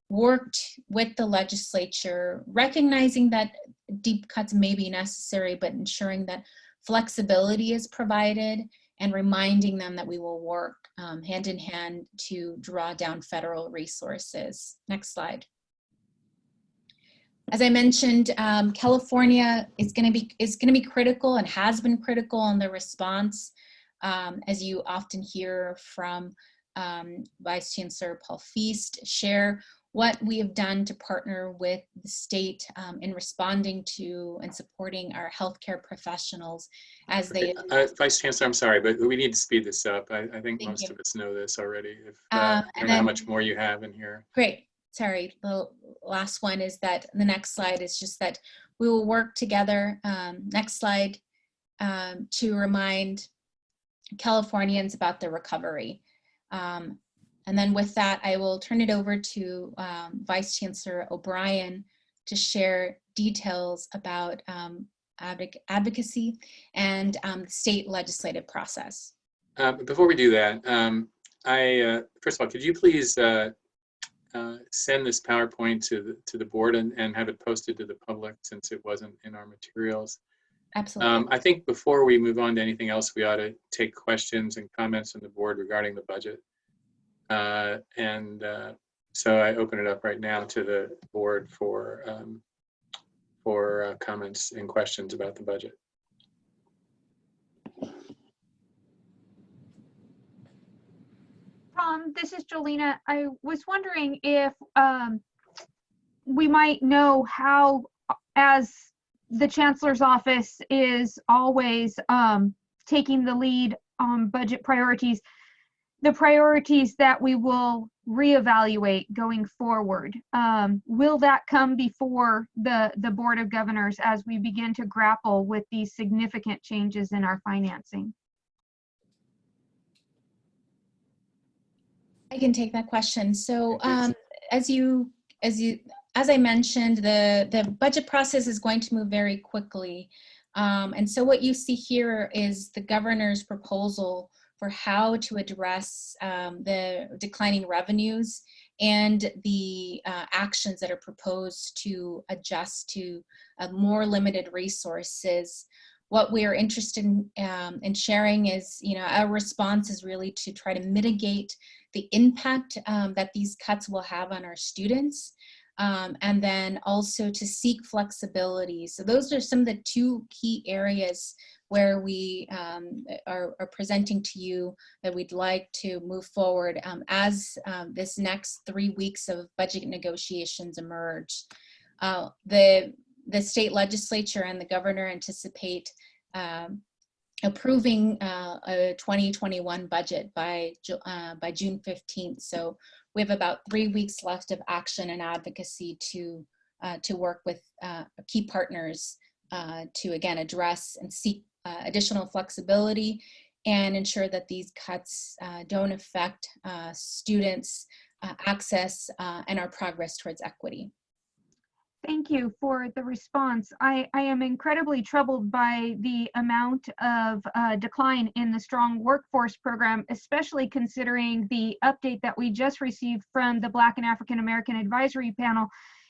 worked with the legislature, recognizing that deep cuts may be necessary, but ensuring that flexibility is provided and reminding them that we will work hand in hand to draw down federal resources. Next slide. As I mentioned, California is going to be critical and has been critical in the response, as you often hear from Vice Chancellor Paul Feast share what we have done to partner with the state in responding to and supporting our healthcare professionals as they— Vice Chancellor, I'm sorry, but we need to speed this up. I think most of us know this already. I don't know how much more you have in here. Great. Sorry, the last one is that the next slide is just that we will work together, next slide, to remind Californians about the recovery. And then with that, I will turn it over to Vice Chancellor O'Brien to share details about advocacy and the state legislative process. Before we do that, first of all, could you please send this PowerPoint to the board and have it posted to the public since it wasn't in our materials? Absolutely. I think before we move on to anything else, we ought to take questions and comments from the board regarding the budget. So I open it up right now to the board for comments and questions about the budget. This is Jolena. I was wondering if we might know how, as the Chancellor's office is always taking the lead on budget priorities, the priorities that we will reevaluate going forward. Will that come before the Board of Governors as we begin to grapple with these significant changes in our financing? I can take that question. So as I mentioned, the budget process is going to move very quickly. And so what you see here is the governor's proposal for how to address the declining revenues and the actions that are proposed to adjust to more limited resources. What we are interested in sharing is, our response is really to try to mitigate the impact that these cuts will have on our students, and then also to seek flexibility. So those are some of the two key areas where we are presenting to you that we'd like to move forward as this next 3 weeks of budget negotiations emerge. The the state legislature and the governor anticipate approving a 2021 budget by June 15th. So we have about 3 weeks left of action and advocacy to work with key partners to again address and seek additional flexibility and ensure that these cuts don't affect students' access and our progress towards equity. Thank you for the response. I am incredibly troubled by the amount of decline in the Strong Workforce Program, especially considering the update that we just received from the Black and African American Advisory Panel,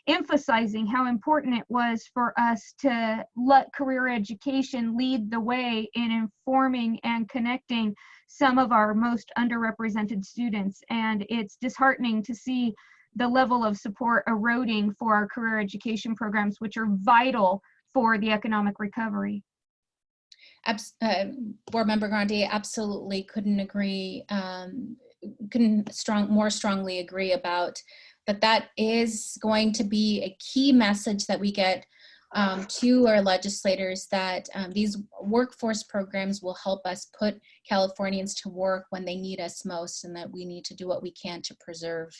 emphasizing how important it was for us to let career education lead the way in informing and connecting some of our most underrepresented students. And it's disheartening to see the level of support eroding for our career education programs, which are vital for the economic recovery. Board Member Grande, absolutely couldn't agree, more strongly agree about that is going to be a key message that we get to our legislators, that these workforce programs will help us put Californians to work when they need us most, and that we need to do what we can to preserve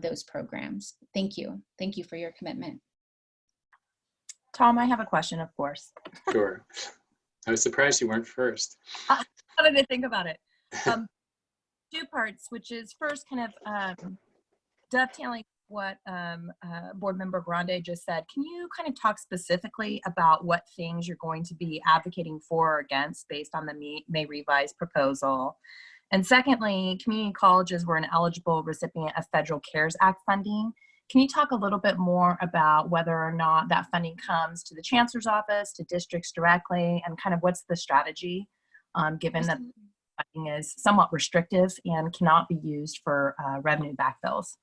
those programs. Thank you. Thank you for your commitment. Tom, I have a question, of course. Sure. I was surprised you weren't first. How did I think about it? 2 parts, which is first kind of dovetailing what Board Member Grande just said. Can you kind of talk specifically about what things you're going to be advocating for or against based on the May revised proposal? And secondly, community colleges were an eligible recipient of Federal CARES Act funding. Can you talk a little bit more about whether or not that funding comes to the Chancellor's office, to districts directly, and kind of what's the strategy, given that funding is somewhat restrictive and cannot be used for revenue backfills?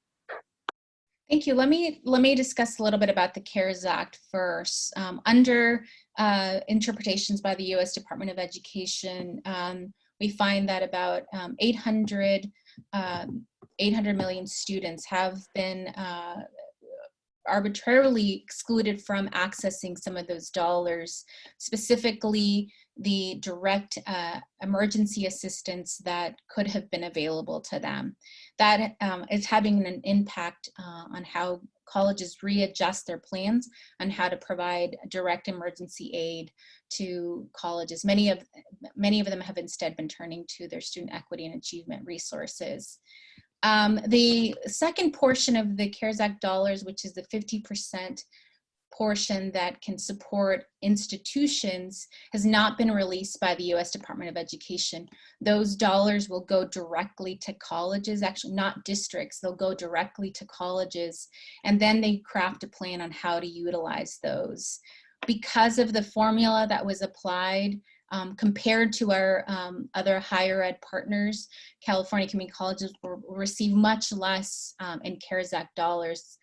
Thank you. Let me discuss a little bit about the CARES Act first. Under interpretations by the U.S. Department of Education, we find that about 800 million students have been arbitrarily excluded from accessing some of those dollars, specifically the direct emergency assistance that could have been available to them. That is having an impact on how colleges readjust their plans on how to provide direct emergency aid to colleges. Many of them have instead been turning to their student equity and achievement resources. The second portion of the CARES Act dollars, which is the 50% portion that can support institutions, has not been released by the U.S. Department of Education. Those dollars will go directly to colleges, actually not districts, they'll go directly to colleges, and then they craft a plan on how to utilize those. Because of the formula that was applied, compared to our other higher ed partners, California community colleges will receive much less in CARES Act dollars,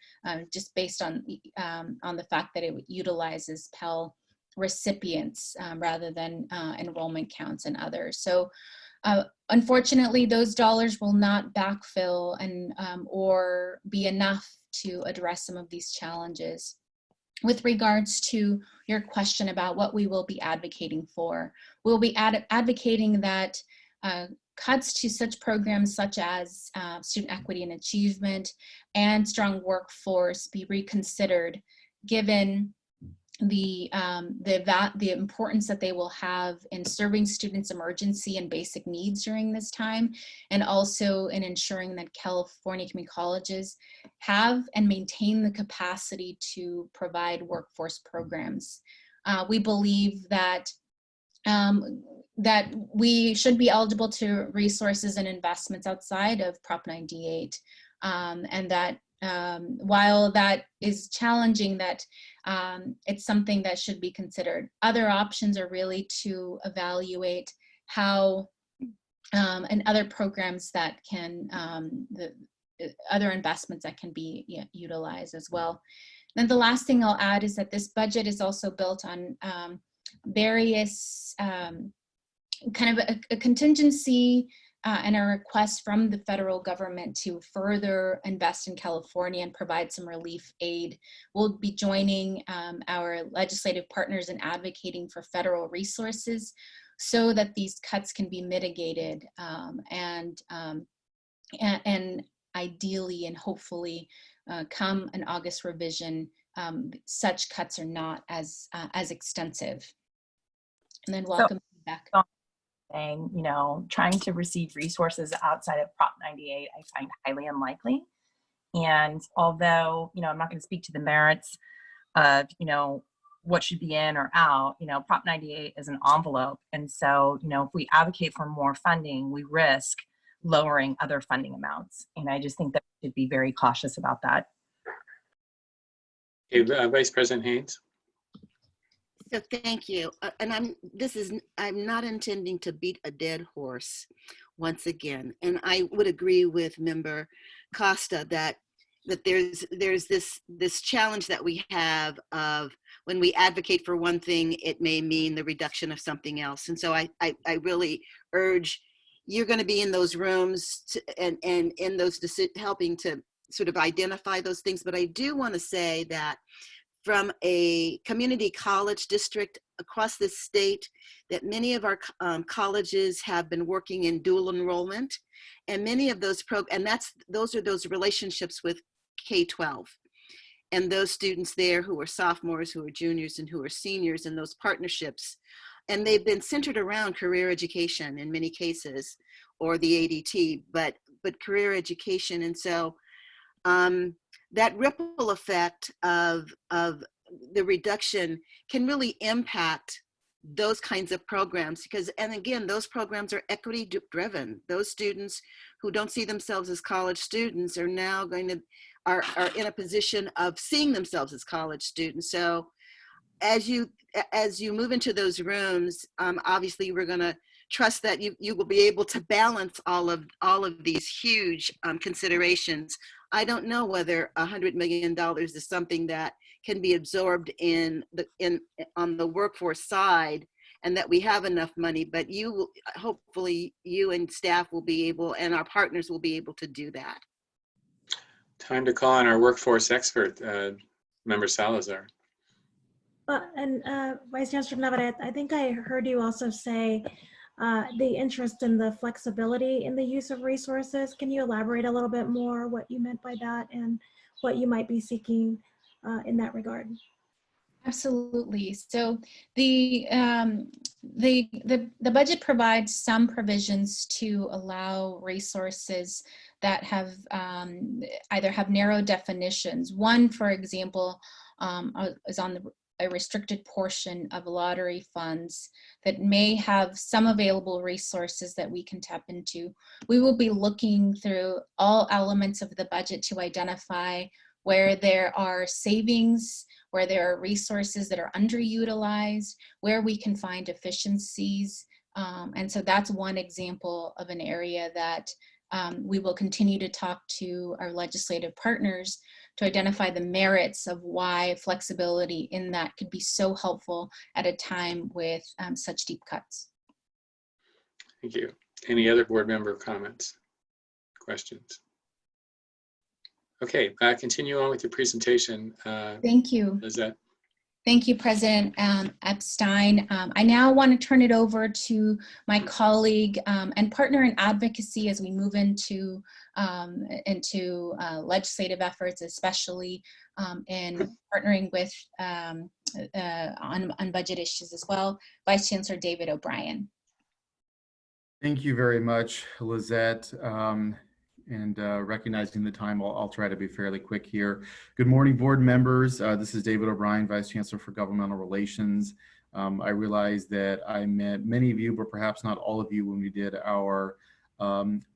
just based on the fact that it utilizes Pell recipients rather than enrollment counts and others. So unfortunately, those dollars will not backfill and or be enough to address some of these challenges. With regards to your question about what we will be advocating for, we'll be advocating that cuts to such programs such as student equity and achievement and strong workforce be reconsidered, given the importance that they will have in serving students' emergency and basic needs during this time, and also in ensuring that California community colleges have and maintain the capacity to provide workforce programs. We believe that that we should be eligible to resources and investments outside of Prop 98, and that while that is challenging, that it's something that should be considered. Other options are really to evaluate how and other programs that can, other investments that can be utilized as well. Then the last thing I'll add is that this budget is also built on various kind of a contingency and a request from the federal government to further invest in California and provide some relief aid. We'll be joining our legislative partners in advocating for federal resources so that these cuts can be mitigated and ideally and hopefully come an August revision, such cuts are not as extensive. And then welcome back. Saying, you know, trying to receive resources outside of Prop 98, I find highly unlikely. And although, you know, I'm not going to speak to the merits of, you know, what should be in or out, you know, Prop 98 is an envelope. And so, you know, if we advocate for more funding, we risk lowering other funding amounts. And I just think that we should be very cautious about that. Okay, Vice President Haynes. So thank you. And I'm not intending to beat a dead horse once again. And I would agree with Member Costa that there's this challenge that we have of when we advocate for one thing, it may mean the reduction of something else. And so I really urge, you're going to be in those rooms and in those helping to sort of identify those things. But I do want to say that from a community college district across this state, that many of our colleges have been working in dual enrollment, and many of those those are those relationships with K-12, and those students there who are sophomores, who are juniors, and who are seniors, in those partnerships, and they've been centered around career education in many cases, or the ADT, but career education, and so. That ripple effect of the reduction can really impact those kinds of programs and again, those programs are equity driven. Those students who don't see themselves as college students are now are in a position of seeing themselves as college students. So as you move into those rooms, obviously we're going to trust that you will be able to balance all of these huge considerations. I don't know whether $100 million is something that can be absorbed on the workforce side, and that we have enough money. But hopefully, you and staff will be able, and our partners will be able to do that. Time to call on our workforce expert, Member Salazar. Vice Chancellor Navarrete, I think I heard you also say the interest in the flexibility in the use of resources. Can you elaborate a little bit more what you meant by that and what you might be seeking in that regard? Absolutely. So the budget provides some provisions to allow resources that have either have narrow definitions. One, for example, is on a restricted portion of lottery funds that may have some available resources that we can tap into. We will be looking through all elements of the budget to identify where there are savings, where there are resources that are underutilized, where we can find efficiencies. And so that's one example of an area that we will continue to talk to our legislative partners to identify the merits of why flexibility in that could be so helpful at a time with such deep cuts. Thank you. Any other board member comments, questions? Okay, continue on with your presentation. Thank you. Lizette. Thank you, President Epstein. I now want to turn it over to my colleague and partner in advocacy as we move into legislative efforts, especially in partnering with on budget issues as well, Vice Chancellor David O'Brien. Thank you very much, Lizette. And recognizing the time, I'll try to be fairly quick here. Good morning, board members. This is David O'Brien, Vice Chancellor for Governmental Relations. I realize that I met many of you, but perhaps not all of you when we did our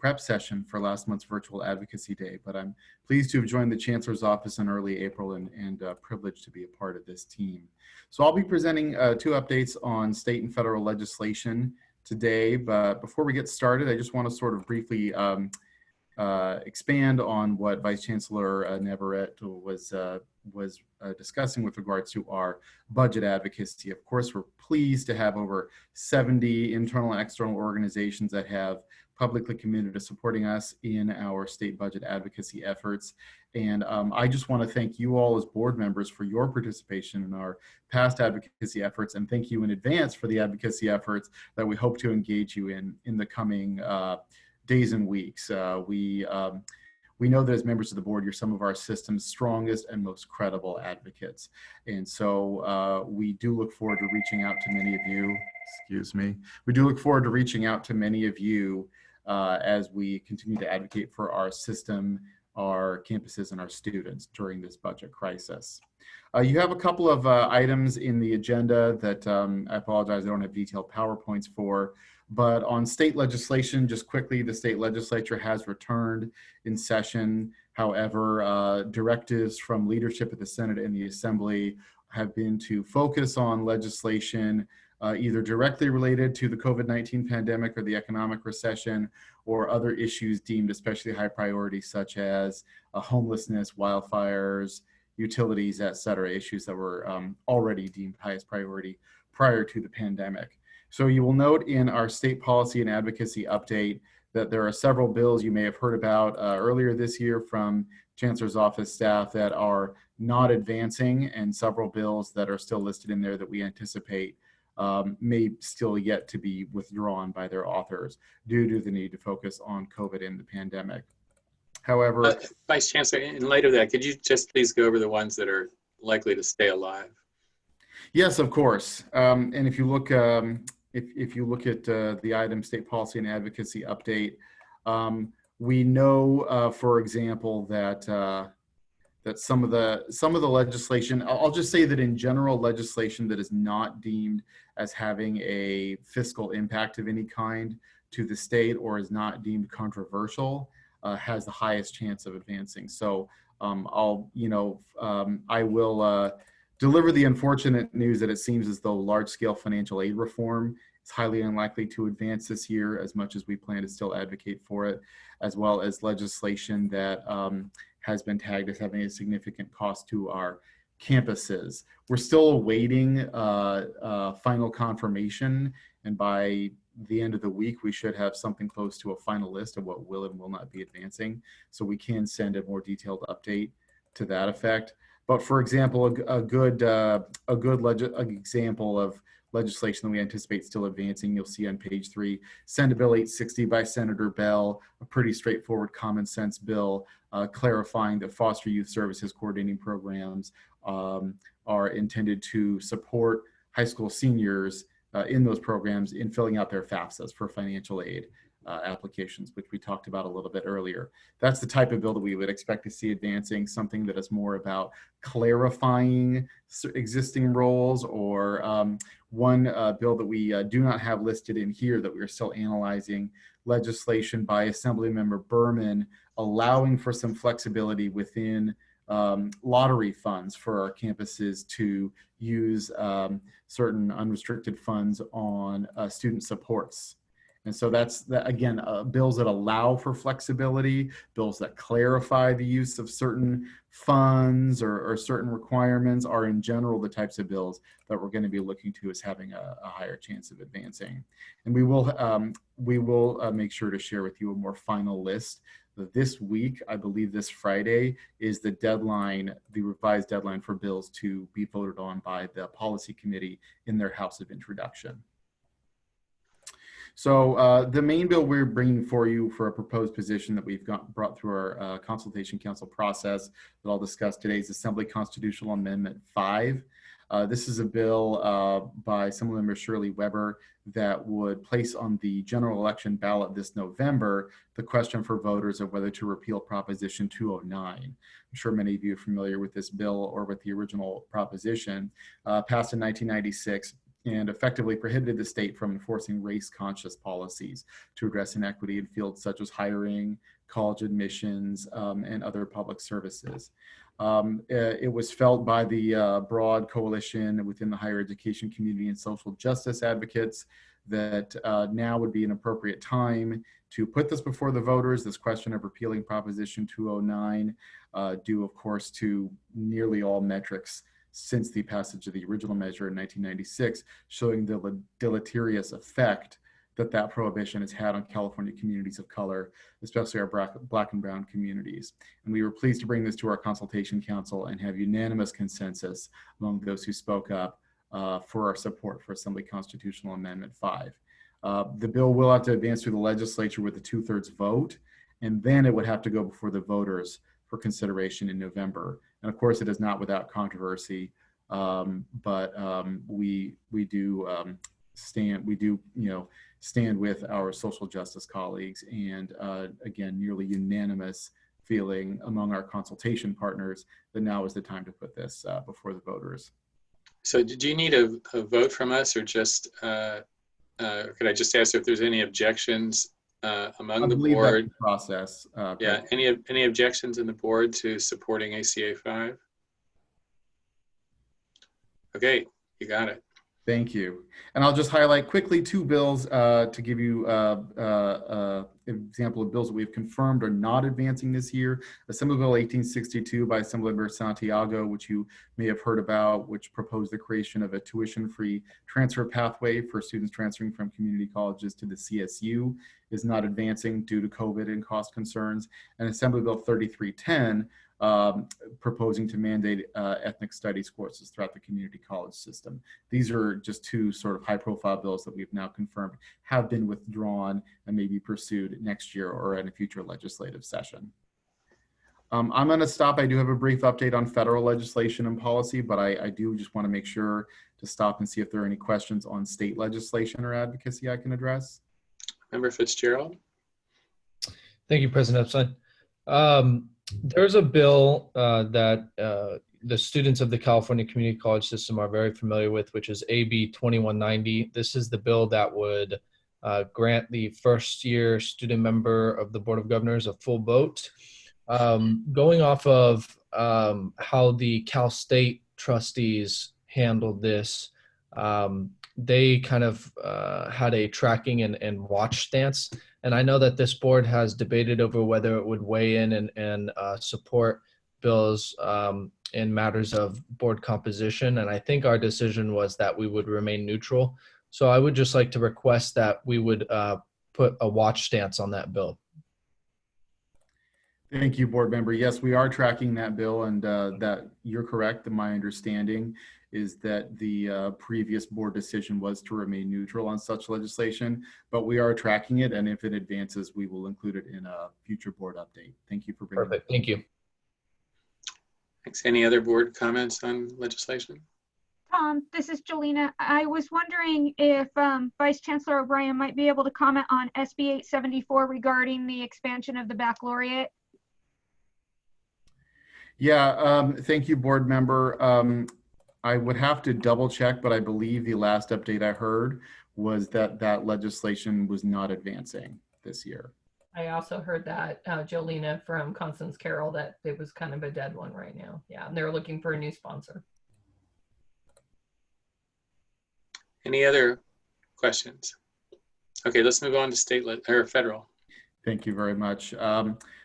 prep session for last month's Virtual Advocacy Day, but I'm pleased to have joined the Chancellor's office in early April and privileged to be a part of this team. So I'll be presenting 2 updates on state and federal legislation today, but before we get started, I just want to sort of briefly expand on what Vice Chancellor Navarrete was discussing with regards to our budget advocacy. Of course, we're pleased to have over 70 internal and external organizations that have publicly committed to supporting us in our state budget advocacy efforts. And I just want to thank you all as board members for your participation in our past advocacy efforts, and thank you in advance for the advocacy efforts that we hope to engage you in the coming days and weeks. We know that as members of the board, you're some of our system's strongest and most credible advocates. And so we do look forward to reaching out to many of you. Excuse me. We do look forward to reaching out to many of you as we continue to advocate for our system, our campuses, and our students during this budget crisis. You have a couple of items in the agenda that I apologize, I don't have detailed PowerPoints for. But on state legislation, just quickly, the state legislature has returned in session. However, directives from leadership at the Senate and the Assembly have been to focus on legislation either directly related to the COVID-19 pandemic or the economic recession, or other issues deemed especially high priority, such as homelessness, wildfires, utilities, et cetera, issues that were already deemed highest priority prior to the pandemic. So you will note in our state policy and advocacy update that there are several bills you may have heard about earlier this year from Chancellor's office staff that are not advancing, and several bills that are still listed in there that we anticipate may still yet to be withdrawn by their authors due to the need to focus on COVID and the pandemic. However, Vice Chancellor, in light of that, could you just please go over the ones that are likely to stay alive? Yes, of course. And if you look, if you look at the item state policy and advocacy update, we know, for example, that that some of the legislation, I'll just say that in general, legislation that is not deemed as having a fiscal impact of any kind to the state or is not deemed controversial has the highest chance of advancing. So I will deliver the unfortunate news that it seems as though large-scale financial aid reform is highly unlikely to advance this year, as much as we plan to still advocate for it, as well as legislation that has been tagged as having a significant cost to our campuses. We're still awaiting final confirmation, and by the end of the week, we should have something close to a final list of what will and will not be advancing, so we can send a more detailed update to that effect. But for example, a good example of legislation that we anticipate still advancing, you'll see on page 3, Senate Bill 860 by Senator Bell, a pretty straightforward common sense bill clarifying that foster youth services coordinating programs are intended to support high school seniors in those programs in filling out their FAFSAs for financial aid applications, which we talked about a little bit earlier. That's the type of bill that we would expect to see advancing, something that is more about clarifying existing roles, or one bill that we do not have listed in here that we're still analyzing, legislation by Assemblymember Berman allowing for some flexibility within lottery funds for our campuses to use certain unrestricted funds on student supports. And so that's, again, bills that allow for flexibility, bills that clarify the use of certain funds or certain requirements are in general the types of bills that we're going to be looking to as having a higher chance of advancing. And we will make sure to share with you a more final list. This week, I believe this Friday, is the deadline, the revised deadline for bills to be voted on by the policy committee in their House of Introduction. So the main bill we're bringing for you for a proposed position that we've brought through our consultation council process that I'll discuss today is Assembly Constitutional Amendment 5. This is a bill by Assemblymember Shirley Weber that would place on the general election ballot this November the question for voters of whether to repeal Proposition 209. I'm sure many of you are familiar with this bill or with the original proposition, passed in 1996. And effectively prohibited the state from enforcing race-conscious policies to address inequity in fields such as hiring, college admissions, and other public services. It was felt by the broad coalition within the higher education community and social justice advocates that now would be an appropriate time to put this before the voters, this question of repealing Proposition 209, due, of course, to nearly all metrics since the passage of the original measure in 1996, showing the deleterious effect that prohibition has had on California communities of color, especially our Black and Brown communities. And we were pleased to bring this to our consultation council and have unanimous consensus among those who spoke up for our support for Assembly Constitutional Amendment 5. The bill will have to advance through the legislature with a 2/3 vote, and then it would have to go before the voters for consideration in November. And of course, it is not without controversy, but we do stand with our social justice colleagues, and again, nearly unanimous feeling among our consultation partners that now is the time to put this before the voters. So do you need a vote from us, or just, could I just ask if there's any objections among the board? Process. Yeah, any objections in the board to supporting ACA 5? Okay, you got it. Thank you. And I'll just highlight quickly 2 bills to give you example of bills that we've confirmed are not advancing this year. Assembly Bill 1862 by Assemblymember Santiago, which you may have heard about, which proposed the creation of a tuition-free transfer pathway for students transferring from community colleges to the CSU, is not advancing due to COVID and cost concerns. And Assembly Bill 3310, proposing to mandate ethnic studies courses throughout the community college system. These are just 2 sort of high-profile bills that we've now confirmed have been withdrawn and may be pursued next year or in a future legislative session. I'm going to stop. I do have a brief update on federal legislation and policy, but I do just want to make sure to stop and see if there are any questions on state legislation or advocacy I can address. Member Fitzgerald. Thank you, President Epstein. There's a bill that the students of the California Community College System are very familiar with, which is AB 2190. This is the bill that would grant the first-year student member of the Board of Governors a full vote. Going off of how the Cal State trustees handled this, they kind of had a tracking and watch stance. And I know that this board has debated over whether it would weigh in and support bills in matters of board composition. And I think our decision was that we would remain neutral. So I would just like to request that we would put a watch stance on that bill. Thank you, board member. Yes, we are tracking that bill, and that you're correct. My understanding is that the previous board decision was to remain neutral on such legislation, but we are tracking it, and if it advances, we will include it in a future board update. Thank you for bringing Perfect. Thank you. Thanks. Any other board comments on legislation? Tom, this is Jolena. I was wondering if Vice Chancellor O'Brien might be able to comment on SB 874 regarding the expansion of the baccalaureate. Yeah, thank you, board member. I would have to double check, but I believe the last update I heard was that that legislation was not advancing this year. I also heard that, Jolena from Constance Carroll, that it was kind of a dead one right now. Yeah, and they're looking for a new sponsor. Any other questions? Okay, let's move on to state or federal. Thank you very much.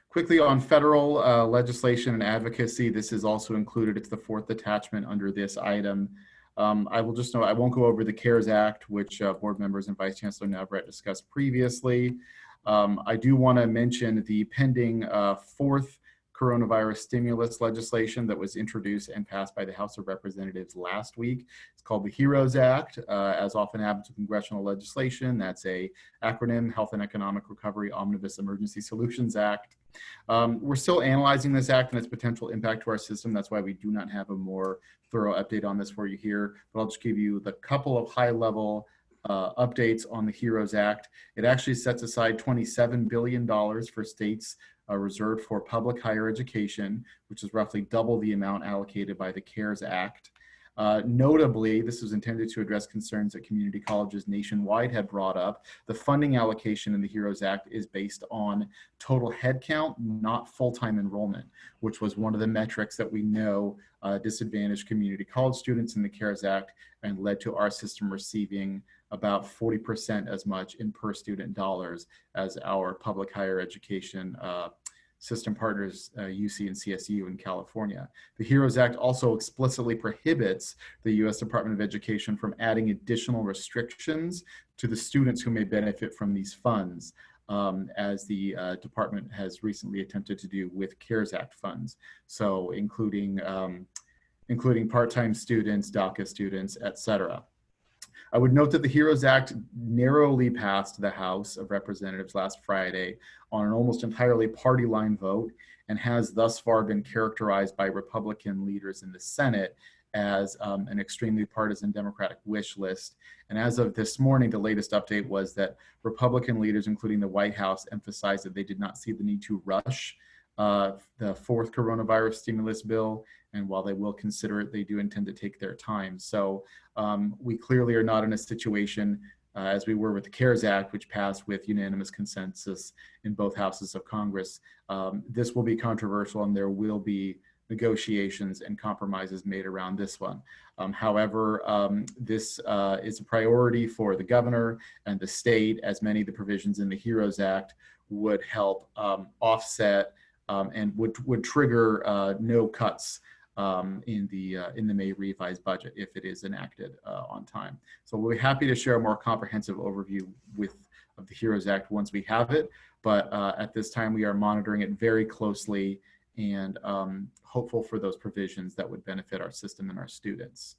Quickly on federal legislation and advocacy, this is also included. It's the 4th attachment under this item. I will just note, I won't go over the CARES Act, which board members and Vice Chancellor Navarrete discussed previously. I do want to mention the pending 4th coronavirus stimulus legislation that was introduced and passed by the House of Representatives last week. It's called the HEROES Act. As often happens with congressional legislation, that's a acronym, Health and Economic Recovery Omnibus Emergency Solutions Act. We're still analyzing this act and its potential impact to our system. That's why we do not have a more thorough update on this for you here, but I'll just give you the couple of high-level updates on the HEROES Act. It actually sets aside $27 billion for states reserved for public higher education, which is roughly double the amount allocated by the CARES Act. Notably, this was intended to address concerns that community colleges nationwide had brought up. The funding allocation in the HEROES Act is based on total headcount, not full-time enrollment, which was one of the metrics that we know disadvantaged community college students in the CARES Act and led to our system receiving about 40% as much in per student dollars as our public higher education system partners UC and CSU in California. The HEROES Act also explicitly prohibits the U.S. Department of Education from adding additional restrictions to the students who may benefit from these funds, as the department has recently attempted to do with CARES Act funds. So including part-time students, DACA students, etc. I would note that the HEROES Act narrowly passed the House of Representatives last Friday on an almost entirely party line vote, and has thus far been characterized by Republican leaders in the Senate as an extremely partisan Democratic wish list. And as of this morning, the latest update was that Republican leaders, including the White House, emphasized that they did not see the need to rush the fourth coronavirus stimulus bill. And while they will consider it, they do intend to take their time. So we clearly are not in a situation as we were with the CARES Act, which passed with unanimous consensus in both houses of Congress. This will be controversial, and there will be negotiations and compromises made around this one. However, this is a priority for the governor and the state, as many of the provisions in the HEROES Act would help offset and would trigger no cuts in the May revised budget if it is enacted on time. So we'll be happy to share a more comprehensive overview of the HEROES Act once we have it. But at this time, we are monitoring it very closely and hopeful for those provisions that would benefit our system and our students.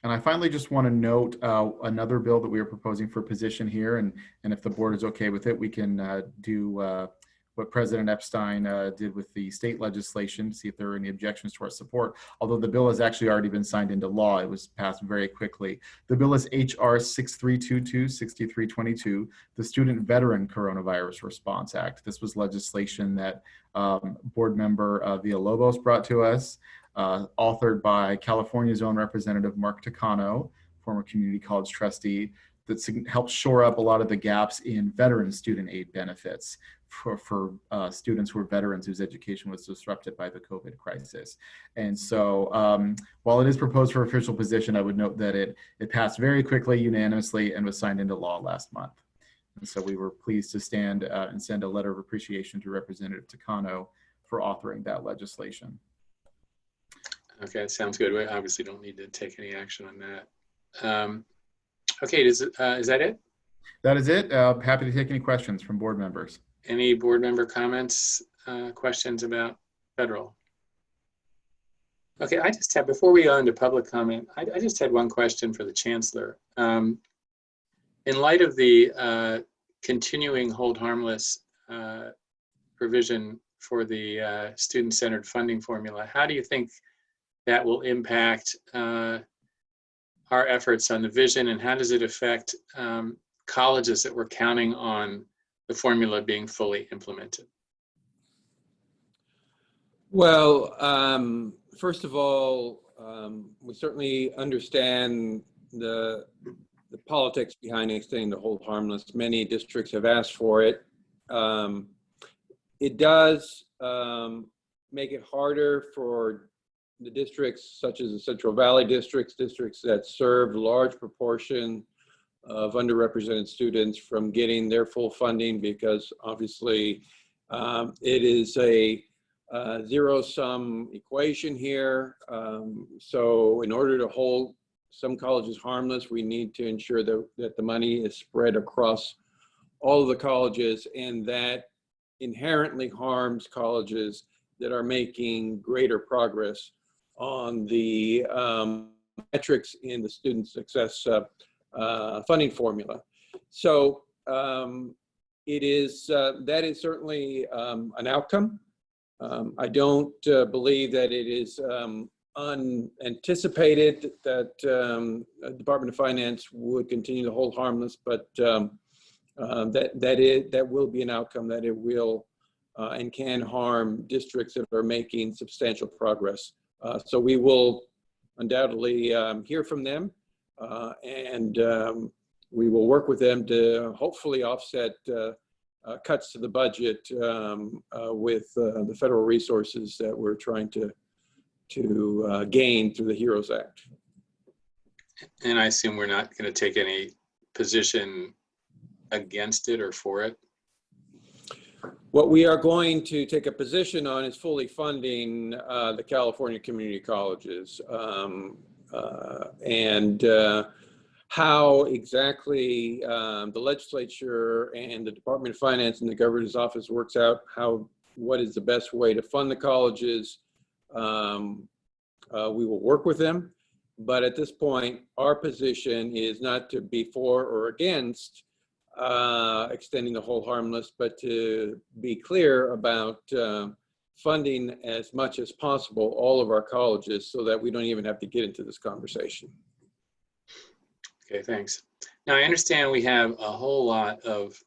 And I finally just want to note another bill that we are proposing for position here, and if the board is okay with it, we can do what President Epstein did with the state legislation, see if there are any objections to our support. Although the bill has actually already been signed into law, it was passed very quickly. The bill is HR 6322-6322, the Student Veteran Coronavirus Response Act. This was legislation that board member Villalobos brought to us, authored by California's own Representative Mark Takano, former community college trustee, that helps shore up a lot of the gaps in veteran student aid benefits for students who are veterans whose education was disrupted by the COVID crisis. And so while it is proposed for official position, I would note that it passed very quickly, unanimously, and was signed into law last month. And so we were pleased to stand and send a letter of appreciation to Representative Takano for authoring that legislation. Okay, sounds good. We obviously don't need to take any action on that. Okay, is that it? That is it. Happy to take any questions from board members. Any board member comments, questions about federal? Okay, I just have, before we go into public comment, I just had one question for the Chancellor. In light of the continuing hold harmless provision for the student-centered funding formula, how do you think that will impact our efforts on the vision, and how does it affect colleges that were counting on the formula being fully implemented? Well, first of all, we certainly understand the politics behind extending the hold harmless. Many districts have asked for it. It does make it harder for the districts such as the Central Valley districts that serve large proportion of underrepresented students from getting their full funding, because obviously it is a zero-sum equation here. So in order to hold some colleges harmless, we need to ensure that the money is spread across all of the colleges, and that inherently harms colleges that are making greater progress on the metrics in the student success funding formula. So it is, that is certainly an outcome. I don't believe that it is unanticipated that the Department of Finance would continue to hold harmless, but that will be an outcome, that it will and can harm districts that are making substantial progress. So we will undoubtedly hear from them, and we will work with them to hopefully offset cuts to the budget with the federal resources that we're trying to gain through the HEROES Act. And I assume we're not going to take any position against it or for it? What we are going to take a position on is fully funding the California community colleges. How exactly the legislature and the Department of Finance and the governor's office works out what is the best way to fund the colleges, we will work with them. But at this point, our position is not to be for or against extending the hold harmless, but to be clear about funding as much as possible all of our colleges so that we don't even have to get into this conversation. Okay, thanks. Now I understand we have a whole lot of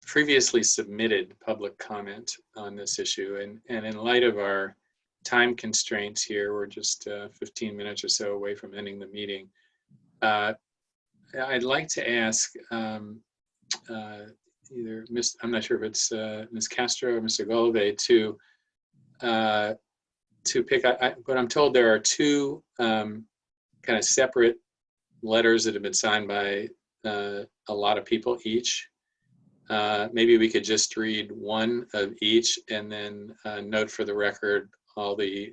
previously submitted public comment on this issue, and in light of our time constraints here, we're just 15 minutes or so away from ending the meeting. I'd like to ask either I'm not sure if it's Ms. Castro or Mr. Golovay to pick, but I'm told there are two kind of separate letters that have been signed by a lot of people each. Maybe we could just read one of each and then note for the record all the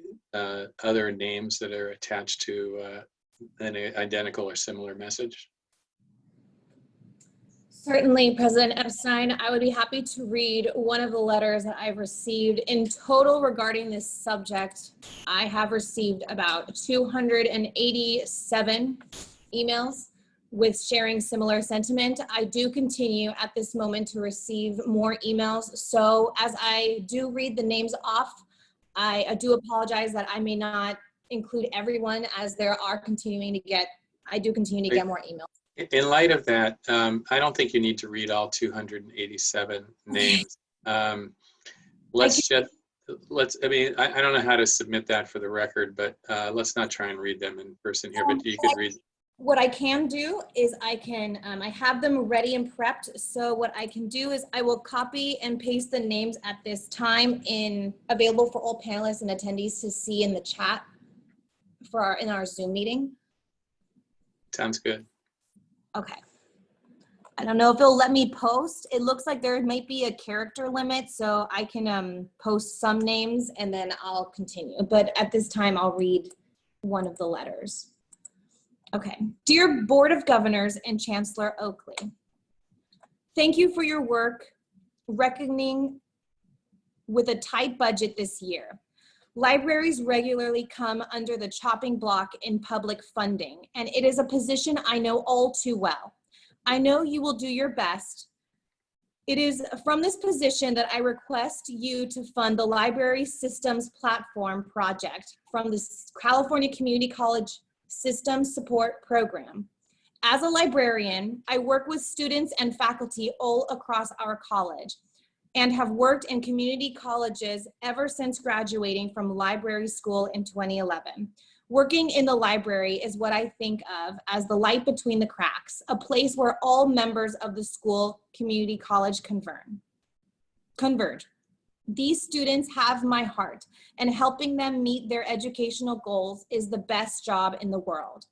other names that are attached to an identical or similar message. Certainly, President Epstein, I would be happy to read one of the letters that I've received. In total regarding this subject, I have received about 287 emails with sharing similar sentiment. I do continue at this moment to receive more emails. So as I do read the names off, I do apologize that I may not include everyone, as there are continuing to get, I do continue to get more emails. In light of that, I don't think you need to read all 287 names. I mean, I don't know how to submit that for the record, but let's not try and read them in person here, but you could read. What I can do is I can, I have them ready and prepped. So what I can do is I will copy and paste the names at this time available for all panelists and attendees to see in the chat in our Zoom meeting. Sounds good. Okay. I don't know if it'll let me post. It looks like there might be a character limit, so I can post some names and then I'll continue. But at this time, I'll read one of the letters. Okay. Dear Board of Governors and Chancellor Oakley, thank you for your work reckoning with a tight budget this year. Libraries regularly come under the chopping block in public funding, and it is a position I know all too well. I know you will do your best. It is from this position that I request you to fund the Library Systems Platform project from the California Community College System Support Program. As a librarian, I work with students and faculty all across our college and have worked in community colleges ever since graduating from library school in 2011. Working in the library is what I think of as the light between the cracks, a place where all members of the school community college converge. These students have my heart, and helping them meet their educational goals is the best job in the world.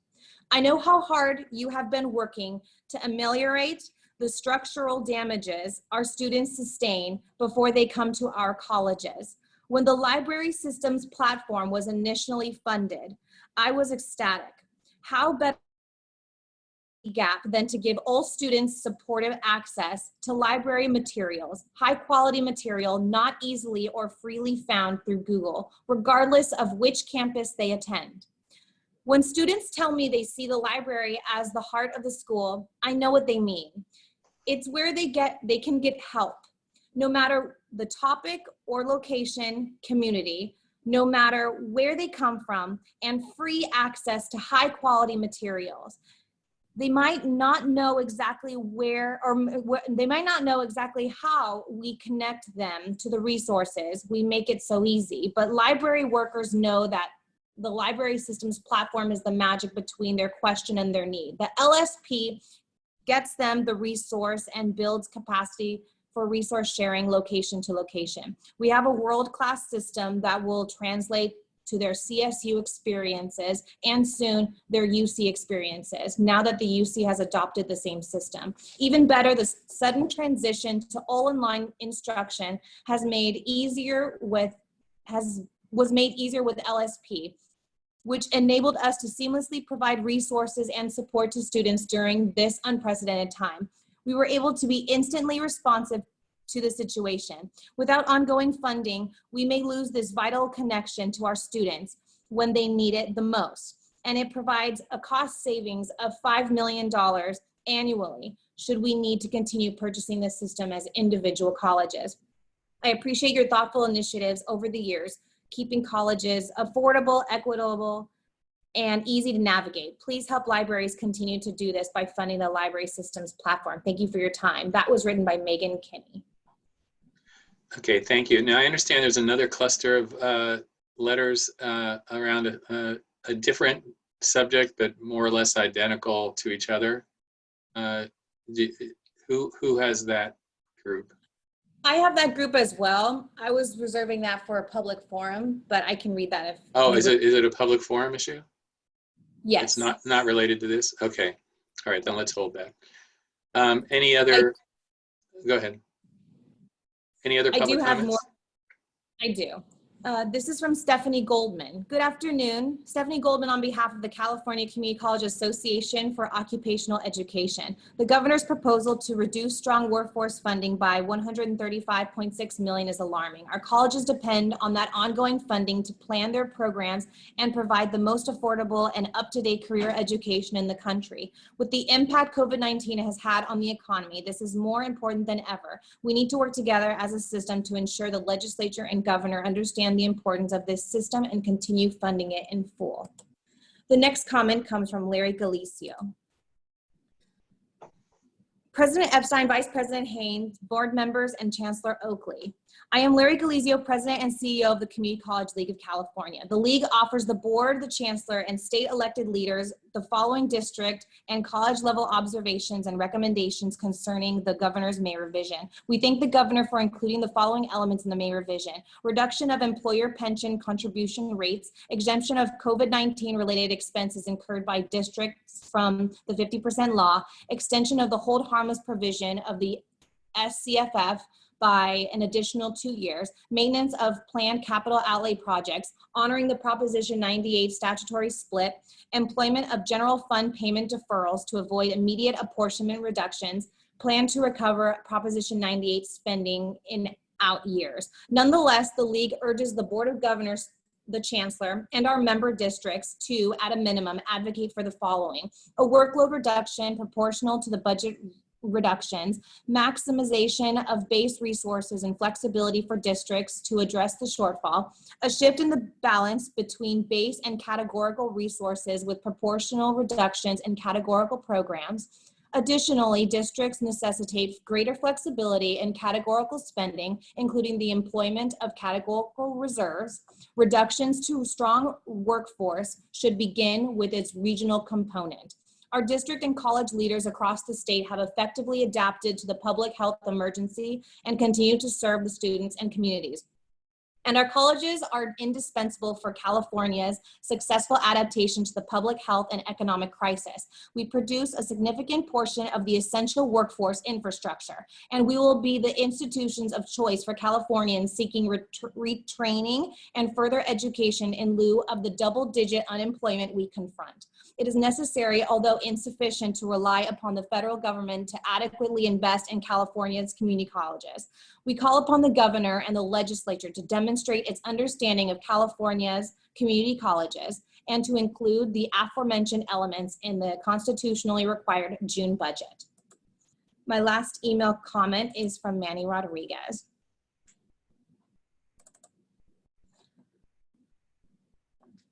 I know how hard you have been working to ameliorate the structural damages our students sustain before they come to our colleges. When the Library Systems Platform was initially funded, I was ecstatic. How better gap than to give all students supportive access to library materials, high quality material not easily or freely found through Google, regardless of which campus they attend. When students tell me they see the library as the heart of the school, I know what they mean. It's where they can get help, no matter the topic or location, community, no matter where they come from, and free access to high quality materials. They might not know exactly where, or they might not know exactly how we connect them to the resources. We make it so easy, but library workers know that the Library Systems Platform is the magic between their question and their need. The LSP gets them the resource and builds capacity for resource sharing location to location. We have a world-class system that will translate to their CSU experiences and soon their UC experiences, now that the UC has adopted the same system. Even better, the sudden transition to all online instruction was made easier with LSP, which enabled us to seamlessly provide resources and support to students during this unprecedented time. We were able to be instantly responsive to the situation. Without ongoing funding, we may lose this vital connection to our students when they need it the most. And it provides a cost savings of $5 million annually should we need to continue purchasing this system as individual colleges. I appreciate your thoughtful initiatives over the years, keeping colleges affordable, equitable, and easy to navigate. Please help libraries continue to do this by funding the library systems platform. Thank you for your time. That was written by Megan Kinney. Okay, thank you. Now I understand there's another cluster of letters around a different subject, but more or less identical to each other. Who has that group? I have that group as well. I was reserving that for a public forum, but I can read that if. Oh, is it a public forum issue? Yes. It's not related to this? Okay. All right, then let's hold that. Any other, go ahead. Any other public comments? I do. This is from Stephanie Goldman. Good afternoon. Stephanie Goldman on behalf of the California Community College Association for Occupational Education. The governor's proposal to reduce strong workforce funding by $135.6 million is alarming. Our colleges depend on that ongoing funding to plan their programs and provide the most affordable and up-to-date career education in the country. With the impact COVID-19 has had on the economy, this is more important than ever. We need to work together as a system to ensure the legislature and governor understand the importance of this system and continue funding it in full. The next comment comes from Larry Galicio. President Epstein, Vice President Haynes, board members, and Chancellor Oakley. I am Larry Galicio, President and CEO of the Community College League of California. The League offers the board, the chancellor, and state elected leaders the following district and college level observations and recommendations concerning the governor's May revision. We thank the governor for including the following elements in the May revision: reduction of employer pension contribution rates, exemption of COVID-19 related expenses incurred by districts from the 50% law, extension of the hold harmless provision of the SCFF by an additional 2 years, maintenance of planned capital outlay projects, honoring the Proposition 98 statutory split, employment of general fund payment deferrals to avoid immediate apportionment reductions, plan to recover Proposition 98 spending in out years. Nonetheless, the League urges the Board of Governors, the Chancellor, and our member districts to, at a minimum, advocate for the following: a workload reduction proportional to the budget reductions, maximization of base resources and flexibility for districts to address the shortfall, a shift in the balance between base and categorical resources with proportional reductions in categorical programs. Additionally, districts necessitate greater flexibility in categorical spending, including the employment of categorical reserves. Reductions to strong workforce should begin with its regional component. Our district and college leaders across the state have effectively adapted to the public health emergency and continue to serve the students and communities. And our colleges are indispensable for California's successful adaptation to the public health and economic crisis. We produce a significant portion of the essential workforce infrastructure, and we will be the institutions of choice for Californians seeking retraining and further education in lieu of the double-digit unemployment we confront. It is necessary, although insufficient, to rely upon the federal government to adequately invest in California's community colleges. We call upon the governor and the legislature to demonstrate its understanding of California's community colleges and to include the aforementioned elements in the constitutionally required June budget. My last email comment is from Manny Rodriguez.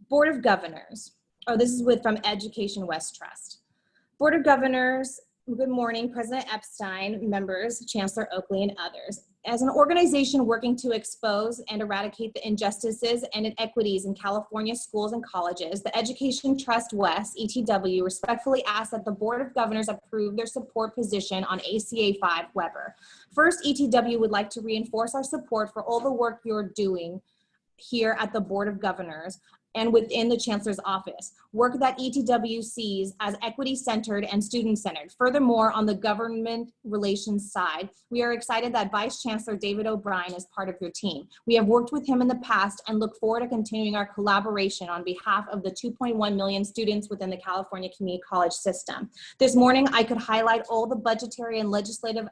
Board of Governors. Oh, this is from Education West Trust. Board of Governors, good morning, President Epstein, members, Chancellor Oakley, and others. As an organization working to expose and eradicate the injustices and inequities in California schools and colleges, the Education Trust West, ETW, respectfully asks that the Board of Governors approve their support position on ACA 5 Weber. First, ETW would like to reinforce our support for all the work you're doing here at the Board of Governors and within the Chancellor's office, work that ETW sees as equity-centered and student-centered. Furthermore, on the government relations side, we are excited that Vice Chancellor David O'Brien is part of your team. We have worked with him in the past and look forward to continuing our collaboration on behalf of the 2.1 million students within the California Community College system. This morning, I could highlight all the budgetary and legislative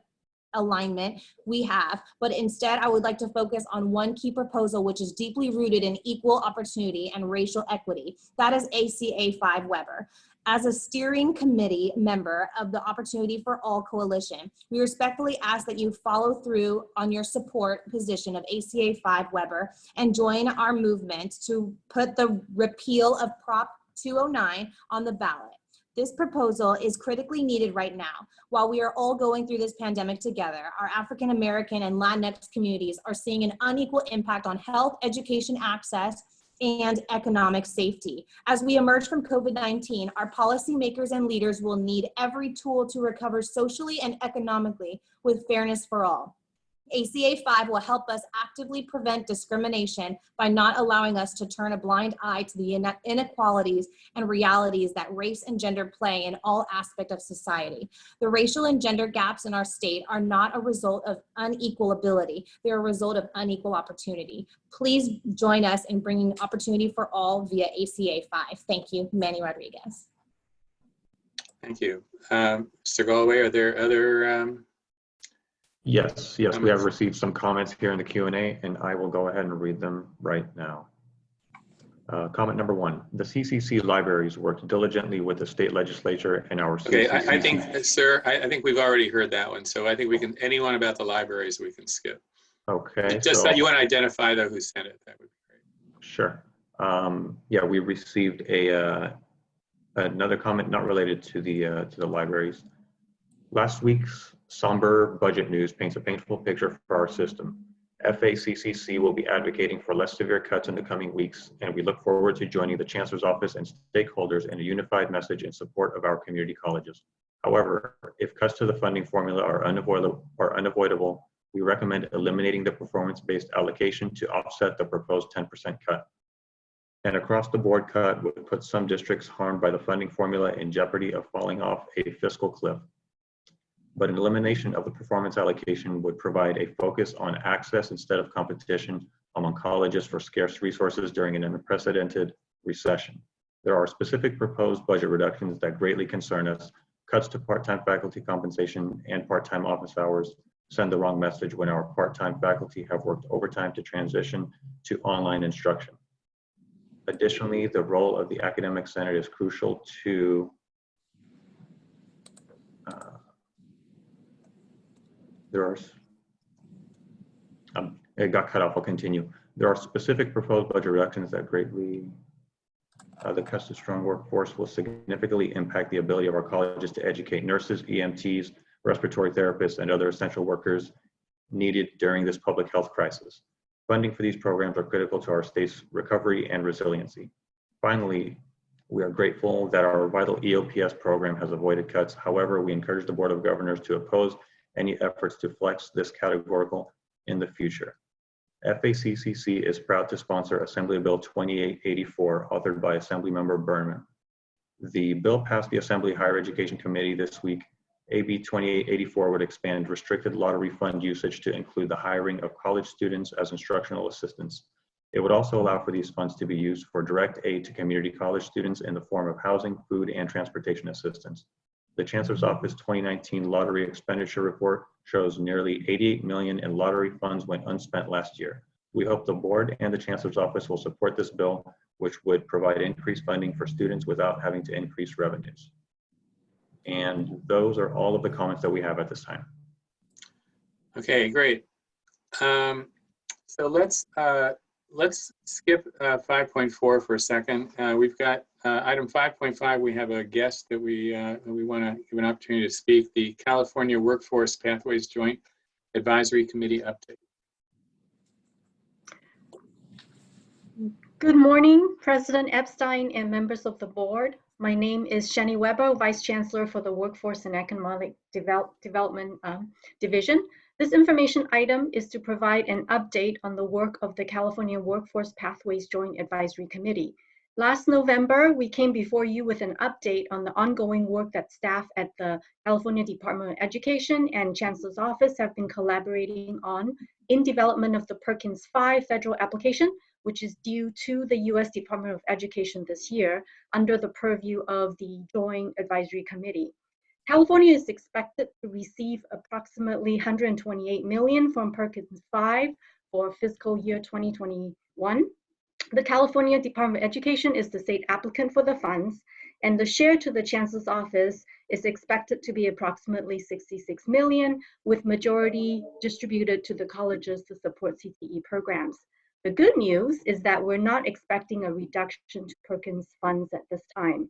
alignment we have, but instead I would like to focus on one key proposal which is deeply rooted in equal opportunity and racial equity. That is ACA 5 Weber. As a steering committee member of the Opportunity for All Coalition, we respectfully ask that you follow through on your support position of ACA 5 Weber and join our movement to put the repeal of Prop 209 on the ballot. This proposal is critically needed right now. While we are all going through this pandemic together, our African American and Latinx communities are seeing an unequal impact on health, education access, and economic safety. As we emerge from COVID-19, our policymakers and leaders will need every tool to recover socially and economically with fairness for all. ACA 5 will help us actively prevent discrimination by not allowing us to turn a blind eye to the inequalities and realities that race and gender play in all aspects of society. The racial and gender gaps in our state are not a result of unequal ability. They're a result of unequal opportunity. Please join us in bringing opportunity for all via ACA 5. Thank you, Manny Rodriguez. Thank you. Mr. Galway, are there other Yes, we have received some comments here in the Q&A, and I will go ahead and read them right now. Comment number 1, the CCC libraries worked diligently with the state legislature and our Okay, CCC. I think, sir, I think we've already heard that one. So I think we can, anyone about the libraries we can skip. Okay. Just that you want to identify though who sent it, that would be great. Sure. Yeah, we received another comment not related to the libraries. Last week's somber budget news paints a painful picture for our system. FACCC will be advocating for less severe cuts in the coming weeks, and we look forward to joining the Chancellor's office and stakeholders in a unified message in support of our community colleges. However, if cuts to the funding formula are unavoidable, we recommend eliminating the performance-based allocation to offset the proposed 10% cut. An across-the-board cut would put some districts harmed by the funding formula in jeopardy of falling off a fiscal cliff. But an elimination of the performance allocation would provide a focus on access instead of competition among colleges for scarce resources during an unprecedented recession. There are specific proposed budget reductions that greatly concern us. Cuts to part-time faculty compensation and part-time office hours send the wrong message when our part-time faculty have worked overtime to transition to online instruction. Additionally, the role of the Academic Senate is crucial to it got cut off, I'll continue. There are specific proposed budget reductions that greatly, the cuts to strong workforce will significantly impact the ability of our colleges to educate nurses, EMTs, respiratory therapists, and other essential workers needed during this public health crisis. Funding for these programs are critical to our state's recovery and resiliency. Finally, we are grateful that our vital EOPS program has avoided cuts. However, we encourage the Board of Governors to oppose any efforts to flex this categorical in the future. FACCC is proud to sponsor Assembly Bill 2884, authored by Assemblymember Berman. The bill passed the Assembly Higher Education Committee this week. AB 2884 would expand restricted lottery fund usage to include the hiring of college students as instructional assistants. It would also allow for these funds to be used for direct aid to community college students in the form of housing, food, and transportation assistance. The Chancellor's Office 2019 Lottery Expenditure Report shows nearly $88 million in lottery funds went unspent last year. We hope the board and the Chancellor's Office will support this bill, which would provide increased funding for students without having to increase revenues. And those are all of the comments that we have at this time. Okay, great. So let's skip 5.4 for a second. We've got item 5.5. We have a guest that we want to give an opportunity to speak. The California Workforce Pathways Joint Advisory Committee update. Good morning, President Epstein and members of the board. My name is Shani Weber, Vice Chancellor for the Workforce and Economic Development Division. This information item is to provide an update on the work of the California Workforce Pathways Joint Advisory Committee. Last November, we came before you with an update on the ongoing work that staff at the California Department of Education and Chancellor's Office have been collaborating on in development of the Perkins 5 federal application, which is due to the U.S. Department of Education this year under the purview of the Joint Advisory Committee. California is expected to receive approximately $128 million from Perkins 5 for fiscal year 2021. The California Department of Education is the state applicant for the funds, and the share to the Chancellor's Office is expected to be approximately $66 million, with majority distributed to the colleges to support CTE programs. The good news is that we're not expecting a reduction to Perkins funds at this time.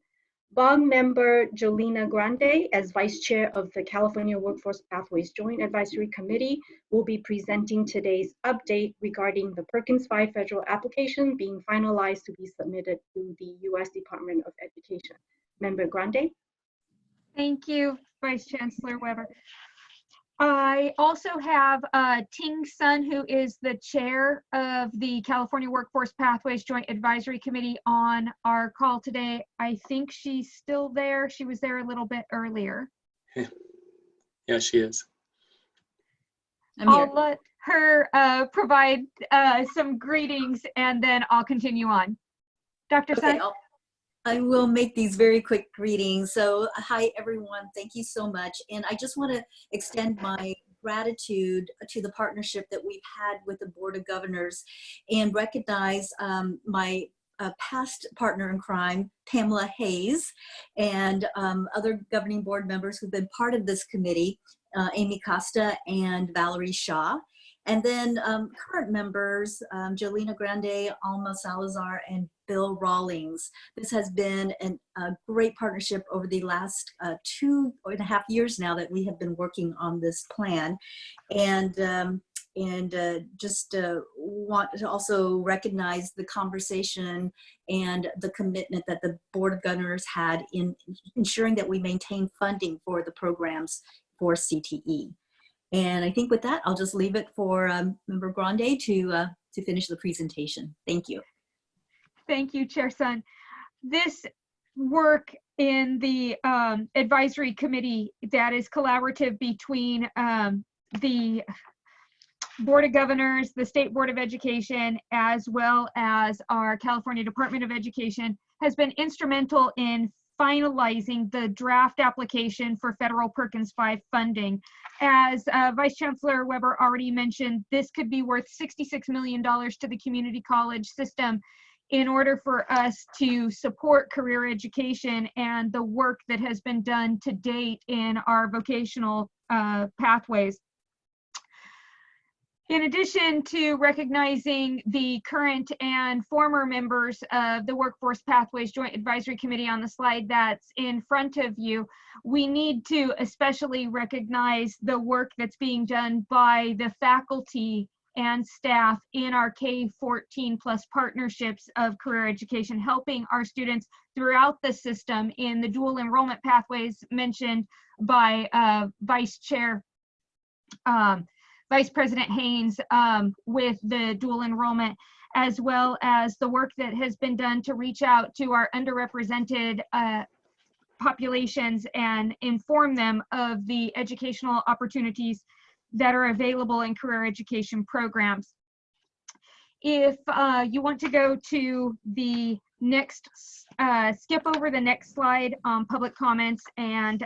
BOG member Jolina Grande, as Vice Chair of the California Workforce Pathways Joint Advisory Committee, will be presenting today's update regarding the Perkins 5 federal application being finalized to be submitted to the U.S. Department of Education. Member Grande. Thank you, Vice Chancellor Weber. I also have Ting Sun, who is the chair of the California Workforce Pathways Joint Advisory Committee, on our call today. I think she's still there. She was there a little bit earlier. Yeah, she is. I'll let her provide some greetings, and then I'll continue on. Dr. Sun? I will make these very quick greetings. So hi, everyone. Thank you so much. And I just want to extend my gratitude to the partnership that we've had with the Board of Governors and recognize my past partner in crime, Pamela Hayes, and other governing board members who've been part of this committee, Amy Costa and Valerie Shaw. And then current members, Jolina Grande, Alma Salazar, and Bill Rawlings. This has been a great partnership over the last 2.5 years now that we have been working on this plan. And just want to also recognize the conversation and the commitment that the Board of Governors had in ensuring that we maintain funding for the programs for CTE. And I think with that, I'll just leave it for Member Grande to finish the presentation. Thank you. Thank you, Chair Sun. This work in the advisory committee that is collaborative between the Board of Governors, the State Board of Education, as well as our California Department of Education, has been instrumental in finalizing the draft application for federal Perkins 5 funding. As Vice Chancellor Weber already mentioned, this could be worth $66 million to the community college system in order for us to support career education and the work that has been done to date in our vocational pathways. In addition to recognizing the current and former members of the Workforce Pathways Joint Advisory Committee on the slide that's in front of you, we need to especially recognize the work that's being done by the faculty and staff in our K-14 plus partnerships of career education, helping our students throughout the system in the dual enrollment pathways mentioned by Vice President Haynes with the dual enrollment, as well as the work that has been done to reach out to our underrepresented populations and inform them of the educational opportunities that are available in career education programs. If you want to go to the next, skip over the next slide on public comments and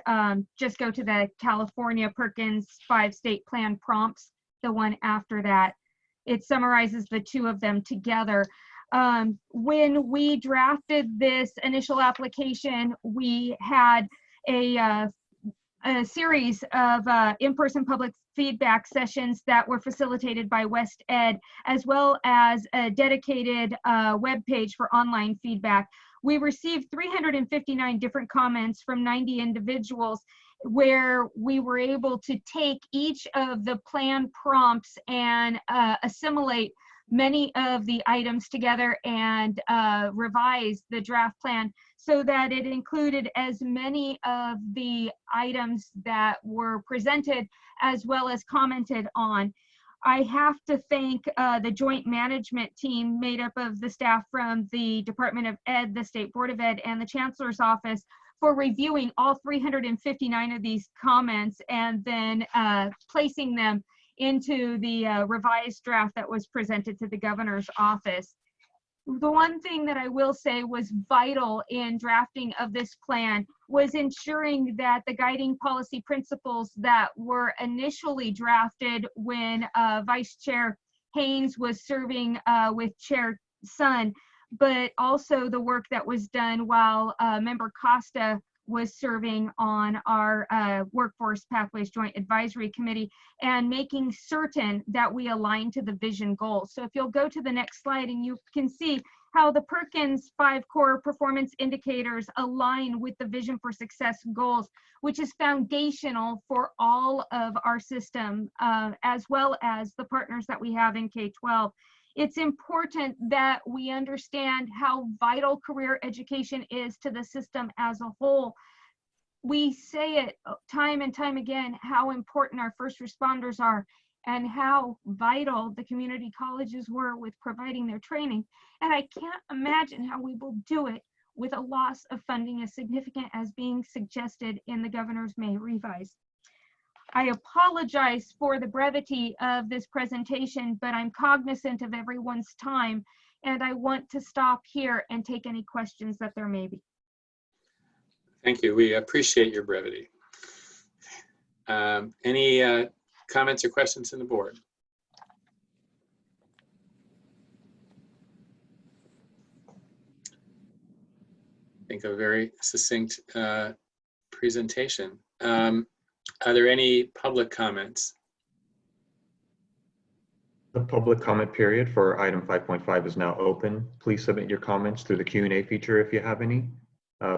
just go to the California Perkins 5 state plan prompts, the one after that. It summarizes the two of them together. When we drafted this initial application, we had a series of in-person public feedback sessions that were facilitated by West Ed, as well as a dedicated web page for online feedback. We received 359 different comments from 90 individuals, where we were able to take each of the plan prompts and assimilate many of the items together and revise the draft plan so that it included as many of the items that were presented as well as commented on. I have to thank the joint management team made up of the staff from the Department of Ed, the State Board of Ed, and the Chancellor's Office for reviewing all 359 of these comments and then placing them into the revised draft that was presented to the Governor's office. The one thing that I will say was vital in drafting of this plan was ensuring that the guiding policy principles that were initially drafted when Vice Chair Haynes was serving with Chair Sun, but also the work that was done while Member Costa was serving on our Workforce Pathways Joint Advisory Committee, and making certain that we align to the vision goals. So if you'll go to the next slide, and you can see how the Perkins 5 core performance indicators align with the Vision for Success goals, which is foundational for all of our system, as well as the partners that we have in K-12. It's important that we understand how vital career education is to the system as a whole. We say it time and time again, how important our first responders are and how vital the community colleges were with providing their training. And I can't imagine how we will do it with a loss of funding as significant as being suggested in the Governor's May revise. I apologize for the brevity of this presentation, but I'm cognizant of everyone's time, and I want to stop here and take any questions that there may be. Thank you. We appreciate your brevity. Any comments or questions from the board? I think a very succinct presentation. Are there any public comments? The public comment period for item 5.5 is now open. Please submit your comments through the Q&A feature if you have any.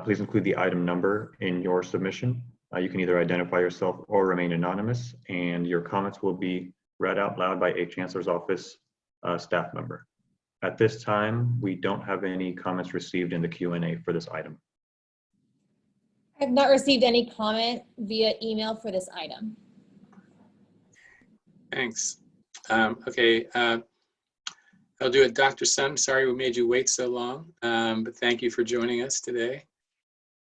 Please include the item number in your submission. You can either identify yourself or remain anonymous, and your comments will be read out loud by a Chancellor's Office staff member. At this time, we don't have any comments received in the Q&A for this item. I have not received any comment via email for this item. Thanks. Okay, I'll do it. Dr. Sun, sorry we made you wait so long, but thank you for joining us today.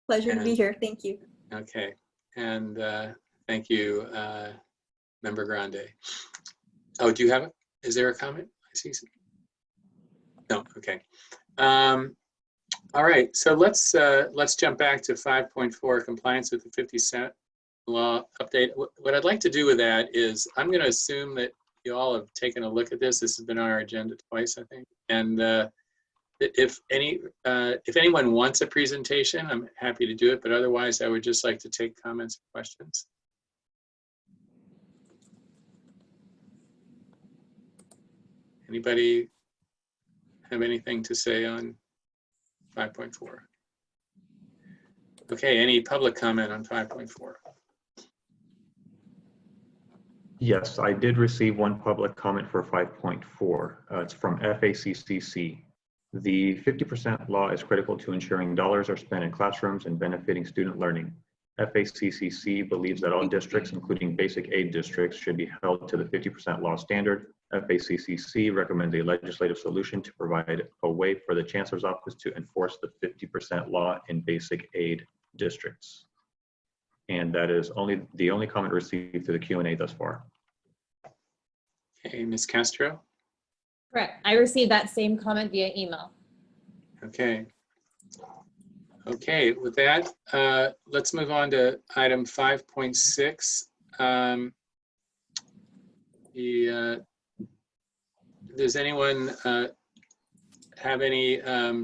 Pleasure to be here. Thank you. Okay, and thank you, Member Grande. Oh, do you have it? Is there a comment? I see some. No, okay. All right, so let's jump back to 5.4, compliance with the 50 cent law update. What I'd like to do with that is I'm going to assume that you all have taken a look at this. This has been on our agenda twice, I think. And if anyone wants a presentation, I'm happy to do it. But otherwise, I would just like to take comments and questions. Anybody have anything to say on 5.4? Okay, any public comment on 5.4? Yes, I did receive one public comment for 5.4. It's from FACCC. The 50% law is critical to ensuring dollars are spent in classrooms and benefiting student learning. FACCC believes that all districts, including basic aid districts, should be held to the 50% law standard. FACCC recommends a legislative solution to provide a way for the Chancellor's Office to enforce the 50% law in basic aid districts. And that is the only comment received through the Q&A thus far. Okay, Ms. Castro? Correct. I received that same comment via email. Okay. Okay, with that, let's move on to item 5.6. Does anyone have any, I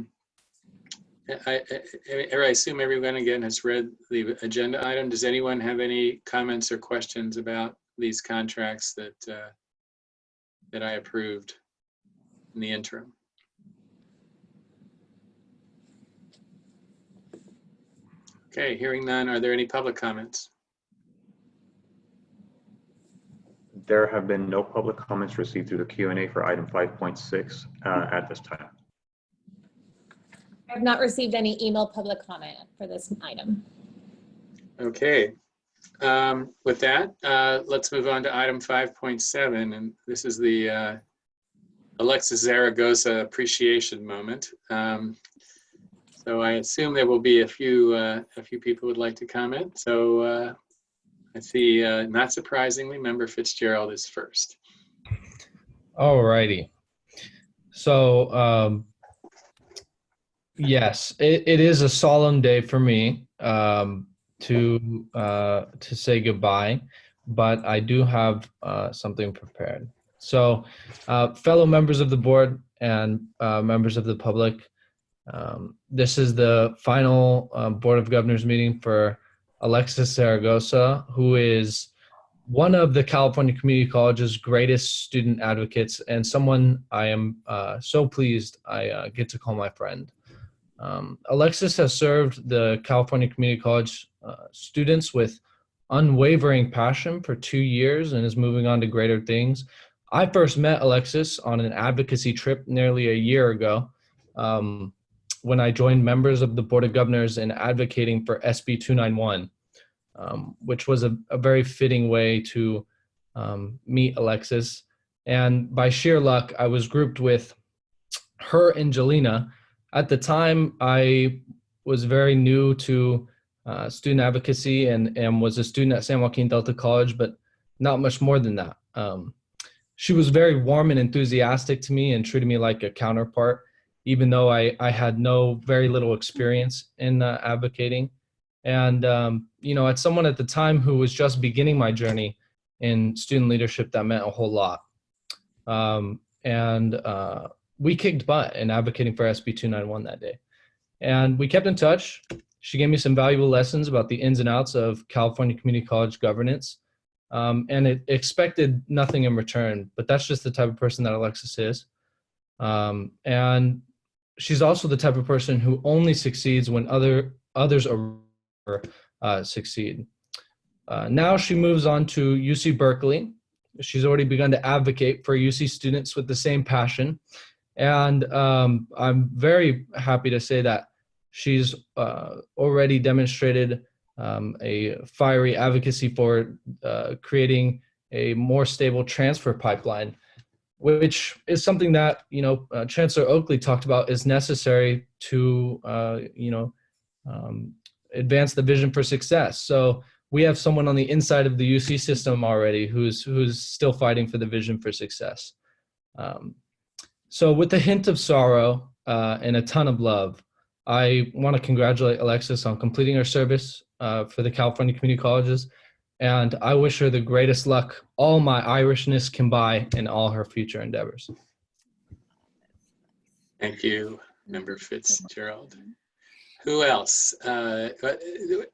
assume everyone again has read the agenda item. Does anyone have any comments or questions about these contracts that I approved in the interim? Okay, hearing none, are there any public comments? There have been no public comments received through the Q&A for item 5.6 at this time. I I've not received any email public comment for this item. Okay. With that, let's move on to item 5.7, and this is the Alexis Zaragoza appreciation moment. So I assume there will be a few people who would like to comment. So I see, not surprisingly, Member Fitzgerald is first. All righty. So yes, it is a solemn day for me to say goodbye, but I do have something prepared. So fellow members of the board and members of the public, this is the final Board of Governors meeting for Alexis Zaragoza, who is one of the California Community College's greatest student advocates and someone I am so pleased I get to call my friend. Alexis has served the California Community College students with unwavering passion for 2 years and is moving on to greater things. I first met Alexis on an advocacy trip nearly a year ago when I joined members of the Board of Governors in advocating for SB 291, which was a very fitting way to meet Alexis. And by sheer luck, I was grouped with her and Jelena. At the time, I was very new to student advocacy and was a student at San Joaquin Delta College, but not much more than that. She was very warm and enthusiastic to me and treated me like a counterpart, even though I had very little experience in advocating. And, you know, as someone at the time who was just beginning my journey in student leadership, that meant a whole lot. We kicked butt in advocating for SB 291 that day. And we kept in touch. She gave me some valuable lessons about the ins and outs of California Community College governance. And it expected nothing in return, but that's just the type of person that Alexis is. And she's also the type of person who only succeeds when others succeed. Now she moves on to UC Berkeley. She's already begun to advocate for UC students with the same passion. And I'm very happy to say that she's already demonstrated a fiery advocacy for creating a more stable transfer pipeline, which is something that, you know, Chancellor Oakley talked about is necessary to, advance the vision for success. So we have someone on the inside of the UC system already who's still fighting for the vision for success. So with a hint of sorrow and a ton of love, I want to congratulate Alexis on completing her service for the California Community Colleges, and I wish her the greatest luck all my Irishness can buy in all her future endeavors. Thank you, Member Fitzgerald. Who else? You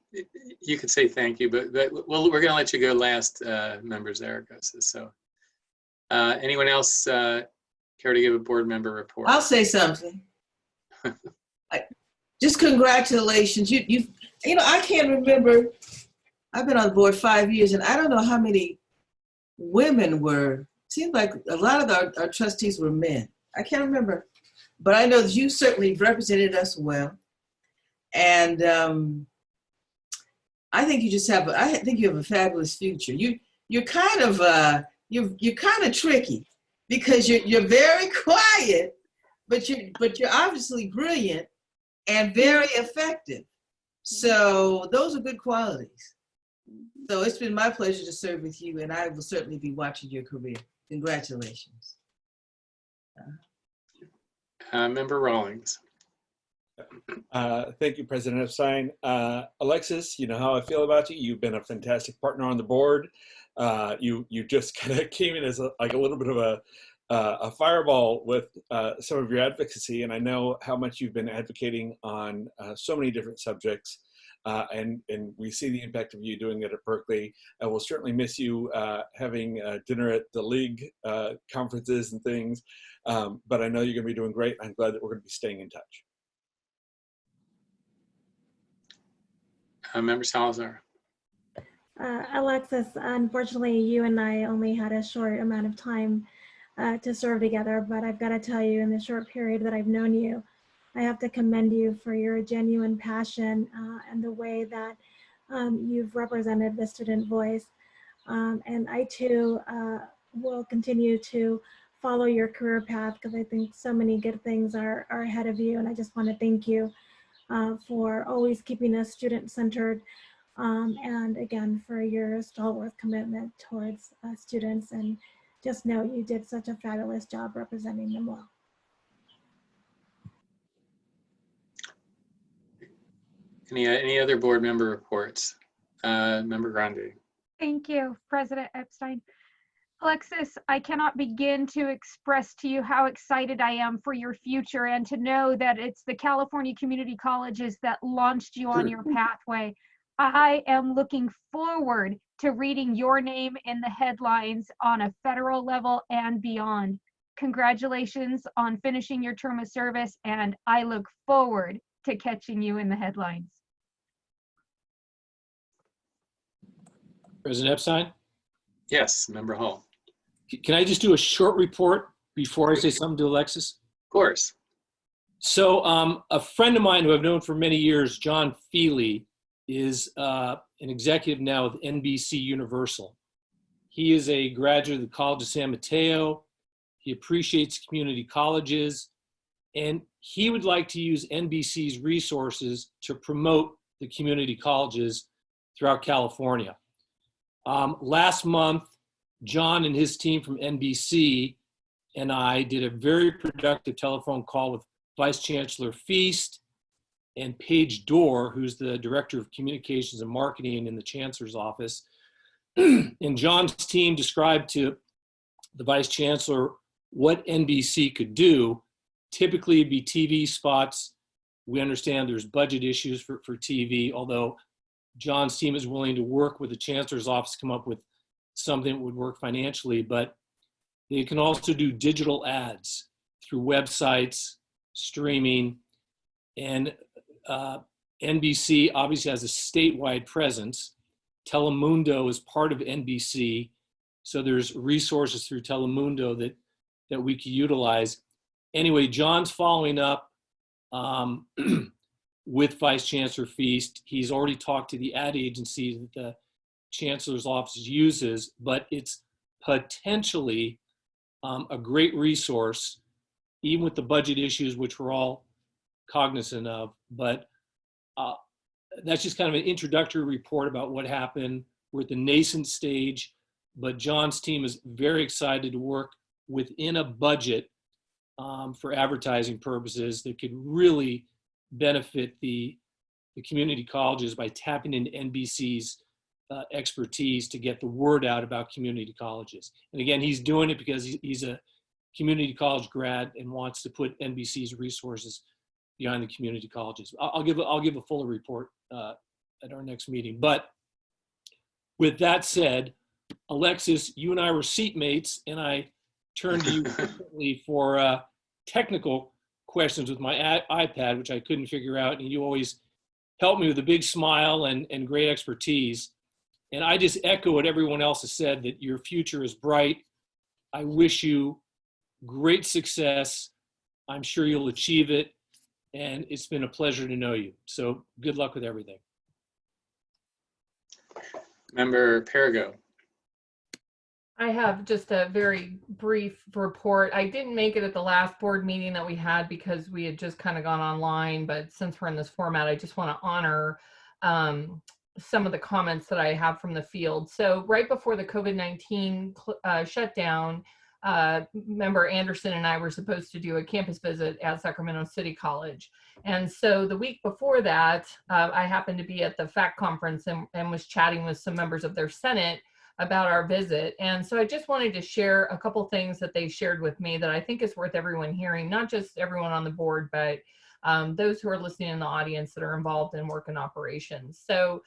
could say thank you, but we're going to let you go last, Member Zaragoza. So anyone else care to give a board member report? I'll say something. Just congratulations. You know, I can't remember. I've been on the board 5 years, and I don't know how many women were. Seemed like a lot of our trustees were men. I can't remember, but I know that you certainly represented us well. And I think you just have. I think you have a fabulous future. You're kind of tricky because you're very quiet, but you're obviously brilliant and very effective. So those are good qualities. So it's been my pleasure to serve with you, and I will certainly be watching your career. Congratulations. Member Rawlings. Thank you, President Epstein. Alexis, you know how I feel about you. You've been a fantastic partner on the board. You just kind of came in as like a little bit of a fireball with some of your advocacy, and I know how much you've been advocating on so many different subjects, and we see the impact of you doing it at Berkeley. I will certainly miss you having dinner at the league conferences and things, but I know you're going to be doing great. I'm glad that we're going to be staying in touch. Member Salazar. Alexis, unfortunately, you and I only had a short amount of time to serve together, but I've got to tell you, in the short period that I've known you, I have to commend you for your genuine passion and the way that you've represented the student voice. And I too will continue to follow your career path because I think so many good things are ahead of you. And I just want to thank you for always keeping us student-centered. And again, for your stalwart commitment towards students, and just know you did such a fabulous job representing them well. Any other board member reports? Member Grande. Thank you, President Epstein. Alexis, I cannot begin to express to you how excited I am for your future, and to know that it's the California Community Colleges that launched you on your pathway. I am looking forward to reading your name in the headlines on a federal level and beyond. Congratulations on finishing your term of service, and I look forward to catching you in the headlines. President Epstein? Yes, Member Hall. Can I just do a short report before I say something to Alexis? Of course. So a friend of mine who I've known for many years, John Feely, is an executive now with NBC Universal. He is a graduate of the College of San Mateo. He appreciates community colleges, and he would like to use NBC's resources to promote the community colleges throughout California. Last month, John and his team from NBC and I did a very productive telephone call with Vice Chancellor Feast and Paige Dorr, who's the Director of Communications and Marketing in the Chancellor's office. And John's team described to the Vice Chancellor what NBC could do. Typically it'd be TV spots. We understand there's budget issues for TV, although John's team is willing to work with the Chancellor's office to come up with something that would work financially, but they can also do digital ads through websites, streaming, and NBC obviously has a statewide presence. Telemundo is part of NBC, so there's resources through Telemundo that we could utilize. Anyway, John's following up with Vice Chancellor Feast. He's already talked to the ad agency that the Chancellor's office uses, but it's potentially a great resource, even with the budget issues, which we're all cognizant of. But that's just kind of an introductory report about what happened. We're at the nascent stage, but John's team is very excited to work within a budget for advertising purposes that could really benefit the community colleges by tapping into NBC's expertise to get the word out about community colleges. And again, he's doing it because he's a community college grad and wants to put NBC's resources behind the community colleges. I'll give a fuller report at our next meeting. But with that said, Alexis, you and I were seatmates, and I turned to you frequently for technical questions with my iPad, which I couldn't figure out, and you always helped me with a big smile and great expertise. And I just echo what everyone else has said, that your future is bright. I wish you great success. I'm sure you'll achieve it. And it's been a pleasure to know you. So good luck with everything. Member Perigo. I have just a very brief report. I didn't make it at the last board meeting that we had because we had just kind of gone online, but since we're in this format, I just want to honor some of the comments that I have from the field. So right before the COVID-19 shutdown, Member Anderson and I were supposed to do a campus visit at Sacramento City College. And so the week before that, I happened to be at the FACT conference and was chatting with some members of their Senate about our visit. And so I just wanted to share a couple things that they shared with me that I think is worth everyone hearing, not just everyone on the board, but those who are listening in the audience that are involved in work and operations. So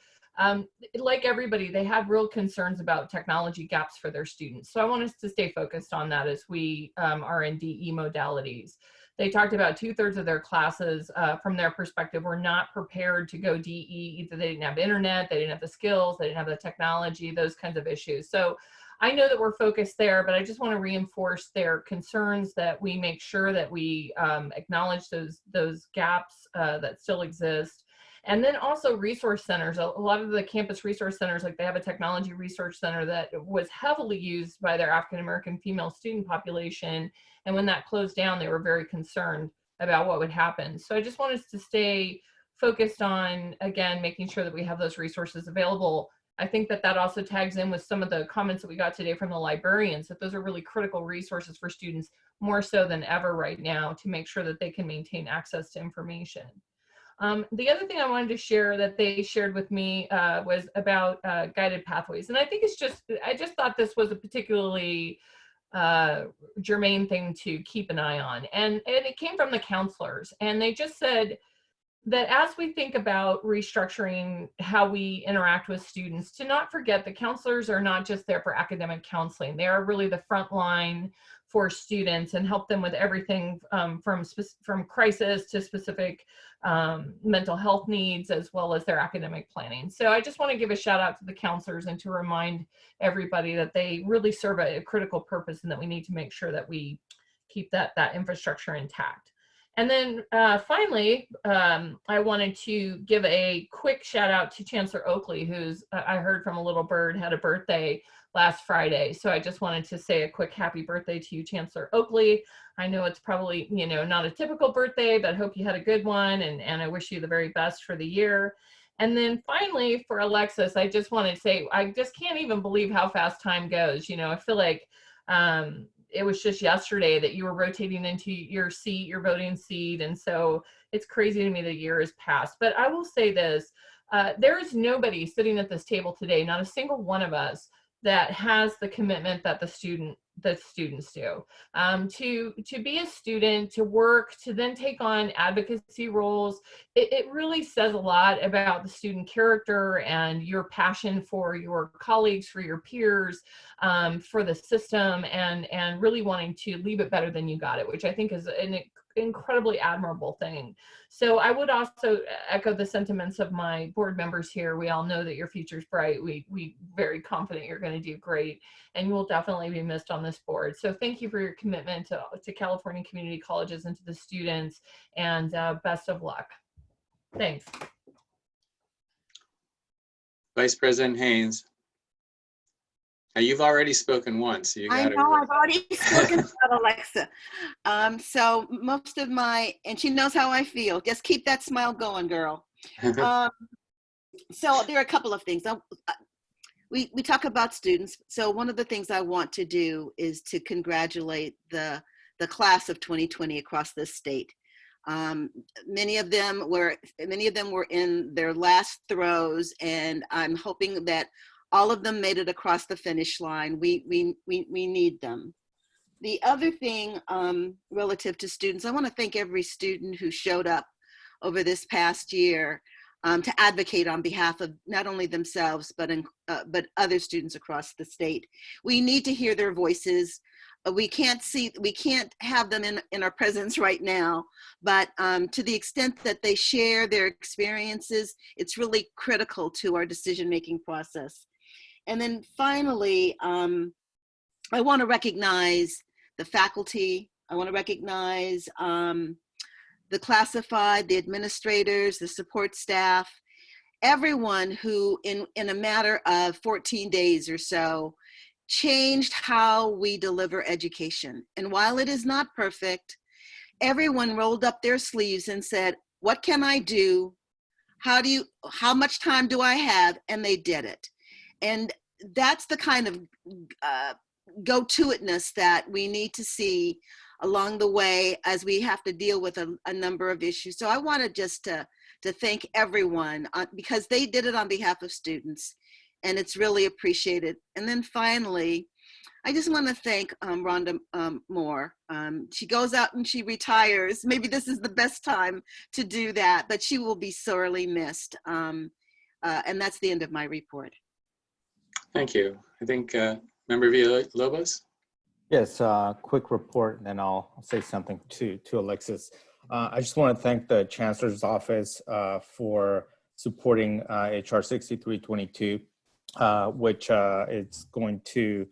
like everybody, they had real concerns about technology gaps for their students. So I want us to stay focused on that as we are in DE modalities. They talked about 2/3 of their classes from their perspective were not prepared to go DE. Either they didn't have internet, they didn't have the skills, they didn't have the technology, those kinds of issues. So I know that we're focused there, but I just want to reinforce their concerns that we make sure that we acknowledge those gaps that still exist. And then also resource centers. A lot of the campus resource centers, like they have a technology research center that was heavily used by their African-American female student population. And when that closed down, they were very concerned about what would happen. So I just want us to stay focused on, again, making sure that we have those resources available. I think that that also tags in with some of the comments that we got today from the librarians, that those are really critical resources for students, more so than ever right now, to make sure that they can maintain access to information. The other thing I wanted to share that they shared with me was about guided pathways. And I think I just thought this was a particularly germane thing to keep an eye on. And it came from the counselors. And they just said that as we think about restructuring how we interact with students, to not forget that counselors are not just there for academic counseling. They are really the front line for students and help them with everything from crisis to specific mental health needs, as well as their academic planning. So I just want to give a shout out to the counselors and to remind everybody that they really serve a critical purpose and that we need to make sure that we keep that infrastructure intact. And then finally, I wanted to give a quick shout out to Chancellor Oakley, who's, I heard from a little bird, had a birthday last Friday. So I just wanted to say a quick happy birthday to you, Chancellor Oakley. I know it's probably, not a typical birthday, but I hope you had a good one, and I wish you the very best for the year. And then finally, for Alexis, I just want to say, I just can't even believe how fast time goes. I feel like it was just yesterday that you were rotating into your seat, your voting seat. And so it's crazy to me that a year has passed. But I will say this, there is nobody sitting at this table today, not a single one of us, that has the commitment that the students do. To be a student, to work, to then take on advocacy roles, it really says a lot about the student character and your passion for your colleagues, for your peers, for the system, and really wanting to leave it better than you got it, which I think is an incredibly admirable thing. So I would also echo the sentiments of my board members here. We all know that your future's bright. We very confident you're going to do great, and you will definitely be missed on this board. So thank you for your commitment to California community colleges and to the students, and best of luck. Thanks. Vice President Haynes. Now, you've already spoken once. So you I know, I've already spoken about Alexa. So most of and she knows how I feel. Just keep that smile going, girl. So there are a couple of things. We talk about students. So one of the things I want to do is to congratulate the class of 2020 across this state. Many of them were in their last throes, and I'm hoping that all of them made it across the finish line. We need them. The other thing relative to students, I want to thank every student who showed up over this past year to advocate on behalf of not only themselves, but other students across the state. We need to hear their voices. We can't have them in our presence right now, but to the extent that they share their experiences, it's really critical to our decision-making process. And then finally, I want to recognize the faculty. I want to recognize the classified, the administrators, the support staff, everyone who in a matter of 14 days or so changed how we deliver education. And while it is not perfect, everyone rolled up their sleeves and said, what can I do? How much time do I have? And they did it. And that's the kind of go-to-itness that we need to see along the way as we have to deal with a number of issues. So I wanted just to thank everyone because they did it on behalf of students, and it's really appreciated. And then finally, I just want to thank Rhonda Moore. She goes out and she retires. Maybe this is the best time to do that, but she will be sorely missed. And that's the end of my report. Thank you. I think Member Villalobos? Yes, quick report, and then I'll say something to Alexis. I just want to thank the Chancellor's Office for supporting HR 6322, which is going to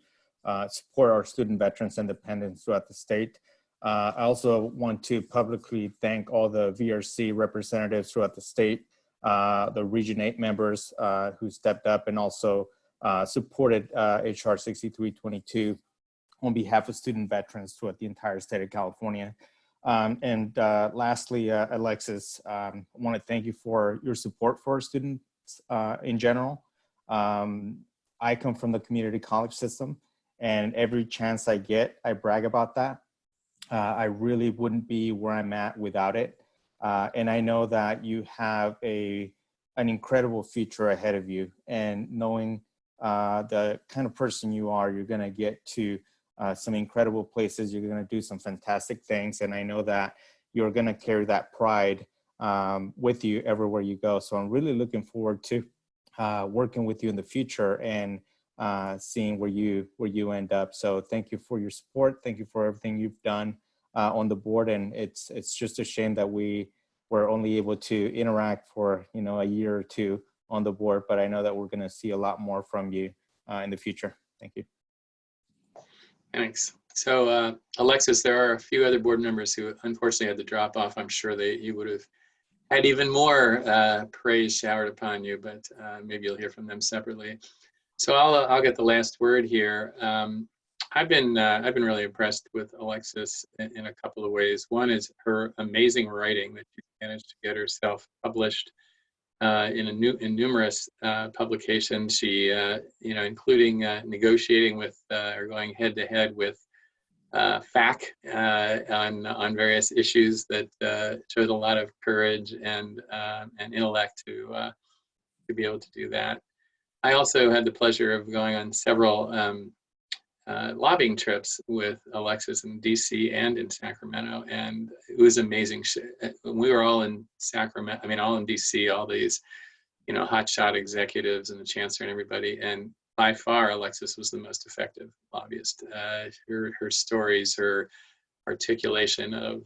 support our student veterans and dependents throughout the state. I also want to publicly thank all the VRC representatives throughout the state, the Region 8 members who stepped up and also supported HR 6322 on behalf of student veterans throughout the entire state of California. Lastly, Alexis, I want to thank you for your support for our students in general. I come from the community college system, and every chance I get, I brag about that. I really wouldn't be where I'm at without it. And I know that you have an incredible future ahead of you, and knowing the kind of person you are, you're going to get to some incredible places. You're going to do some fantastic things. And I know that you're going to carry that pride with you everywhere you go. So I'm really looking forward to working with you in the future and seeing where you end up. So thank you for your support. Thank you for everything you've done on the board. And it's just a shame that we were only able to interact for, a year or two on the board, but I know that we're going to see a lot more from you in the future. Thank you. Thanks. So Alexis, there are a few other board members who unfortunately had to drop off. I'm sure you would have had even more praise showered upon you, but maybe you'll hear from them separately. So I'll get the last word here. I've been really impressed with Alexis in a couple of ways. One is her amazing writing that she managed to get herself published in numerous publications. She, including negotiating with or going head to head with FAC on various issues that showed a lot of courage and intellect to be able to do that. I also had the pleasure of going on several lobbying trips with Alexis in DC and in Sacramento, and it was amazing. We were all in Sacramento, all in DC, all these, hotshot executives and the chancellor and everybody, and by far Alexis was the most effective lobbyist. Her stories, her articulation of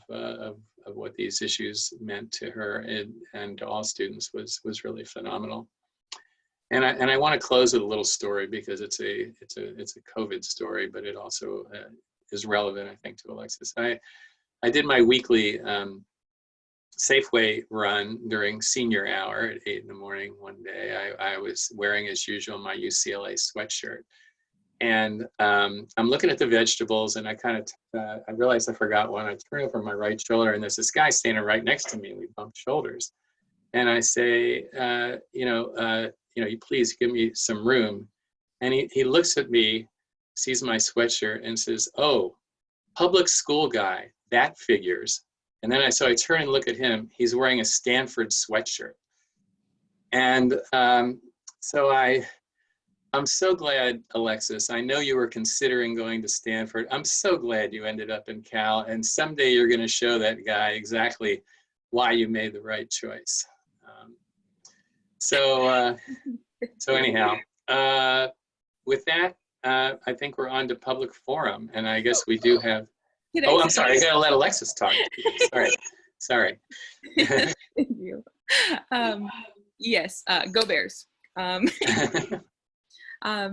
what these issues meant to her and to all students was really phenomenal. And I want to close with a little story because it's a COVID story, but it also is relevant, I think, to Alexis. I did my weekly Safeway run during senior hour at 8 in the morning one day. I was wearing, as usual, my UCLA sweatshirt. And I'm looking at the vegetables, and I realized I forgot one. I turn over my right shoulder, and there's this guy standing right next to me. We bumped shoulders. And I say, you please give me some room. And he looks at me, sees my sweatshirt, and says, "Oh, public school guy, that figures." And then I turn and look at him. He's wearing a Stanford sweatshirt. And so I'm so glad, Alexis. I know you were considering going to Stanford. I'm so glad you ended up in Cal. And someday you're going to show that guy exactly why you made the right choice. So anyhow, with that, I think we're on to public forum, and I guess we do have. I'm sorry. I gotta let Alexis talk. Sorry. Thank you. Yes, go Bears. But I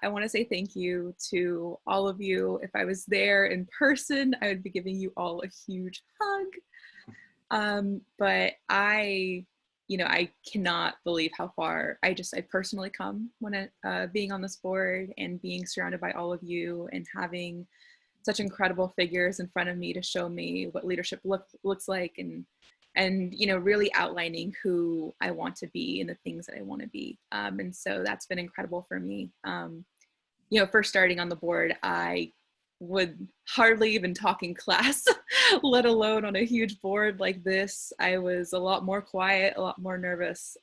want to say thank you to all of you. If I was there in person, I would be giving you all a huge hug. But I cannot believe how far I personally come when being on this board and being surrounded by all of you and having such incredible figures in front of me to show me what leadership looks like and really outlining who I want to be and the things that I want to be. And so that's been incredible for me. First starting on the board, I would hardly even talk in class, let alone on a huge board like this. I was a lot more quiet, a lot more nervous.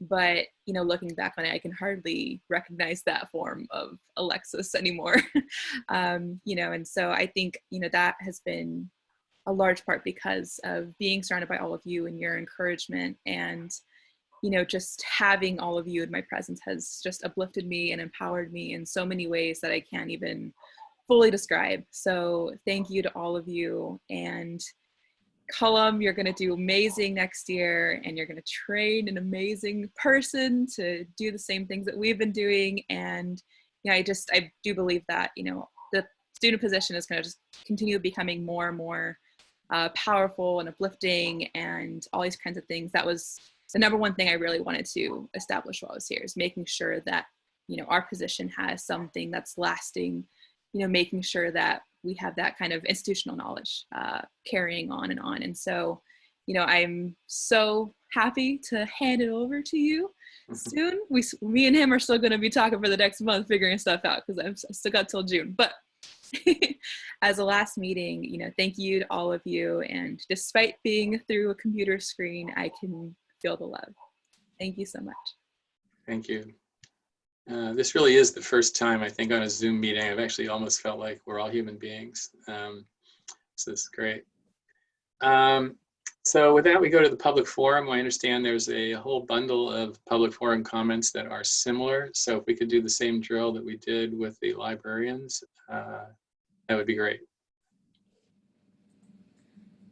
But, looking back on it, I can hardly recognize that form of Alexis anymore. And so I think, that has been a large part because of being surrounded by all of you and your encouragement, and, just having all of you in my presence has just uplifted me and empowered me in so many ways that I can't even fully describe. So thank you to all of you. And Cullum, you're going to do amazing next year, and you're going to train an amazing person to do the same things that we've been doing. And yeah, I do believe that, you know, the student position is going to just continue becoming more and more powerful and uplifting and all these kinds of things. That was the number one thing I really wanted to establish while I was here, is making sure that, you know, our position has something that's lasting, you know, making sure that we have that kind of institutional knowledge carrying on and on. And so, you know, I'm so happy to hand it over to you soon. Me and him are still going to be talking for the next month, figuring stuff out, because I've still got till June. But as a last meeting, you know, thank you to all of you. And despite being through a computer screen, I can feel the love. Thank you so much. Thank you. This really is the first time, I think, on a Zoom meeting I've actually almost felt like we're all human beings. So this is great. So with that, we go to the public forum. I understand there's a whole bundle of public forum comments that are similar. So if we could do the same drill that we did with the librarians, that would be great.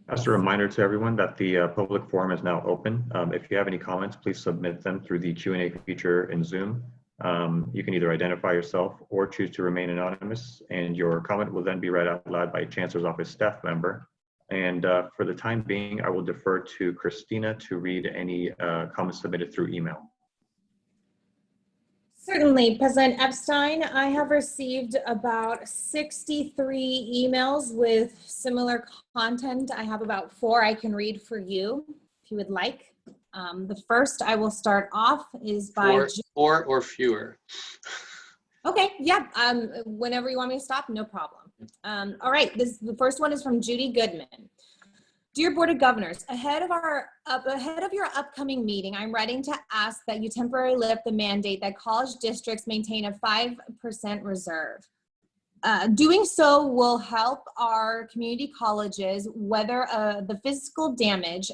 Just a reminder to everyone that the public forum is now open. If you have any comments, please submit them through the Q&A feature in Zoom. You can either identify yourself or choose to remain anonymous, and your comment will then be read out loud by a Chancellor's Office staff member. And for the time being, I will defer to Christina to read any comments submitted through email. Certainly, President Epstein, I have received about 63 emails with similar content. I have about 4 I can read for you, if you would like. The first I will start off is by— 4 or fewer. Okay, yeah, whenever you want me to stop, no problem. All right, the first one is from Judy Goodman. Dear Board of Governors, ahead of your upcoming meeting, I'm writing to ask that you temporarily lift the mandate that college districts maintain a 5% reserve. Doing so will help our community colleges weather the fiscal damage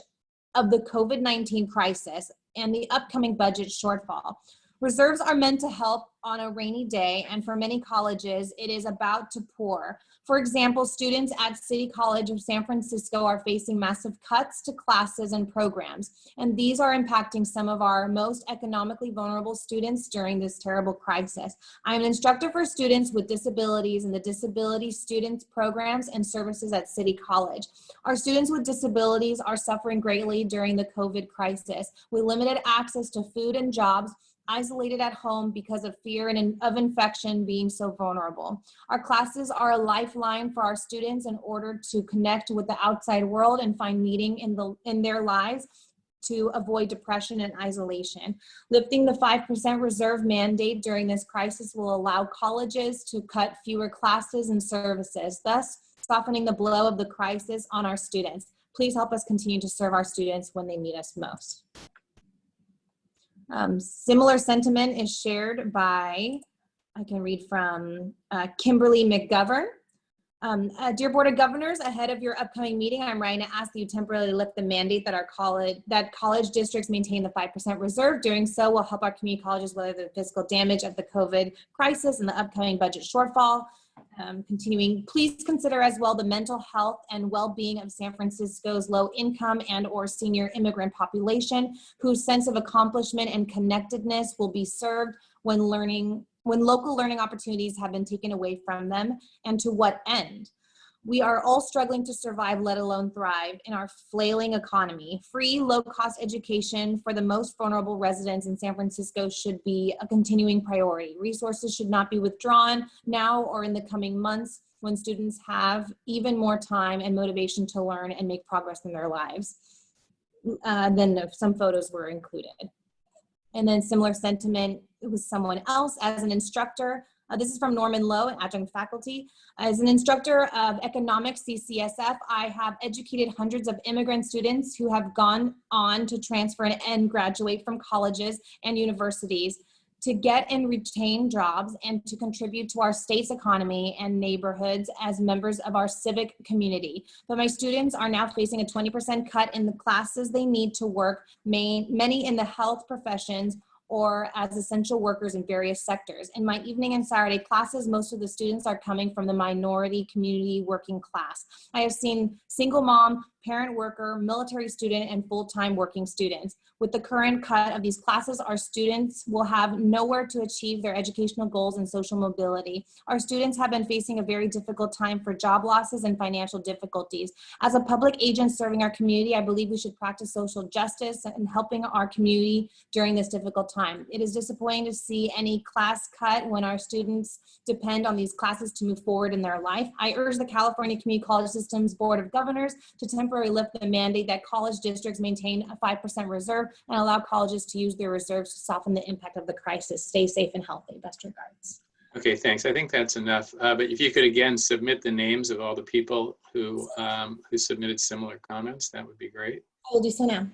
of the COVID-19 crisis and the upcoming budget shortfall. Reserves are meant to help on a rainy day, and for many colleges, it is about to pour. For example, students at City College of San Francisco are facing massive cuts to classes and programs, and these are impacting some of our most economically vulnerable students during this terrible crisis. I am an instructor for students with disabilities in the Disability Students Programs and Services at City College. Our students with disabilities are suffering greatly during the COVID crisis, with limited access to food and jobs, isolated at home because of fear of infection, being so vulnerable. Our classes are a lifeline for our students in order to connect with the outside world and find meaning in their lives to avoid depression and isolation. Lifting the 5% reserve mandate during this crisis will allow colleges to cut fewer classes and services, thus softening the blow of the crisis on our students. Please help us continue to serve our students when they need us most. Similar sentiment is shared by, I can read from Kimberly McGovern. Dear Board of Governors, ahead of your upcoming meeting, I'm writing to ask that you temporarily lift the mandate that college districts maintain the 5% reserve. Doing so will help our community colleges weather the fiscal damage of the COVID crisis and the upcoming budget shortfall. Continuing, please consider as well the mental health and well-being of San Francisco's low-income and/or senior immigrant population, whose sense of accomplishment and connectedness will be served when local learning opportunities have been taken away from them, and to what end. We are all struggling to survive, let alone thrive, in our flailing economy. Free, low-cost education for the most vulnerable residents in San Francisco should be a continuing priority. Resources should not be withdrawn now or in the coming months when students have even more time and motivation to learn and make progress in their lives. Then some photos were included. And then similar sentiment, it was someone else as an instructor. This is from Norman Lowe, an adjunct faculty. As an instructor of economics, CCSF, I have educated hundreds of immigrant students who have gone on to transfer and graduate from colleges and universities to get and retain jobs and to contribute to our state's economy and neighborhoods as members of our civic community. But my students are now facing a 20% cut in the classes they need to work, many in the health professions or as essential workers in various sectors. In my evening and Saturday classes, most of the students are coming from the minority community working class. I have seen single mom parent worker, military student, and full-time working students. With the current cut of these classes, our students will have nowhere to achieve their educational goals and social mobility. Our students have been facing a very difficult time for job losses and financial difficulties. As a public agent serving our community, I believe we should practice social justice and helping our community during this difficult time. It is disappointing to see any class cut when our students depend on these classes to move forward in their life. I urge the California Community College System's Board of Governors to temporarily lift the mandate that college districts maintain a 5% reserve and allow colleges to use their reserves to soften the impact of the crisis. Stay safe and healthy. Best regards. Okay, thanks. I think that's enough. But if you could again submit the names of all the people who submitted similar comments, that would be great. I will do so now.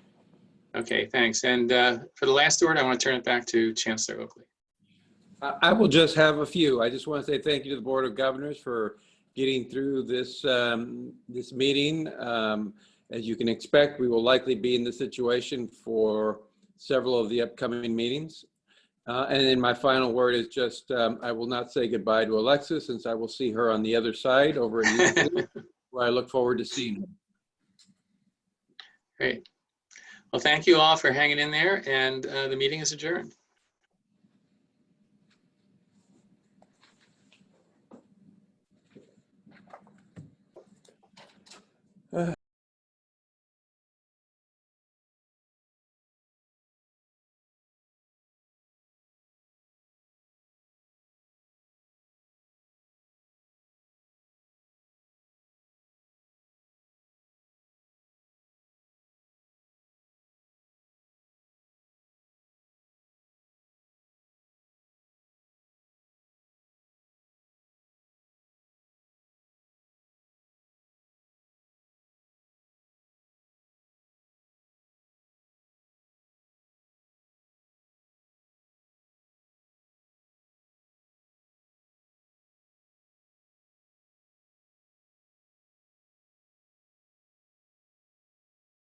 Okay, thanks. And for the last word, I want to turn it back to Chancellor Oakley. I will just have a few. I just want to say thank you to the Board of Governors for getting through this this meeting. As you can expect, we will likely be in this situation for several of the upcoming meetings. And then my final word is just, I will not say goodbye to Alexis, since I will see her on the other side over in YouTube, where I look forward to seeing her. Great. Well, thank you all for hanging in there, and the meeting is adjourned.